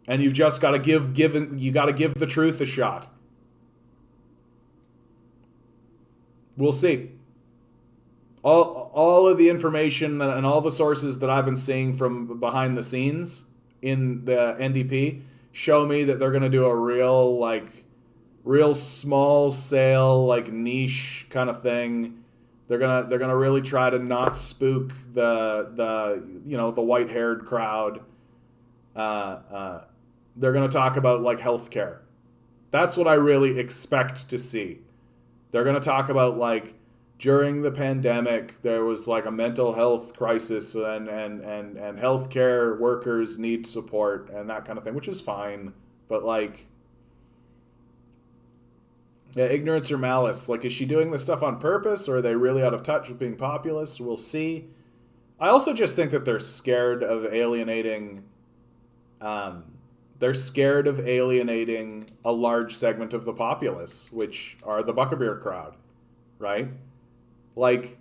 And you've just got to give the truth a shot. We'll see. All of the information and all the sources that I've been seeing from behind the scenes in the NDP show me that they're going to do a real small sale, like, niche kind of thing. They're gonna really try to not spook the white-haired crowd. They're gonna talk about, like, healthcare. That's what I really expect to see. They're gonna talk about, like, during the pandemic there was, like, a mental health crisis and healthcare workers need support and that kind of thing, which is fine. But, like, yeah, ignorance or malice. Like, is she doing this stuff on purpose, or are they really out of touch with being populist? We'll see. I also just think that they're scared of alienating. They're scared of alienating a large segment of the populace, which are the Buckabeer crowd, right? Like,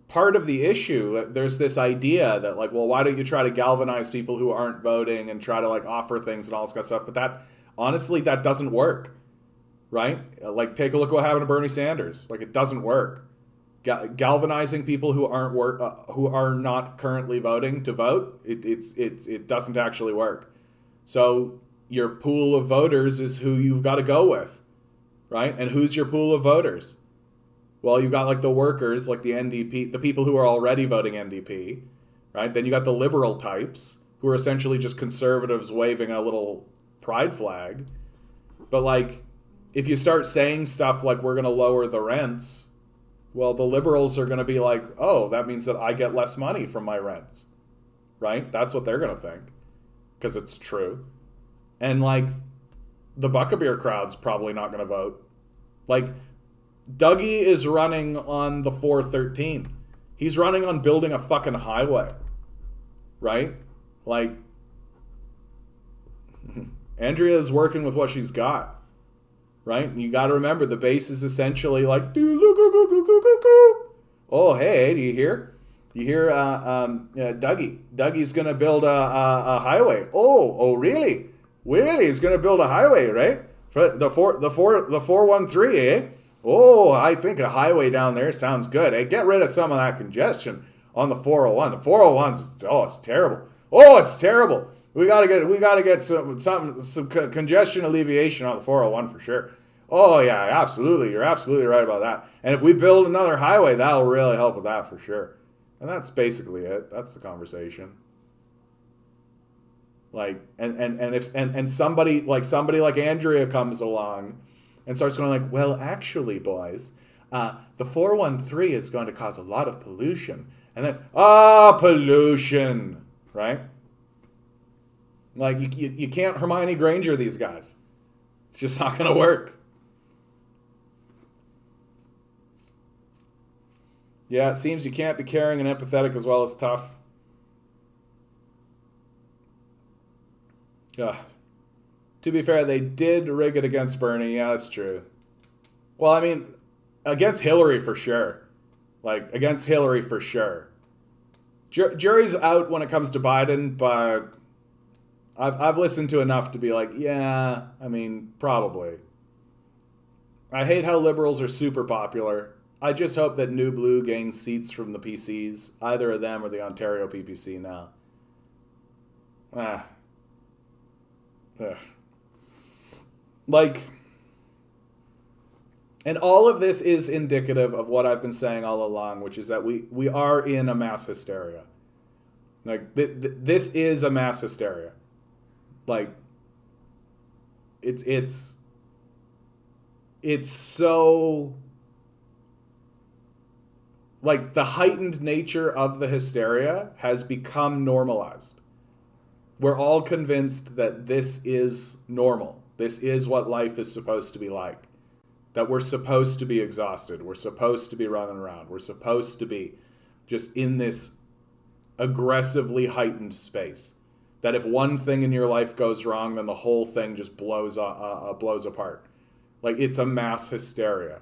part of the issue, there's this idea that, like, well, why don't you try to galvanize people who aren't voting and try to, like, offer things and all this kind of stuff? But that, honestly, that doesn't work, right? Like, take a look at what happened to Bernie Sanders. Like, it doesn't work. Galvanizing people who are not currently voting to vote, it doesn't actually work. So your pool of voters is who you've got to go with, right? And who's your pool of voters? Well, you've got, like, the workers, like the NDP, the people who are already voting NDP, right? Then you got the liberal types who are essentially just conservatives waving a little pride flag. But, like, if you start saying stuff like we're going to lower the rents, well, the liberals are going to be like, oh, that means that I get less money from my rents, right? That's what they're going to think because it's true. And, like, the Buckabeer crowd's probably not going to vote. Like, Dougie is running on the 413. He's running on building a fucking highway, right? Like, Andrea is working with what she's got, right? And you got to remember, the base is essentially like, oh, hey, do you hear? You hear Dougie? Dougie's going to build a highway. Oh, really? Really? He's going to build a highway, right? For the 413, eh? Oh, I think a highway down there sounds good. Hey, get rid of some of that congestion on the 401. The 401's, oh, it's terrible. Oh, it's terrible. We gotta get some congestion alleviation on the 401 for sure. Oh yeah, absolutely. You're absolutely right about that. And if we build another highway, that'll really help with that for sure. And that's basically it. That's the conversation. Like, and somebody like Andrea comes along and starts going like, well, actually, boys, the 413 is going to cause a lot of pollution. And then, pollution, right? Like, you can't Hermione Granger these guys. It's just not going to work. Yeah, it seems you can't be caring and empathetic as well as tough. Ugh. To be fair, they did rig it against Bernie. Yeah, that's true. Well, I mean, against Hillary for sure. Like, against Hillary for sure. Jury's out when it comes to Biden, but I've listened to enough to be like, yeah, I mean, probably. I hate how liberals are super popular. I just hope that New Blue gains seats from the PCs, either of them or the Ontario PPC now. Ugh. Like, and all of this is indicative of what I've been saying all along, which is that we are in a mass hysteria. Like, this is a mass hysteria. Like, it's so, like, the heightened nature of the hysteria has become normalized. We're all convinced that this is normal. This is what life is supposed to be like. that we're supposed to be exhausted. We're supposed to be running around. We're supposed to be just in this aggressively heightened space. That if one thing in your life goes wrong, then the whole thing just blows apart. Like, it's a mass hysteria.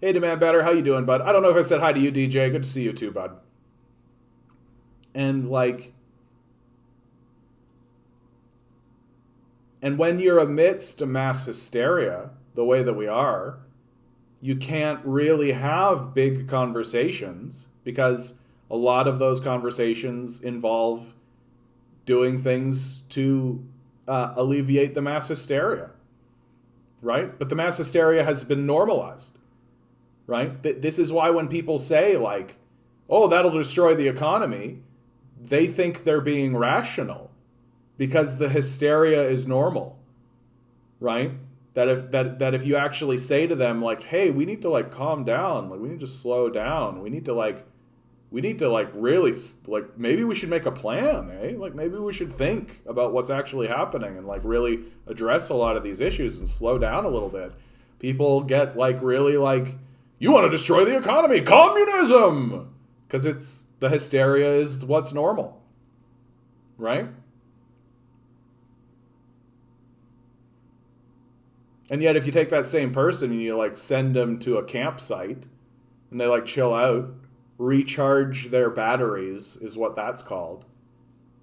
Hey, Demand Better, how you doing, bud? I don't know if I said hi to you, DJ. Good to see you too, bud. And when you're amidst a mass hysteria, the way that we are, you can't really have big conversations because a lot of those conversations involve doing things to alleviate the mass hysteria, right? But the mass hysteria has been normalized, right? This is why when people say, like, oh, that'll destroy the economy, they think they're being rational because the hysteria is normal, right? That if you actually say to them, like, hey, we need to, like, calm down, like, we need to slow down, we need to really, like, maybe we should make a plan, eh? Like, maybe we should think about what's actually happening and, like, really address a lot of these issues and slow down a little bit. People get, like, really, like, you want to destroy the economy, communism! Because the hysteria is what's normal, right? And yet if you take that same person and you, like, send them to a campsite and they, like, chill out, recharge their batteries is what that's called,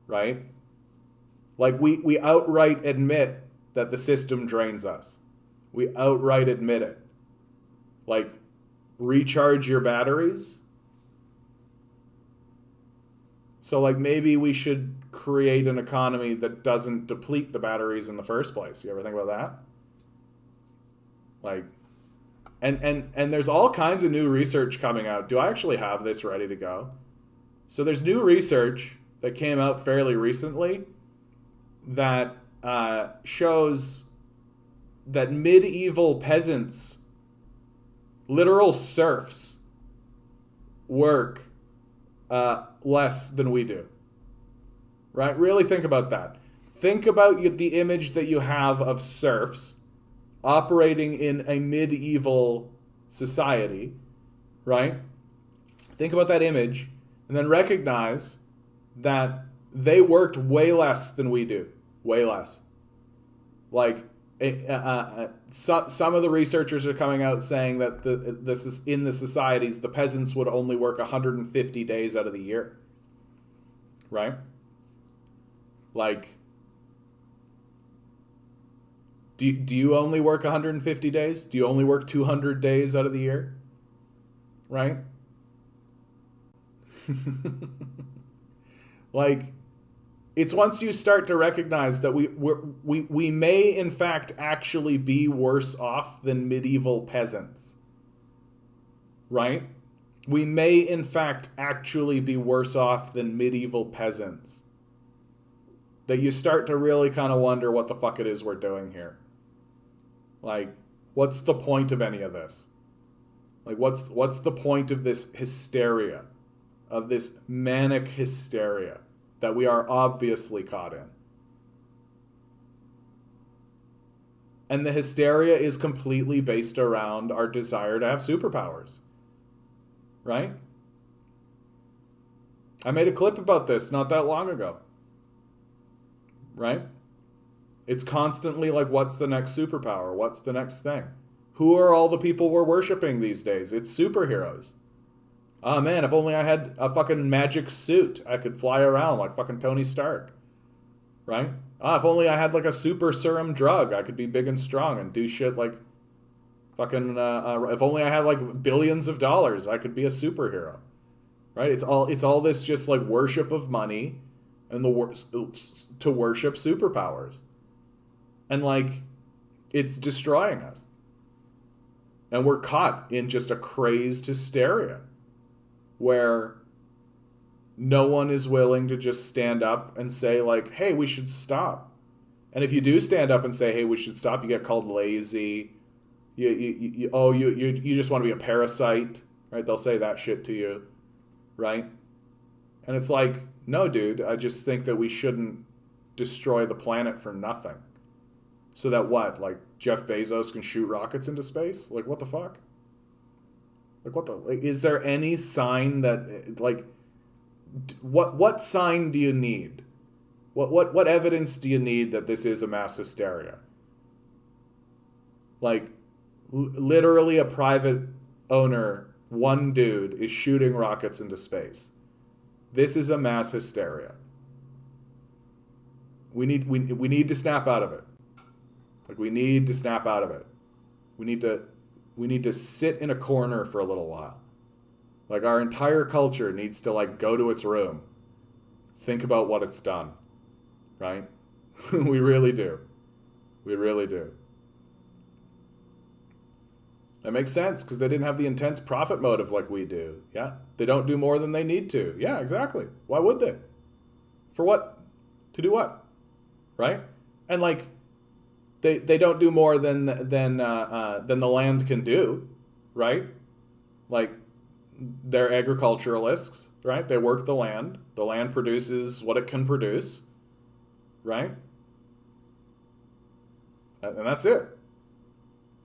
right? Like, we outright admit that the system drains us. We outright admit it. Like, recharge your batteries. So, like, maybe we should create an economy that doesn't deplete the batteries in the first place. You ever think about that? Like, and there's all kinds of new research coming out. Do I actually have this ready to go? So there's new research that came out fairly recently that shows that medieval peasants, literal serfs, work less than we do. Right? Really think about that. Think about the image that you have of serfs operating in a medieval society, right? Think about that image and then recognize that they worked way less than we do. Way less. Like, some of the researchers are coming out saying that this is in the societies, the peasants would only work 150 days out of the year. Right? Like, do you only work 150 days? Do you only work 200 days out of the year? Right? Like, it's once you start to recognize that we may in fact actually be worse off than medieval peasants. Right? We may in fact actually be worse off than medieval peasants. That you start to really kind of wonder what the fuck it is we're doing here. Like, what's the point of any of this? Like, what's the point of this hysteria, of this manic hysteria that we are obviously caught in? And the hysteria is completely based around our desire to have superpowers, right? I made a clip about this not that long ago, right? It's constantly like, what's the next superpower? What's the next thing? Who are all the people we're worshiping these days? It's superheroes. Oh man, if only I had a fucking magic suit, I could fly around like fucking Tony Stark. Right? If only I had like a super serum drug, I could be big and strong and do shit like fucking, if only I had like billions of dollars, I could be a superhero. Right? It's all this just like worship of money and to worship superpowers. And, like, it's destroying us. And we're caught in just a crazed hysteria where no one is willing to just stand up and say, like, hey, we should stop. And if you do stand up and say, hey, we should stop, you get called lazy. You just want to be a parasite, right? They'll say that shit to you, right? And it's like, no, dude, I just think that we shouldn't destroy the planet for nothing. So that what? Like Jeff Bezos can shoot rockets into space? Like what the fuck? Like what the? Like, is there any sign that like? What sign do you need? What evidence do you need that this is a mass hysteria? Like, literally a private owner, one dude, is shooting rockets into space. This is a mass hysteria. We need to snap out of it. Like, we need to snap out of it. We need to sit in a corner for a little while. Like, our entire culture needs to, like, go to its room. Think about what it's done. Right? We really do. We really do. That makes sense, because they didn't have the intense profit motive like we do. Yeah? They don't do more than they need to. Yeah, exactly. Why would they? For what? To do what? Right? And, like, they don't do more than the land can do. Right? Like, they're agriculturalists, right? They work the land. The land produces what it can produce, right? And that's it.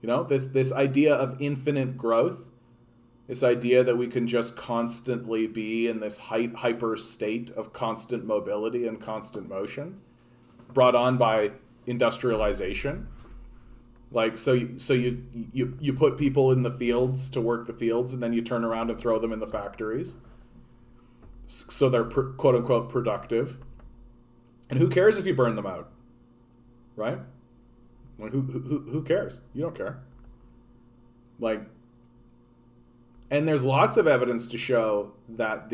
You know, this idea of infinite growth, this idea that we can just constantly be in this hyper state of constant mobility and constant motion, brought on by industrialization. Like, so you put people in the fields to work the fields, and then you turn around and throw them in the factories. So they're quote unquote productive. And who cares if you burn them out? Right? Like, who cares? You don't care. Like, and there's lots of evidence to show that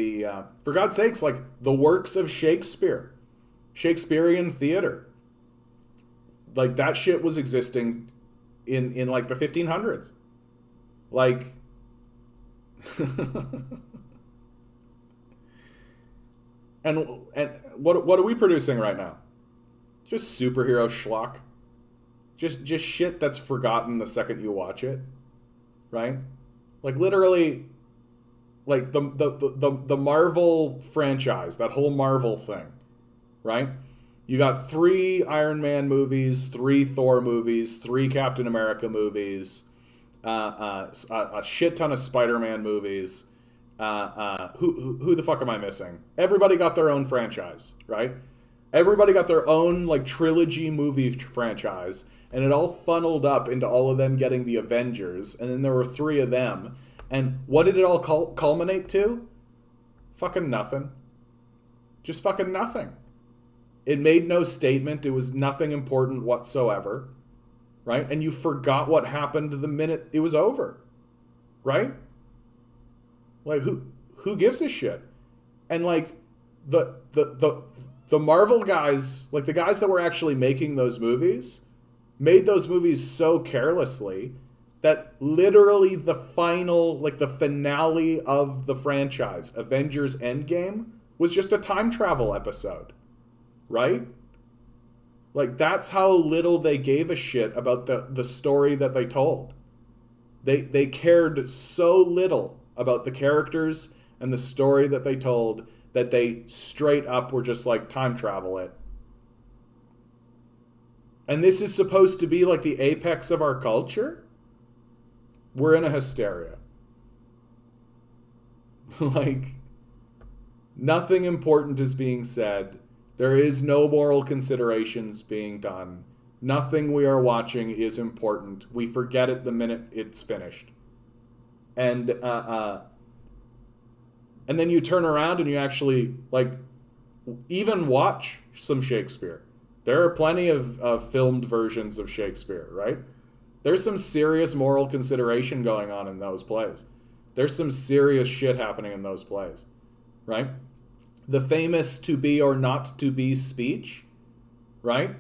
for God's sakes, like the works of Shakespeare, Shakespearean theater, like that shit was existing in like the 1500s. Like, and what are we producing right now? Just superhero schlock. Just shit that's forgotten the second you watch it. Right? Like literally, like the Marvel franchise, that whole Marvel thing, right? You got 3 Iron Man movies, 3 Thor movies, 3 Captain America movies, a shit ton of Spider-Man movies. Who the fuck am I missing? Everybody got their own franchise, right? Everybody got their own like trilogy movie franchise, and it all funneled up into all of them getting the Avengers, and then there were 3 of them. And what did it all culminate to? Fucking nothing. Just fucking nothing. It made no statement. It was nothing important whatsoever, right? And you forgot what happened the minute it was over, right? Like, who gives a shit? And like the Marvel guys, like the guys that were actually making those movies, made those movies so carelessly that literally the final, like the finale of the franchise, Avengers Endgame, was just a time travel episode, right? Like, that's how little they gave a shit about the story that they told. They cared so little about the characters and the story that they told that they straight up were just like, time travel it. And this is supposed to be like the apex of our culture? We're in a hysteria. Like, nothing important is being said. There is no moral considerations being done. Nothing we are watching is important. We forget it the minute it's finished. And then you turn around and you actually, like, even watch some Shakespeare. There are plenty of filmed versions of Shakespeare, right? There's some serious moral consideration going on in those plays. There's some serious shit happening in those plays, right? The famous to be or not to be speech, right?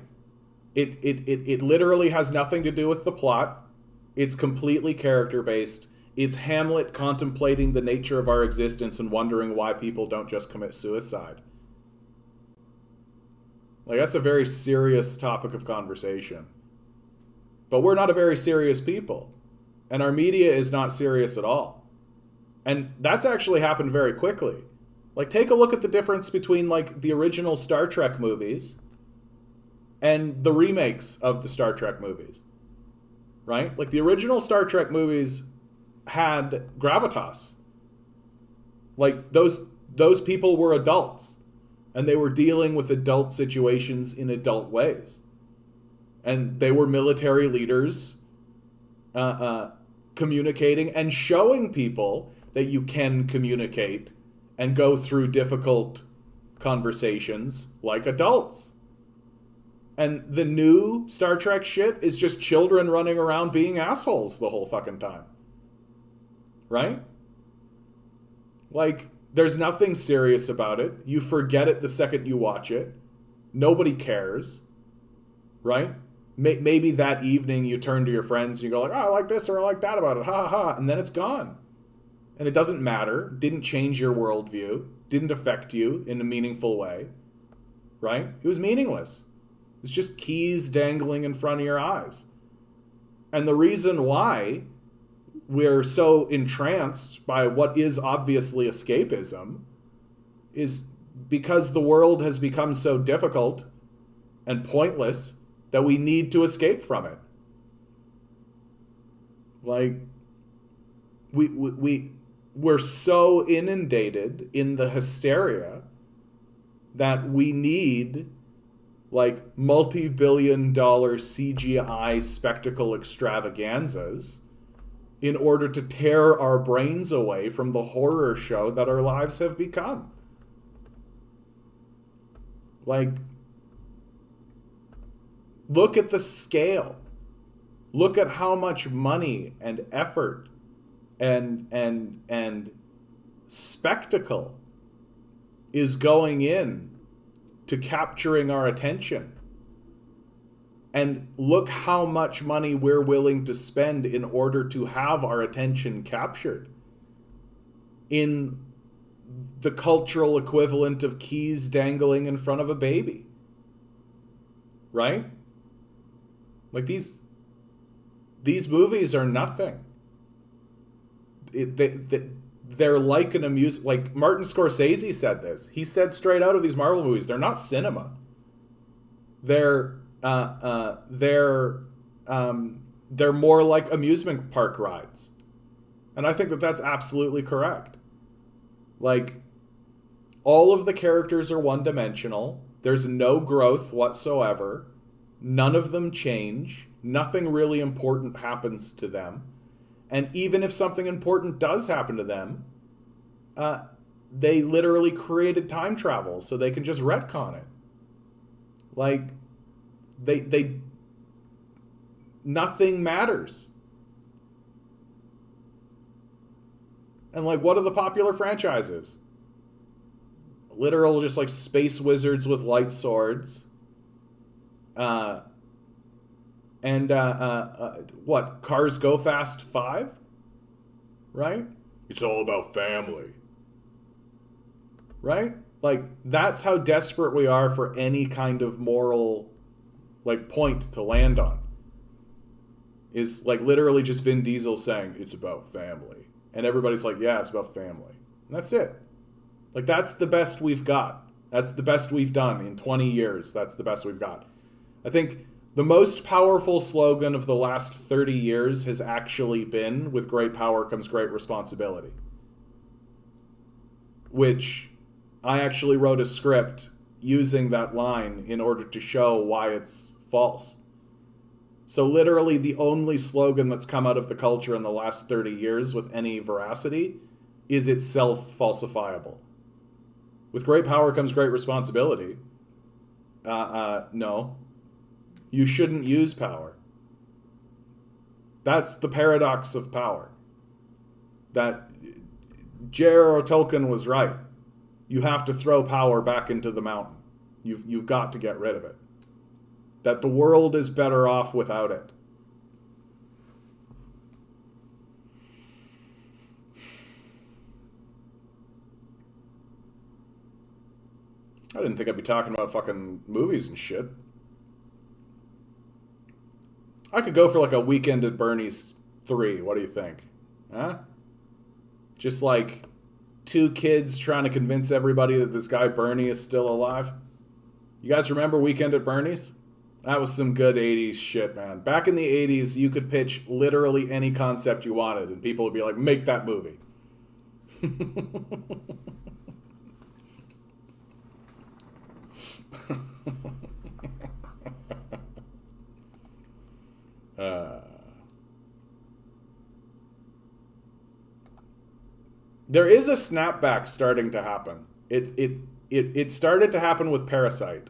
It literally has nothing to do with the plot. It's completely character-based. It's Hamlet contemplating the nature of our existence and wondering why people don't just commit suicide. Like, that's a very serious topic of conversation. But we're not a very serious people. And our media is not serious at all. And that's actually happened very quickly. Like, take a look at the difference between, like, the original Star Trek movies and the remakes of the Star Trek movies, right? Like the original Star Trek movies had gravitas. Like those people were adults, and they were dealing with adult situations in adult ways. And they were military leaders communicating and showing people that you can communicate and go through difficult conversations like adults. And the new Star Trek shit is just children running around being assholes the whole fucking time. Right? Like, there's nothing serious about it. You forget it the second you watch it. Nobody cares. Right? Maybe that evening you turn to your friends and you go like, oh, I like this or I like that about it. Ha ha ha. And then it's gone. And it doesn't matter. Didn't change your worldview. Didn't affect you in a meaningful way. Right? It was meaningless. It's just keys dangling in front of your eyes. And the reason why we're so entranced by what is obviously escapism is because the world has become so difficult and pointless that we need to escape from it. Like, we're so inundated in the hysteria that we need like multi-billion-dollar CGI spectacle extravaganzas in order to tear our brains away from the horror show that our lives have become. Like, look at the scale. Look at how much money and effort and spectacle is going in to capturing our attention. And look how much money we're willing to spend in order to have our attention captured in the cultural equivalent of keys dangling in front of a baby. Right? Like these movies are nothing. They're like an like Martin Scorsese said this. He said straight out of these Marvel movies, they're not cinema. They're more like amusement park rides. And I think that that's absolutely correct. Like, all of the characters are one-dimensional. There's no growth whatsoever. None of them change. Nothing really important happens to them. And even if something important does happen to them, they literally created time travel so they can just retcon it. Like, they nothing matters. And like, what are the popular franchises? Literal just like space wizards with light swords. What? Cars Go Fast 5? Right? It's all about family. Right? Like, that's how desperate we are for any kind of moral, like, point to land on. Is, like, literally just Vin Diesel saying, it's about family. And everybody's like, yeah, it's about family. And that's it. Like, that's the best we've got. That's the best we've done in 20 years. That's the best we've got. I think the most powerful slogan of the last 30 years has actually been, with great power comes great responsibility. Which I actually wrote a script using that line in order to show why it's false. So literally the only slogan that's come out of the culture in the last 30 years with any veracity is itself falsifiable. With great power comes great responsibility. No. You shouldn't use power. That's the paradox of power. That J.R.R. Tolkien was right. You have to throw power back into the mountain. You've got to get rid of it. That the world is better off without it. I didn't think I'd be talking about fucking movies and shit. I could go for like a Weekend at Bernie's 3. What do you think? Huh? Just like 2 kids trying to convince everybody that this guy Bernie is still alive. You guys remember Weekend at Bernie's? That was some good 80s shit, man. Back in the 80s, you could pitch literally any concept you wanted, and people would be like, make that movie. There is a snapback starting to happen. It started to happen with Parasite.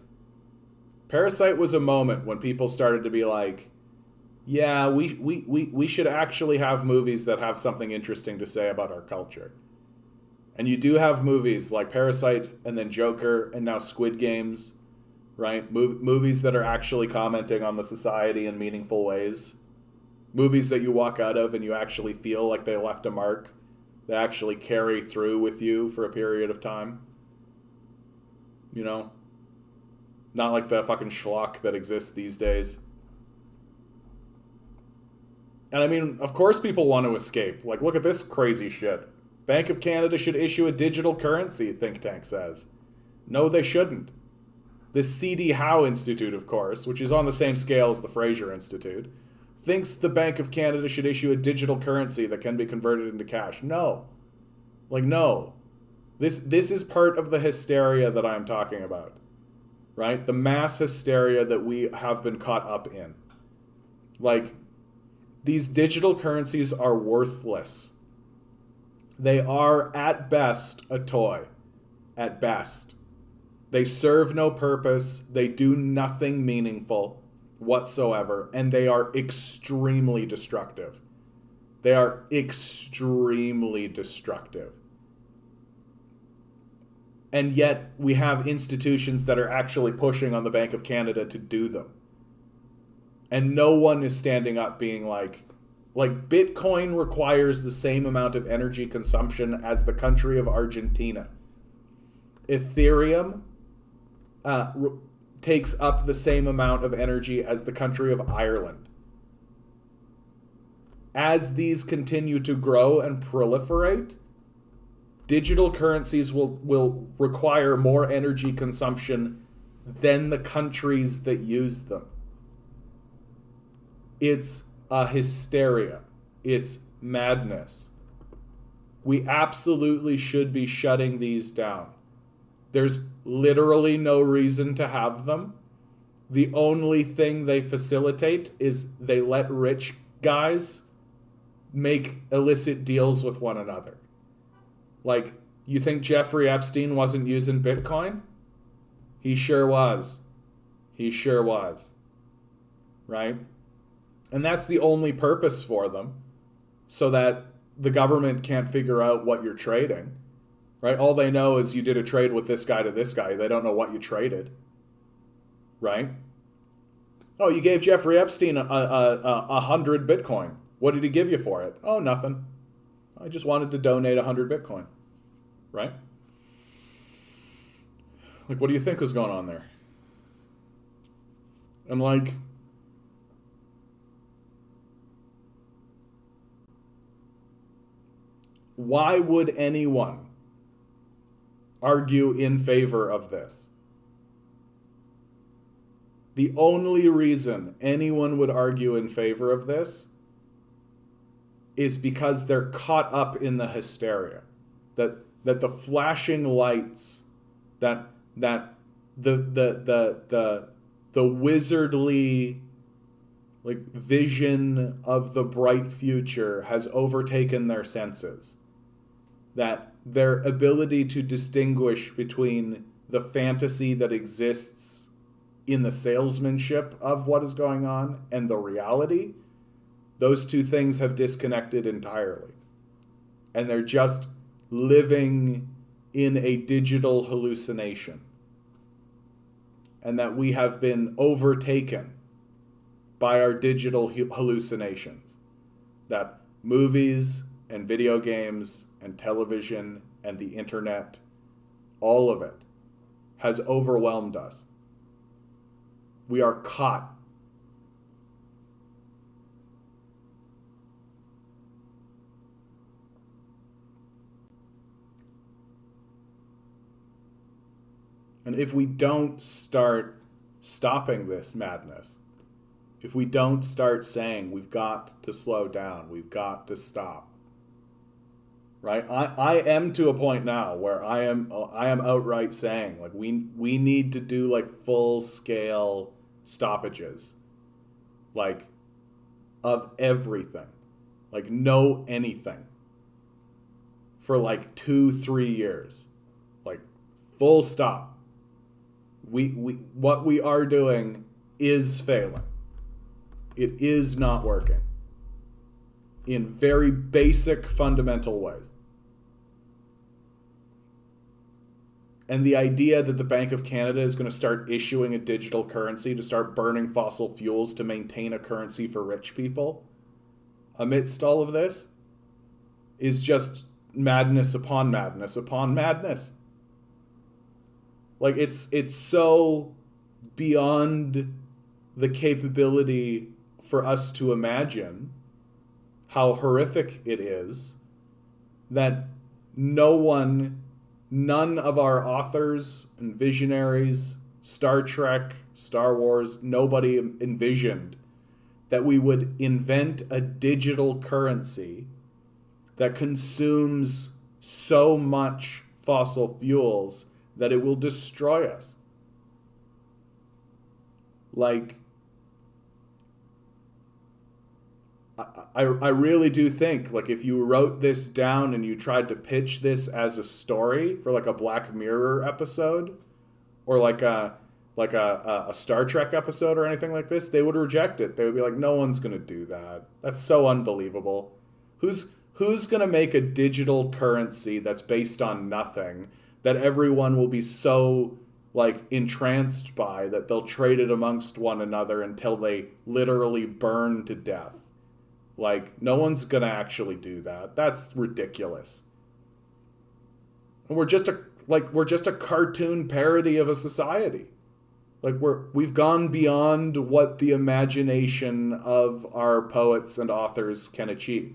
Parasite was a moment when people started to be like, yeah, we should actually have movies that have something interesting to say about our culture. And you do have movies like Parasite and then Joker and now Squid Games, right? Movies that are actually commenting on the society in meaningful ways. Movies that you walk out of and you actually feel like they left a mark. They actually carry through with you for a period of time. You know? Not like the fucking schlock that exists these days. And I mean, of course people want to escape. Like, look at this crazy shit. Bank of Canada should issue a digital currency, think tank says. No, they shouldn't. The C.D. Howe Institute, of course, which is on the same scale as the Fraser Institute, thinks the Bank of Canada should issue a digital currency that can be converted into cash. No. Like, no. This is part of the hysteria that I'm talking about. Right? The mass hysteria that we have been caught up in. Like, these digital currencies are worthless. They are, at best, a toy. At best. They serve no purpose. They do nothing meaningful whatsoever. And they are extremely destructive. They are extremely destructive. And yet we have institutions that are actually pushing on the Bank of Canada to do them. And no one is standing up being like Bitcoin requires the same amount of energy consumption as the country of Argentina. Ethereum takes up the same amount of energy as the country of Ireland. As these continue to grow and proliferate, digital currencies will require more energy consumption than the countries that use them. It's a hysteria. It's madness. We absolutely should be shutting these down. There's literally no reason to have them. The only thing they facilitate is they let rich guys make illicit deals with one another. Like, you think Jeffrey Epstein wasn't using Bitcoin? He sure was. He sure was. Right? And that's the only purpose for them, so that the government can't figure out what you're trading. Right? All they know is you did a trade with this guy to this guy. They don't know what you traded. Right? Oh, you gave Jeffrey Epstein 100 Bitcoin. What did he give you for it? Oh, nothing. I just wanted to donate 100 Bitcoin. Right? Like, what do you think was going on there? And like, why would anyone argue in favor of this? The only reason anyone would argue in favor of this is because they're caught up in the hysteria. That the flashing lights, that the wizardly like vision of the bright future has overtaken their senses. That their ability to distinguish between the fantasy that exists in the salesmanship of what is going on and the reality, those two things have disconnected entirely. And they're just living in a digital hallucination. And that we have been overtaken by our digital hallucinations. That movies and video games and television and the internet, all of it, has overwhelmed us. We are caught. And if we don't start stopping this madness. If we don't start saying we've got to slow down, we've got to stop. Right? I am to a point now where I am outright saying like we need to do like full scale stoppages. Like of everything. Like no anything. For like 2-3 years. Like full stop. What we are doing is failing. It is not working. In very basic, fundamental ways. And the idea that the Bank of Canada is going to start issuing a digital currency to start burning fossil fuels to maintain a currency for rich people amidst all of this is just madness upon madness upon madness. Like it's so beyond the capability for us to imagine how horrific it is that none of our authors and visionaries, Star Trek, Star Wars, nobody envisioned that we would invent a digital currency that consumes so much fossil fuels that it will destroy us. Like, I really do think, like, if you wrote this down and you tried to pitch this as a story for like a Black Mirror episode or like a Star Trek episode or anything like this, they would reject it. They would be like, no one's going to do that. That's so unbelievable. Who's going to make a digital currency that's based on nothing that everyone will be so like entranced by that they'll trade it amongst one another until they literally burn to death? Like, no one's going to actually do that. That's ridiculous. And we're just a cartoon parody of a society. Like we've gone beyond what the imagination of our poets and authors can achieve.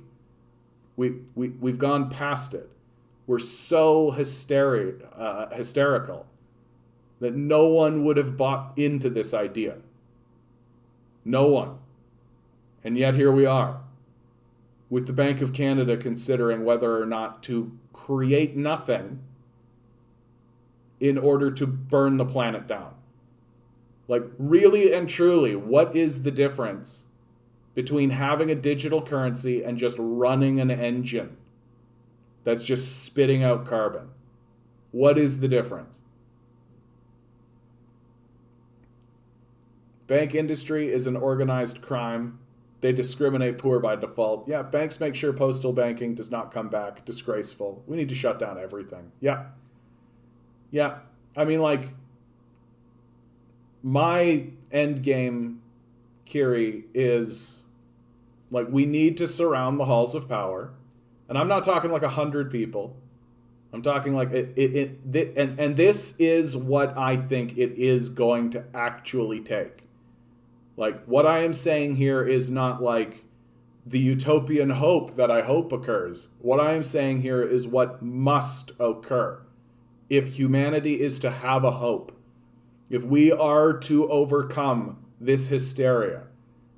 We've gone past it. We're so hysterical that no one would have bought into this idea. No one. And yet here we are, with the Bank of Canada considering whether or not to create nothing in order to burn the planet down. Like, really and truly, what is the difference between having a digital currency and just running an engine that's just spitting out carbon? What is the difference? Bank industry is an organized crime. They discriminate poor by default. Yeah, banks make sure postal banking does not come back. Disgraceful. We need to shut down everything. Yeah. I mean, like, my end game, Kiri, is like we need to surround the halls of power. And I'm not talking like 100 people. I'm talking like and this is what I think it is going to actually take. Like, what I am saying here is not like the utopian hope that I hope occurs. What I am saying here is what must occur if humanity is to have a hope. If we are to overcome this hysteria,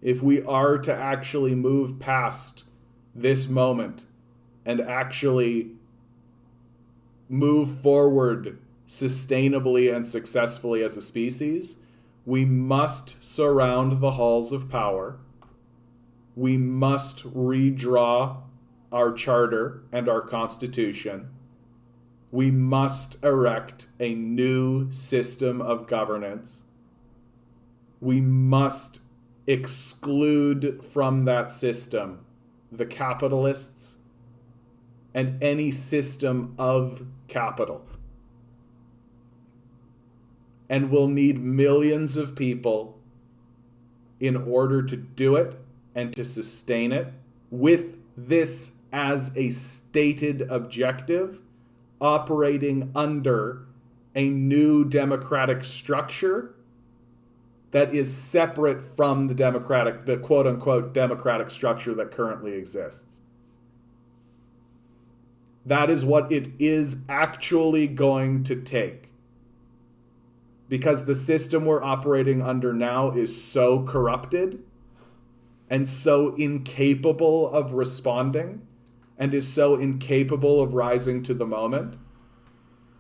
if we are to actually move past this moment and actually move forward sustainably and successfully as a species, we must surround the halls of power. We must redraw our charter and our constitution. We must erect a new system of governance. We must exclude from that system the capitalists and any system of capital. And we'll need millions of people in order to do it and to sustain it, with this as a stated objective, operating under a new democratic structure that is separate from the quote-unquote democratic structure that currently exists. That is what it is actually going to take. because the system we're operating under now is so corrupted and so incapable of responding and is so incapable of rising to the moment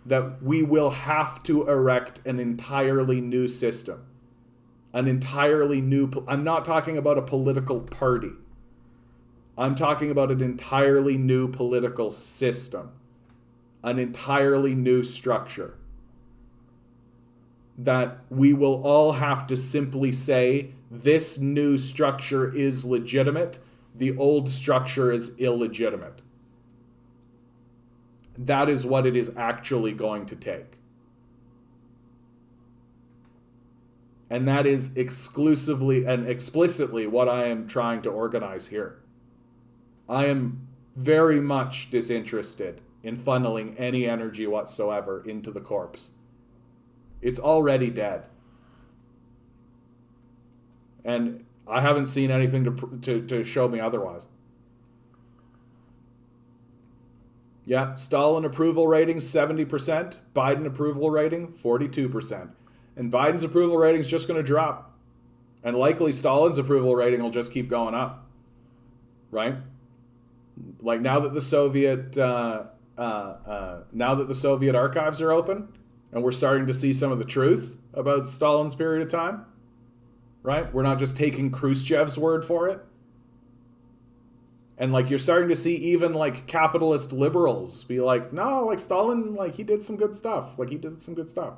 that we will have to erect an entirely new system. An entirely new... I'm not talking about a political party. I'm talking about an entirely new political system. An entirely new structure. That we will all have to simply say, this new structure is legitimate, the old structure is illegitimate. That is what it is actually going to take. And that is exclusively and explicitly what I am trying to organize here. I am very much disinterested in funneling any energy whatsoever into the corpse. It's already dead. And I haven't seen anything to show me otherwise. Yeah, Stalin approval rating 70%, Biden approval rating 42%. And Biden's approval rating is just going to drop. And likely Stalin's approval rating will just keep going up. Right? Like now that the Soviet archives are open and we're starting to see some of the truth about Stalin's period of time, right? We're not just taking Khrushchev's word for it. And like you're starting to see even like capitalist liberals be like, no, like Stalin, like he did some good stuff. Like he did some good stuff.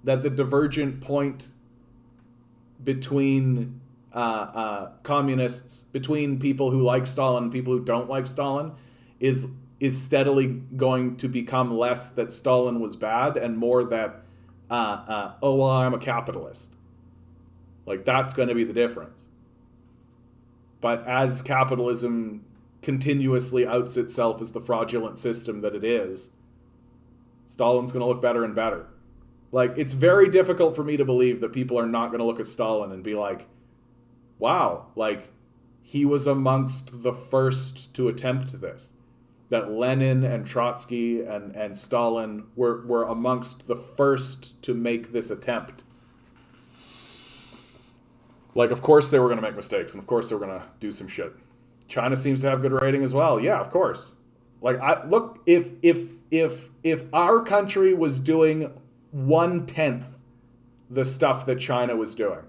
That the divergent point between communists, between people who like Stalin and people who don't like Stalin is steadily going to become less that Stalin was bad and more that, oh, well, I'm a capitalist. Like that's going to be the difference. But as capitalism continuously outs itself as the fraudulent system that it is, Stalin's going to look better and better. Like, it's very difficult for me to believe that people are not going to look at Stalin and be like, wow, like, he was amongst the first to attempt this. That Lenin and Trotsky and Stalin were amongst the first to make this attempt. Like, of course they were going to make mistakes, and of course they were going to do some shit. China seems to have good rating as well. Yeah, of course. Like, if our country was doing 1/10 the stuff that China was doing,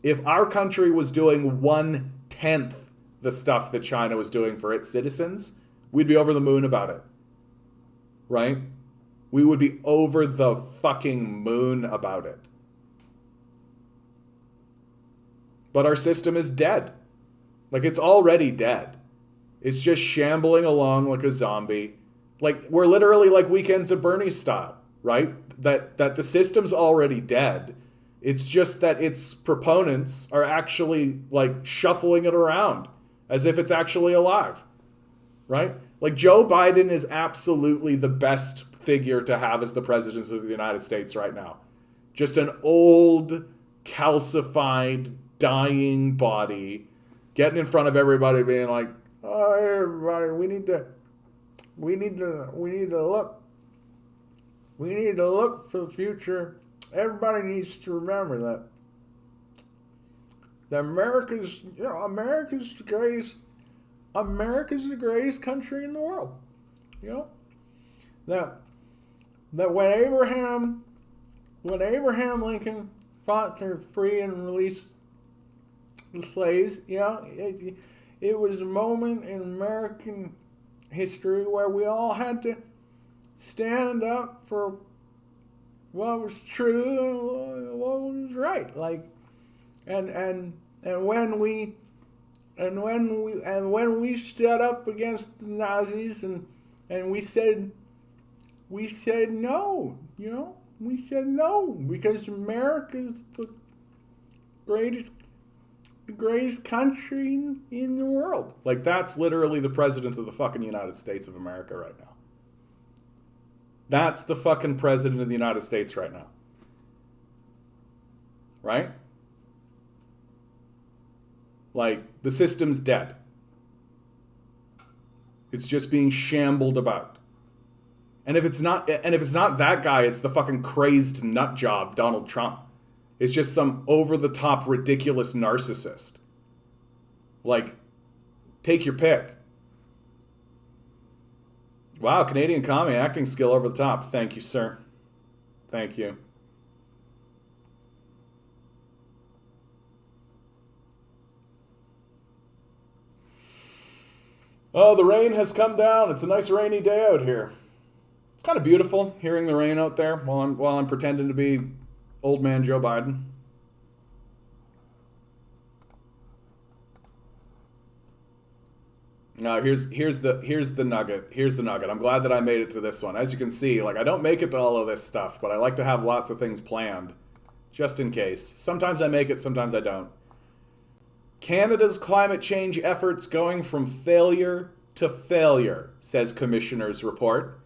if our country was doing 1/10 the stuff that China was doing for its citizens, we'd be over the moon about it. Right? We would be over the fucking moon about it. But our system is dead. Like, it's already dead. It's just shambling along like a zombie. Like, we're literally like Weekends at Bernie's style, right? That the system's already dead. It's just that its proponents are actually, like, shuffling it around as if it's actually alive, right? Like, Joe Biden is absolutely the best figure to have as the president of the United States right now. Just an old, calcified, dying body getting in front of everybody being like, oh, everybody, we need to look for the future. Everybody needs to remember that America's the greatest country in the world. You know? That when Abraham Lincoln fought to free and release the slaves, you know, it was a moment in American history where we all had to stand up for what was true and what was right. Like, and when we stood up against the Nazis and we said no, you know, we said no because America's the greatest country in the world. Like, that's literally the president of the fucking United States of America right now. That's the fucking president of the United States right now. Right? Like, the system's dead. It's just being shambled about. And if it's not that guy, it's the fucking crazed nut job, Donald Trump. It's just some over-the-top, ridiculous narcissist. Like, take your pick. Wow, Canadian commie acting skill over the top. Thank you, sir. Thank you. Oh, the rain has come down. It's a nice rainy day out here. It's kind of beautiful hearing the rain out there while I'm pretending to be old man Joe Biden. No, here's the nugget. Here's the nugget. I'm glad that I made it to this one. As you can see, like, I don't make it to all of this stuff, but I like to have lots of things planned, just in case. Sometimes I make it, sometimes I don't. Canada's climate change efforts going from failure to failure, says Commissioner's report.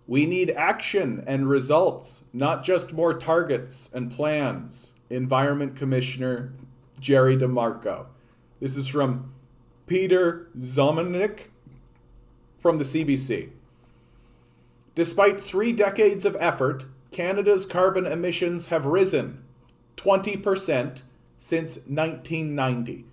We need action and results, not just more targets and plans. Environment Commissioner Jerry DeMarco. This is from Peter Zomanik from the CBC. Despite 3 decades of effort, Canada's carbon emissions have risen 20% since 1990.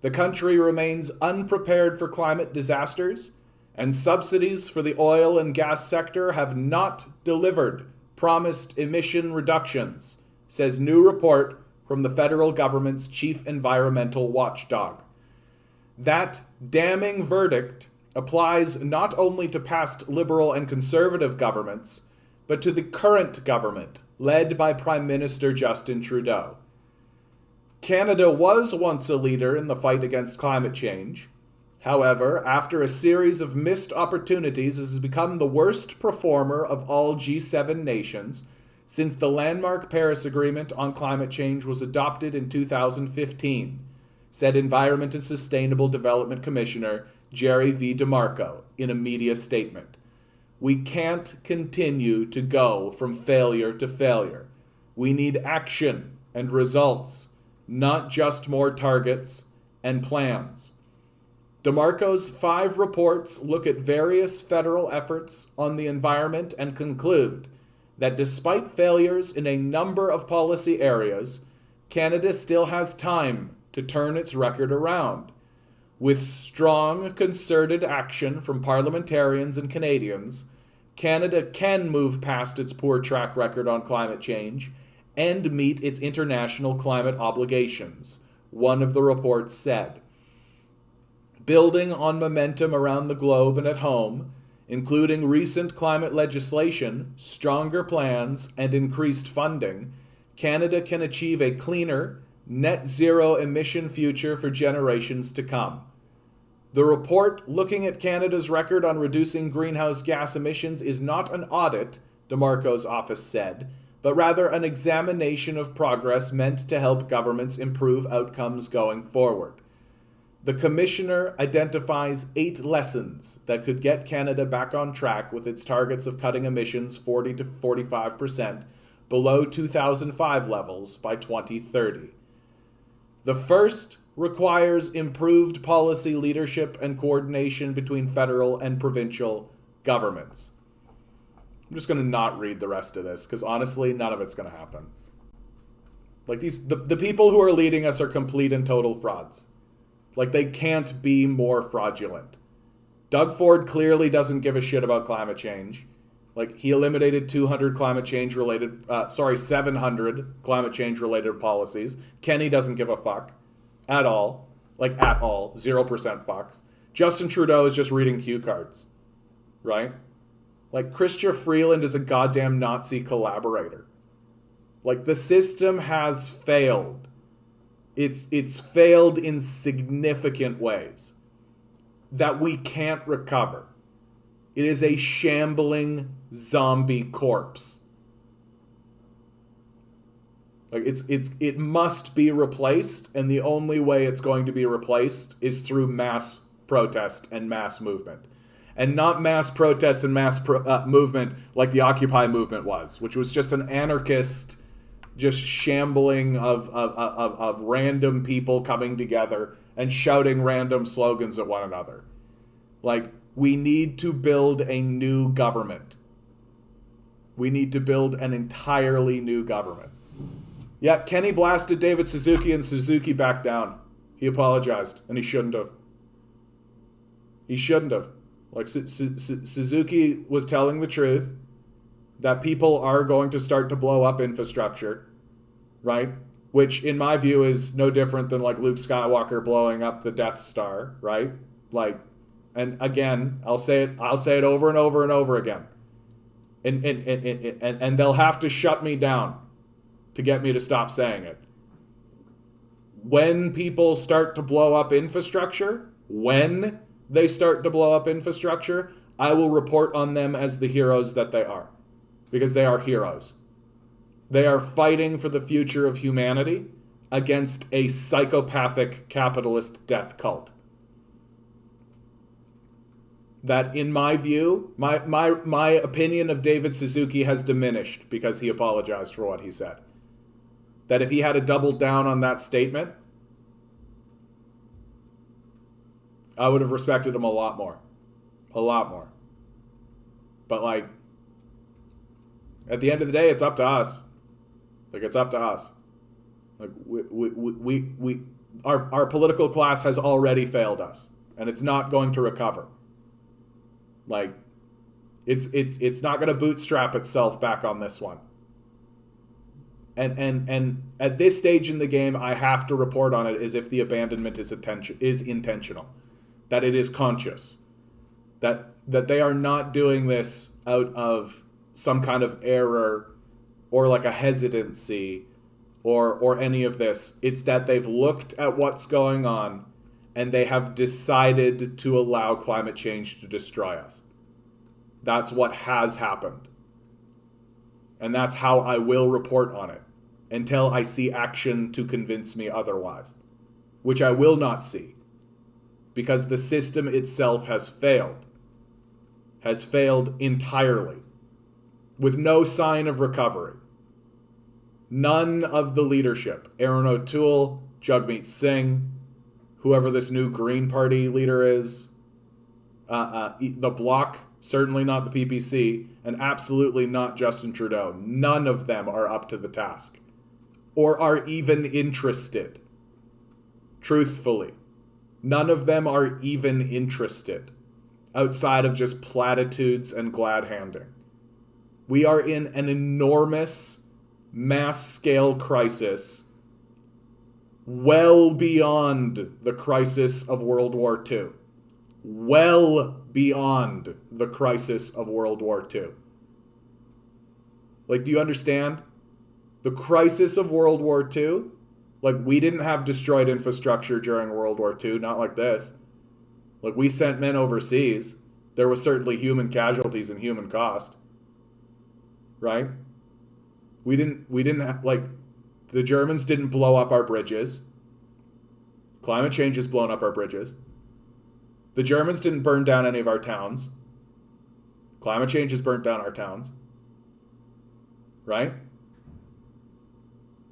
The country remains unprepared for climate disasters, and subsidies for the oil and gas sector have not delivered promised emission reductions, says new report from the federal government's chief environmental watchdog. That damning verdict applies not only to past Liberal and Conservative governments, but to the current government, led by Prime Minister Justin Trudeau. Canada was once a leader in the fight against climate change. However, after a series of missed opportunities, it has become the worst performer of all G7 nations since the landmark Paris Agreement on climate change was adopted in 2015, said Environment and Sustainable Development Commissioner Jerry V. DeMarco in a media statement. We can't continue to go from failure to failure. We need action and results, not just more targets and plans. DeMarco's 5 reports look at various federal efforts on the environment and conclude that despite failures in a number of policy areas, Canada still has time to turn its record around. With strong, concerted action from parliamentarians and Canadians, Canada can move past its poor track record on climate change and meet its international climate obligations, one of the reports said. Building on momentum around the globe and at home, including recent climate legislation, stronger plans, and increased funding, Canada can achieve a cleaner, net zero emission future for generations to come. The report looking at Canada's record on reducing greenhouse gas emissions is not an audit, DeMarco's office said, but rather an examination of progress meant to help governments improve outcomes going forward. The Commissioner identifies 8 lessons that could get Canada back on track with its targets of cutting emissions 40 to 45% below 2005 levels by 2030. The first requires improved policy leadership and coordination between federal and provincial governments. I'm just going to not read the rest of this because honestly, none of it's going to happen. Like the people who are leading us are complete and total frauds. Like, they can't be more fraudulent. Doug Ford clearly doesn't give a shit about climate change. Like, he eliminated 700 climate change related policies. Kenny doesn't give a fuck at all. Like, at all. 0% fucks. Justin Trudeau is just reading cue cards. Right? Like, Chrystia Freeland is a goddamn Nazi collaborator. Like, the system has failed. It's failed in significant ways that we can't recover. It is a shambling zombie corpse. Like, it must be replaced, and the only way it's going to be replaced is through mass protest and mass movement. And not mass protest and mass movement like the Occupy movement was, which was just an anarchist, just shambling of random people coming together and shouting random slogans at one another. Like, we need to build a new government. We need to build an entirely new government. Yeah, Kenny blasted David Suzuki and Suzuki backed down. He apologized, and he shouldn't have. He shouldn't have. Like, Suzuki was telling the truth that people are going to start to blow up infrastructure, right? Which, in my view, is no different than, like, Luke Skywalker blowing up the Death Star, right? Like, and again, I'll say it over and over and over again. And they'll have to shut me down to get me to stop saying it. When people start to blow up infrastructure, I will report on them as the heroes that they are. Because they are heroes. They are fighting for the future of humanity against a psychopathic capitalist death cult. That, in my view, my opinion of David Suzuki has diminished because he apologized for what he said. That if he had doubled down on that statement, I would have respected him a lot more. A lot more. But, like, at the end of the day, it's up to us. Like, it's up to us. Like, our political class has already failed us, and it's not going to recover. Like, it's not going to bootstrap itself back on this one. And at this stage in the game, I have to report on it as if the abandonment is intentional, that it is conscious, that they are not doing this out of some kind of error or like a hesitancy or any of this. It's that they've looked at what's going on and they have decided to allow climate change to destroy us. That's what has happened. And that's how I will report on it until I see action to convince me otherwise, which I will not see because the system itself has failed entirely with no sign of recovery. None of the leadership, Aaron O'Toole, Jug Meat Singh, whoever this new Green Party leader is, the Bloc, certainly not the PPC, and absolutely not Justin Trudeau. None of them are up to the task or are even interested. Truthfully, none of them are even interested outside of just platitudes and glad handing. We are in an enormous mass-scale crisis well beyond the crisis of World War II. Well beyond the crisis of World War II. Like, do you understand? The crisis of World War II, like, we didn't have destroyed infrastructure during World War II, not like this. Like, we sent men overseas. There was certainly human casualties and human cost. Right? We didn't have, like, the Germans didn't blow up our bridges. Climate change has blown up our bridges. The Germans didn't burn down any of our towns. Climate change has burnt down our towns. Right?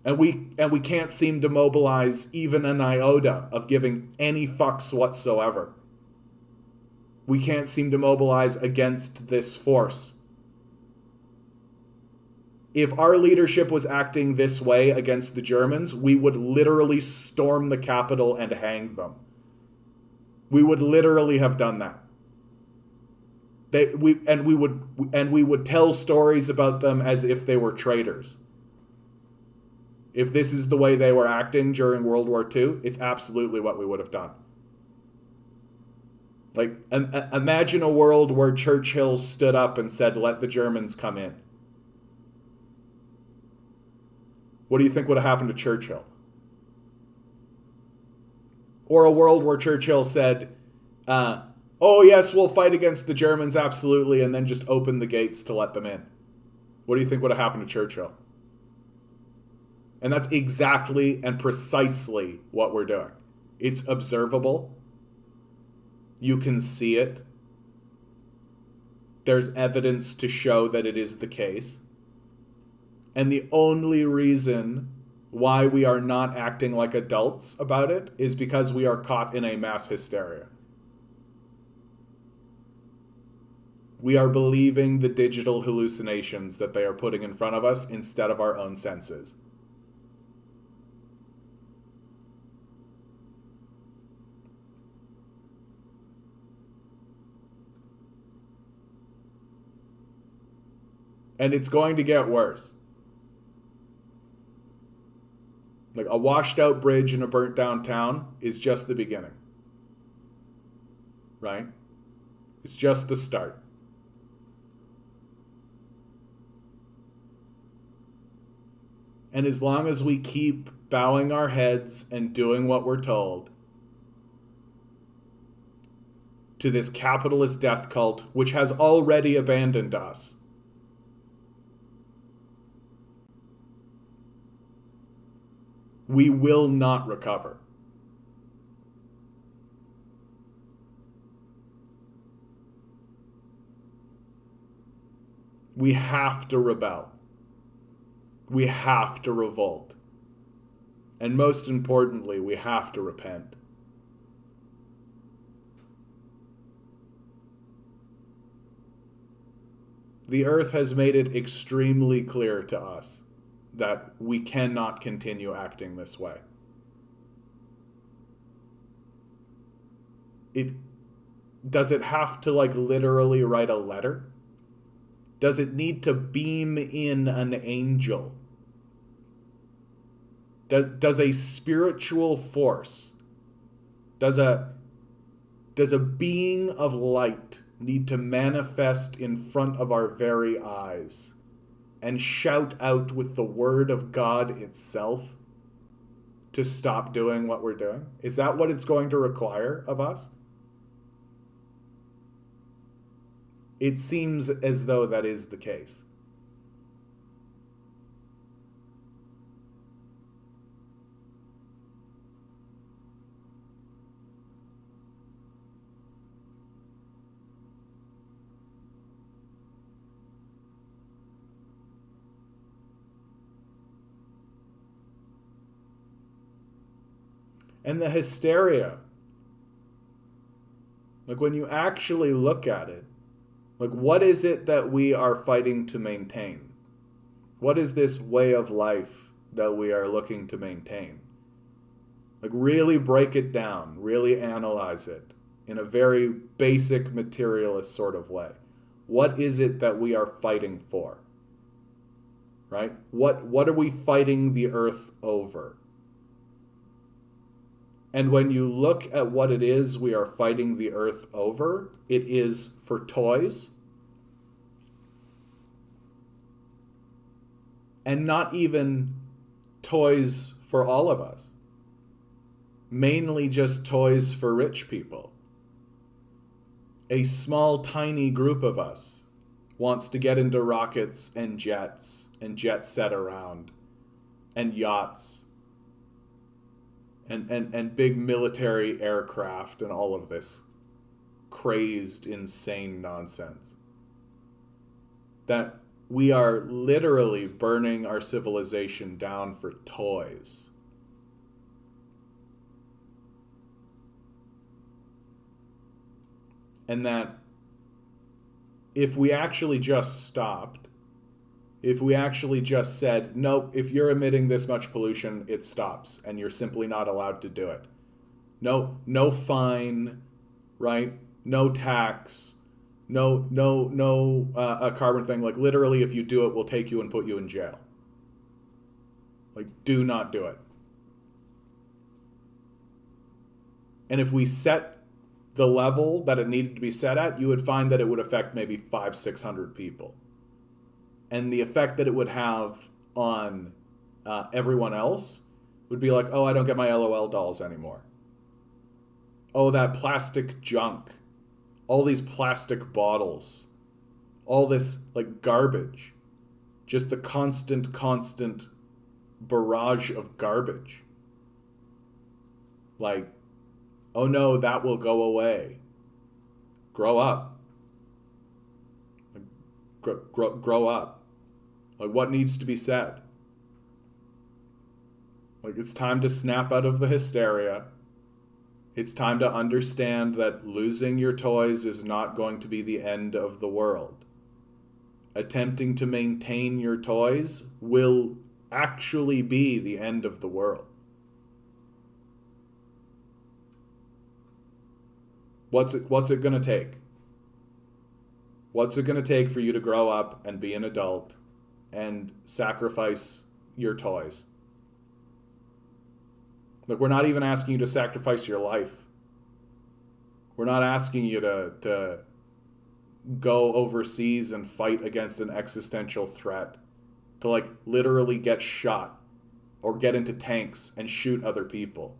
And we can't seem to mobilize even an iota of giving any fucks whatsoever. We can't seem to mobilize against this force. If our leadership was acting this way against the Germans, we would literally storm the Capitol and hang them. We would literally have done that. We would tell stories about them as if they were traitors. If this is the way they were acting during World War II, it's absolutely what we would have done. Like, imagine a world where Churchill stood up and said, "Let the Germans come in." What do you think would have happened to Churchill? Or a world where Churchill said, "Oh yes, we'll fight against the Germans, absolutely," and then just open the gates to let them in. What do you think would have happened to Churchill? And that's exactly and precisely what we're doing. It's observable. You can see it. There's evidence to show that it is the case. And the only reason why we are not acting like adults about it is because we are caught in a mass hysteria. We are believing the digital hallucinations that they are putting in front of us instead of our own senses. And it's going to get worse. Like, a washed out bridge in a burnt down town is just the beginning. Right? It's just the start. And as long as we keep bowing our heads and doing what we're told to this capitalist death cult, which has already abandoned us, we will not recover. We have to rebel. We have to revolt. And most importantly, we have to repent. The earth has made it extremely clear to us that we cannot continue acting this way. Does it have to literally write a letter? Does it need to beam in an angel? Does a spiritual force, does a being of light need to manifest in front of our very eyes and shout out with the word of God itself to stop doing what we're doing? Is that what it's going to require of us? It seems as though that is the case. And the hysteria, when you actually look at it, what is it that we are fighting to maintain? What is this way of life that we are looking to maintain? Really break it down, really analyze it in a very basic materialist sort of way. What is it that we are fighting for? Right? What are we fighting the earth over? And when you look at what it is we are fighting the earth over, it is for toys. And not even toys for all of us. Mainly just toys for rich people. A small, tiny group of us wants to get into rockets and jet set around, and yachts. And big military aircraft and all of this crazed, insane nonsense. That we are literally burning our civilization down for toys. And that if we actually just stopped, if we actually just said, nope, if you're emitting this much pollution, it stops, and you're simply not allowed to do it. No fine, right? No tax, no a carbon thing. Literally, if you do it, we'll take you and put you in jail. Do not do it. And if we set the level that it needed to be set at, you would find that it would affect maybe 500-600 people. And the effect that it would have on everyone else would be oh, I don't get my LOL dolls anymore. Oh, that plastic junk. All these plastic bottles. All this, garbage. Just the constant barrage of garbage. Oh no, that will go away. Grow up. Grow up. What needs to be said? It's time to snap out of the hysteria. It's time to understand that losing your toys is not going to be the end of the world. Attempting to maintain your toys will actually be the end of the world. What's it going to take? What's it going to take for you to grow up and be an adult and sacrifice your toys? Look, we're not even asking you to sacrifice your life. We're not asking you to go overseas and fight against an existential threat, to like literally get shot or get into tanks and shoot other people.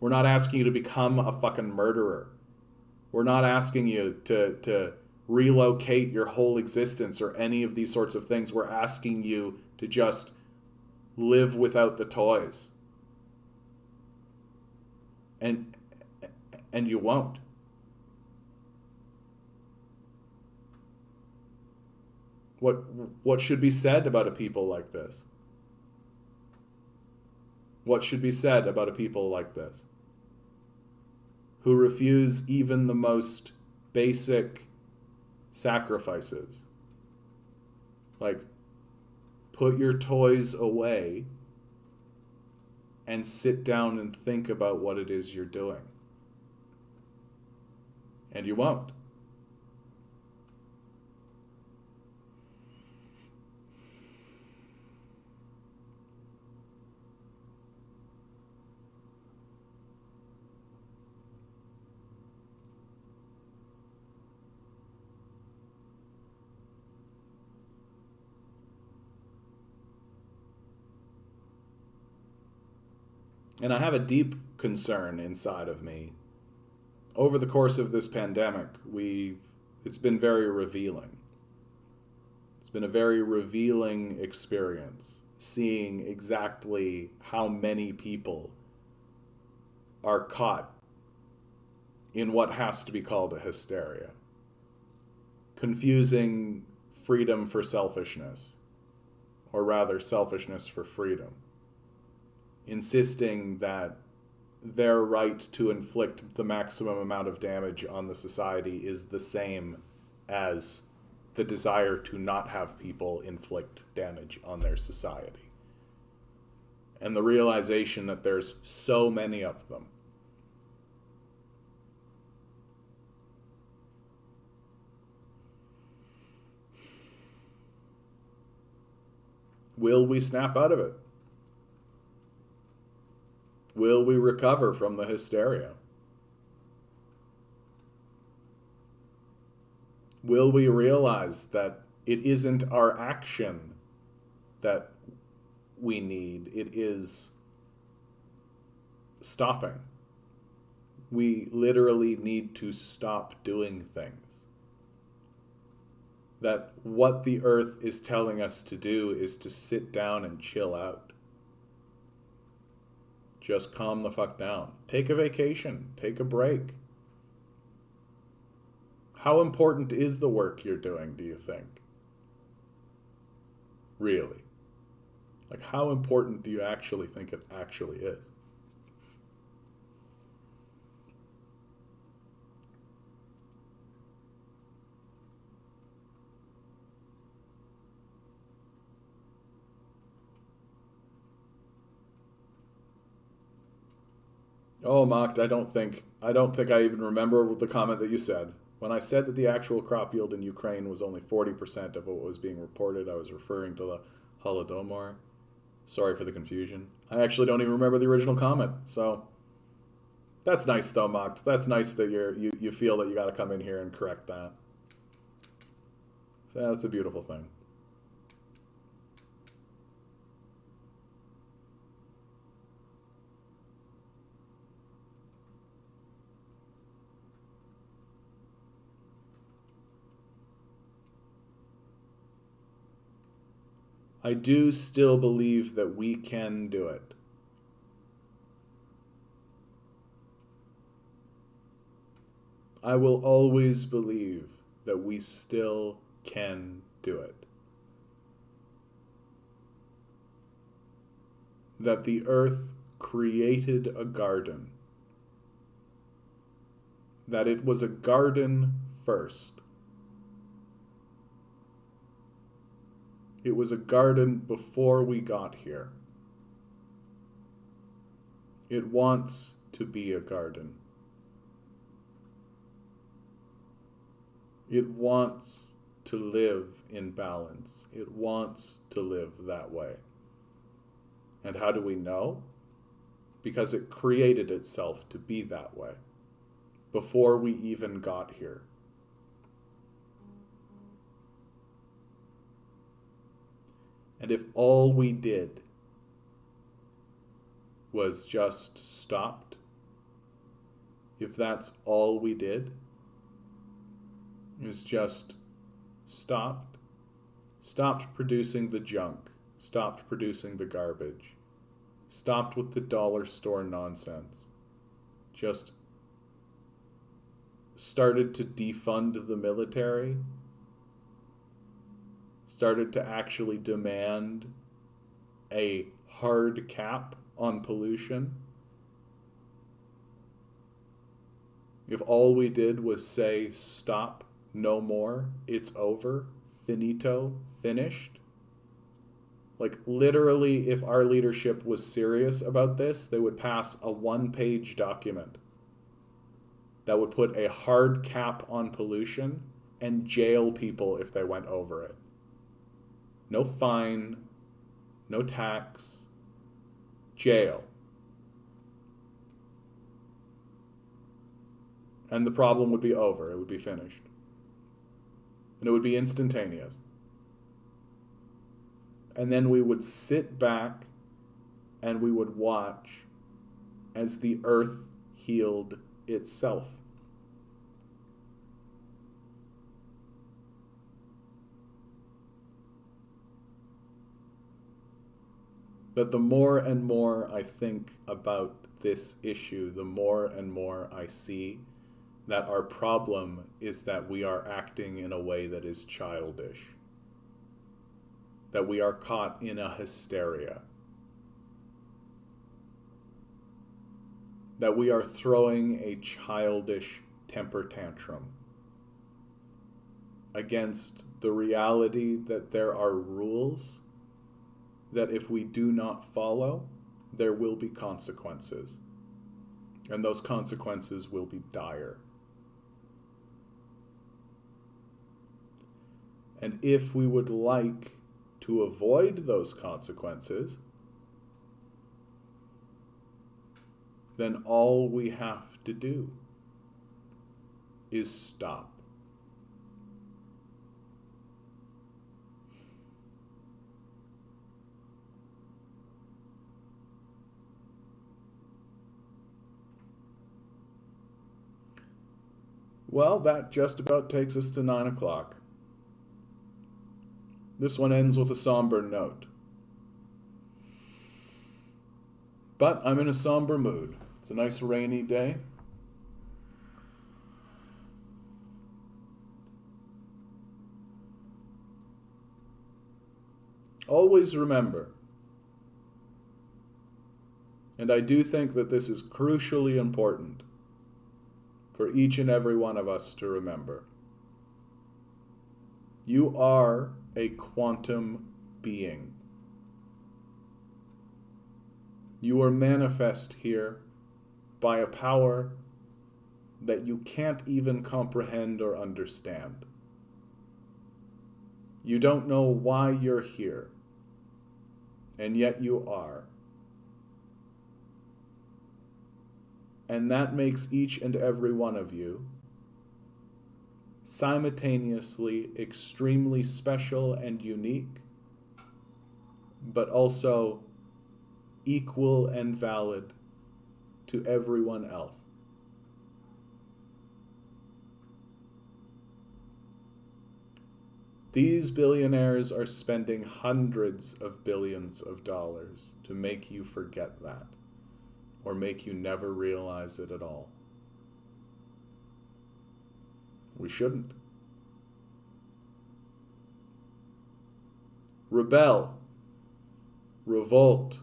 We're not asking you to become a fucking murderer. We're not asking you to relocate your whole existence or any of these sorts of things. We're asking you to just live without the toys. And you won't. What should be said about a people like this? What should be said about a people like this? Who refuse even the most basic sacrifices. Like, put your toys away and sit down and think about what it is you're doing. And you won't. And I have a deep concern inside of me. Over the course of this pandemic, it's been very revealing. It's been a very revealing experience, seeing exactly how many people are caught in what has to be called a hysteria. Confusing freedom for selfishness, or rather selfishness for freedom. Insisting that their right to inflict the maximum amount of damage on the society is the same as the desire to not have people inflict damage on their society. And the realization that there's so many of them. Will we snap out of it? Will we recover from the hysteria? Will we realize that it isn't our action that we need, it is stopping. We literally need to stop doing things. That what the earth is telling us to do is to sit down and chill out. Just calm the fuck down. Take a vacation. Take a break. How important is the work you're doing, do you think? Really? Like, how important do you actually think it actually is? Oh, mocked, I don't think I even remember the comment that you said. When I said that the actual crop yield in Ukraine was only 40% of what was being reported, I was referring to the Holodomor. Sorry for the confusion. I actually don't even remember the original comment. So that's nice though, mocked. That's nice that you feel that you got to come in here and correct that. So that's a beautiful thing. I do still believe that we can do it. I will always believe that we still can do it. That the earth created a garden that it was a garden first. It was a garden before we got here. It wants to be a garden. It wants to live in balance. It wants to live that way. And how do we know? Because it created itself to be that way before we even got here. And if all we did was just stopped, if that's all we did, is just stopped producing the junk, stopped producing the garbage, stopped with the dollar store nonsense, just started to defund the military, started to actually demand a hard cap on pollution. If all we did was say, stop, no more, it's over, finito, finished. Like literally, if our leadership was serious about this, they would pass a 1-page document that would put a hard cap on pollution and jail people if they went over it. No fine, no tax, jail. And the problem would be over. It would be finished. And it would be instantaneous. And then we would sit back and we would watch as the earth healed itself. That the more and more I think about this issue, the more and more I see that our problem is that we are acting in a way that is childish. That we are caught in a hysteria. That we are throwing a childish temper tantrum against the reality that there are rules that if we do not follow, there will be consequences. And those consequences will be dire. And if we would like to avoid those consequences, then all we have to do is stop. Well, that just about takes us to 9 o'clock. This one ends with a somber note. But I'm in a somber mood. It's a nice rainy day. Always remember, and I do think that this is crucially important for each and every one of us to remember, you are a quantum being. You are manifest here by a power that you can't even comprehend or understand. You don't know why you're here, and yet you are. And that makes each and every one of you simultaneously extremely special and unique, but also equal and valid to everyone else. These billionaires are spending hundreds of billions of dollars to make you forget that, or make you never realize it at all. We shouldn't. Rebel, revolt,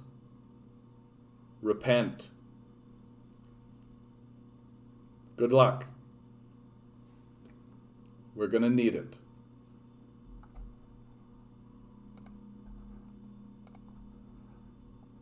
repent. Good luck. We're going to need it.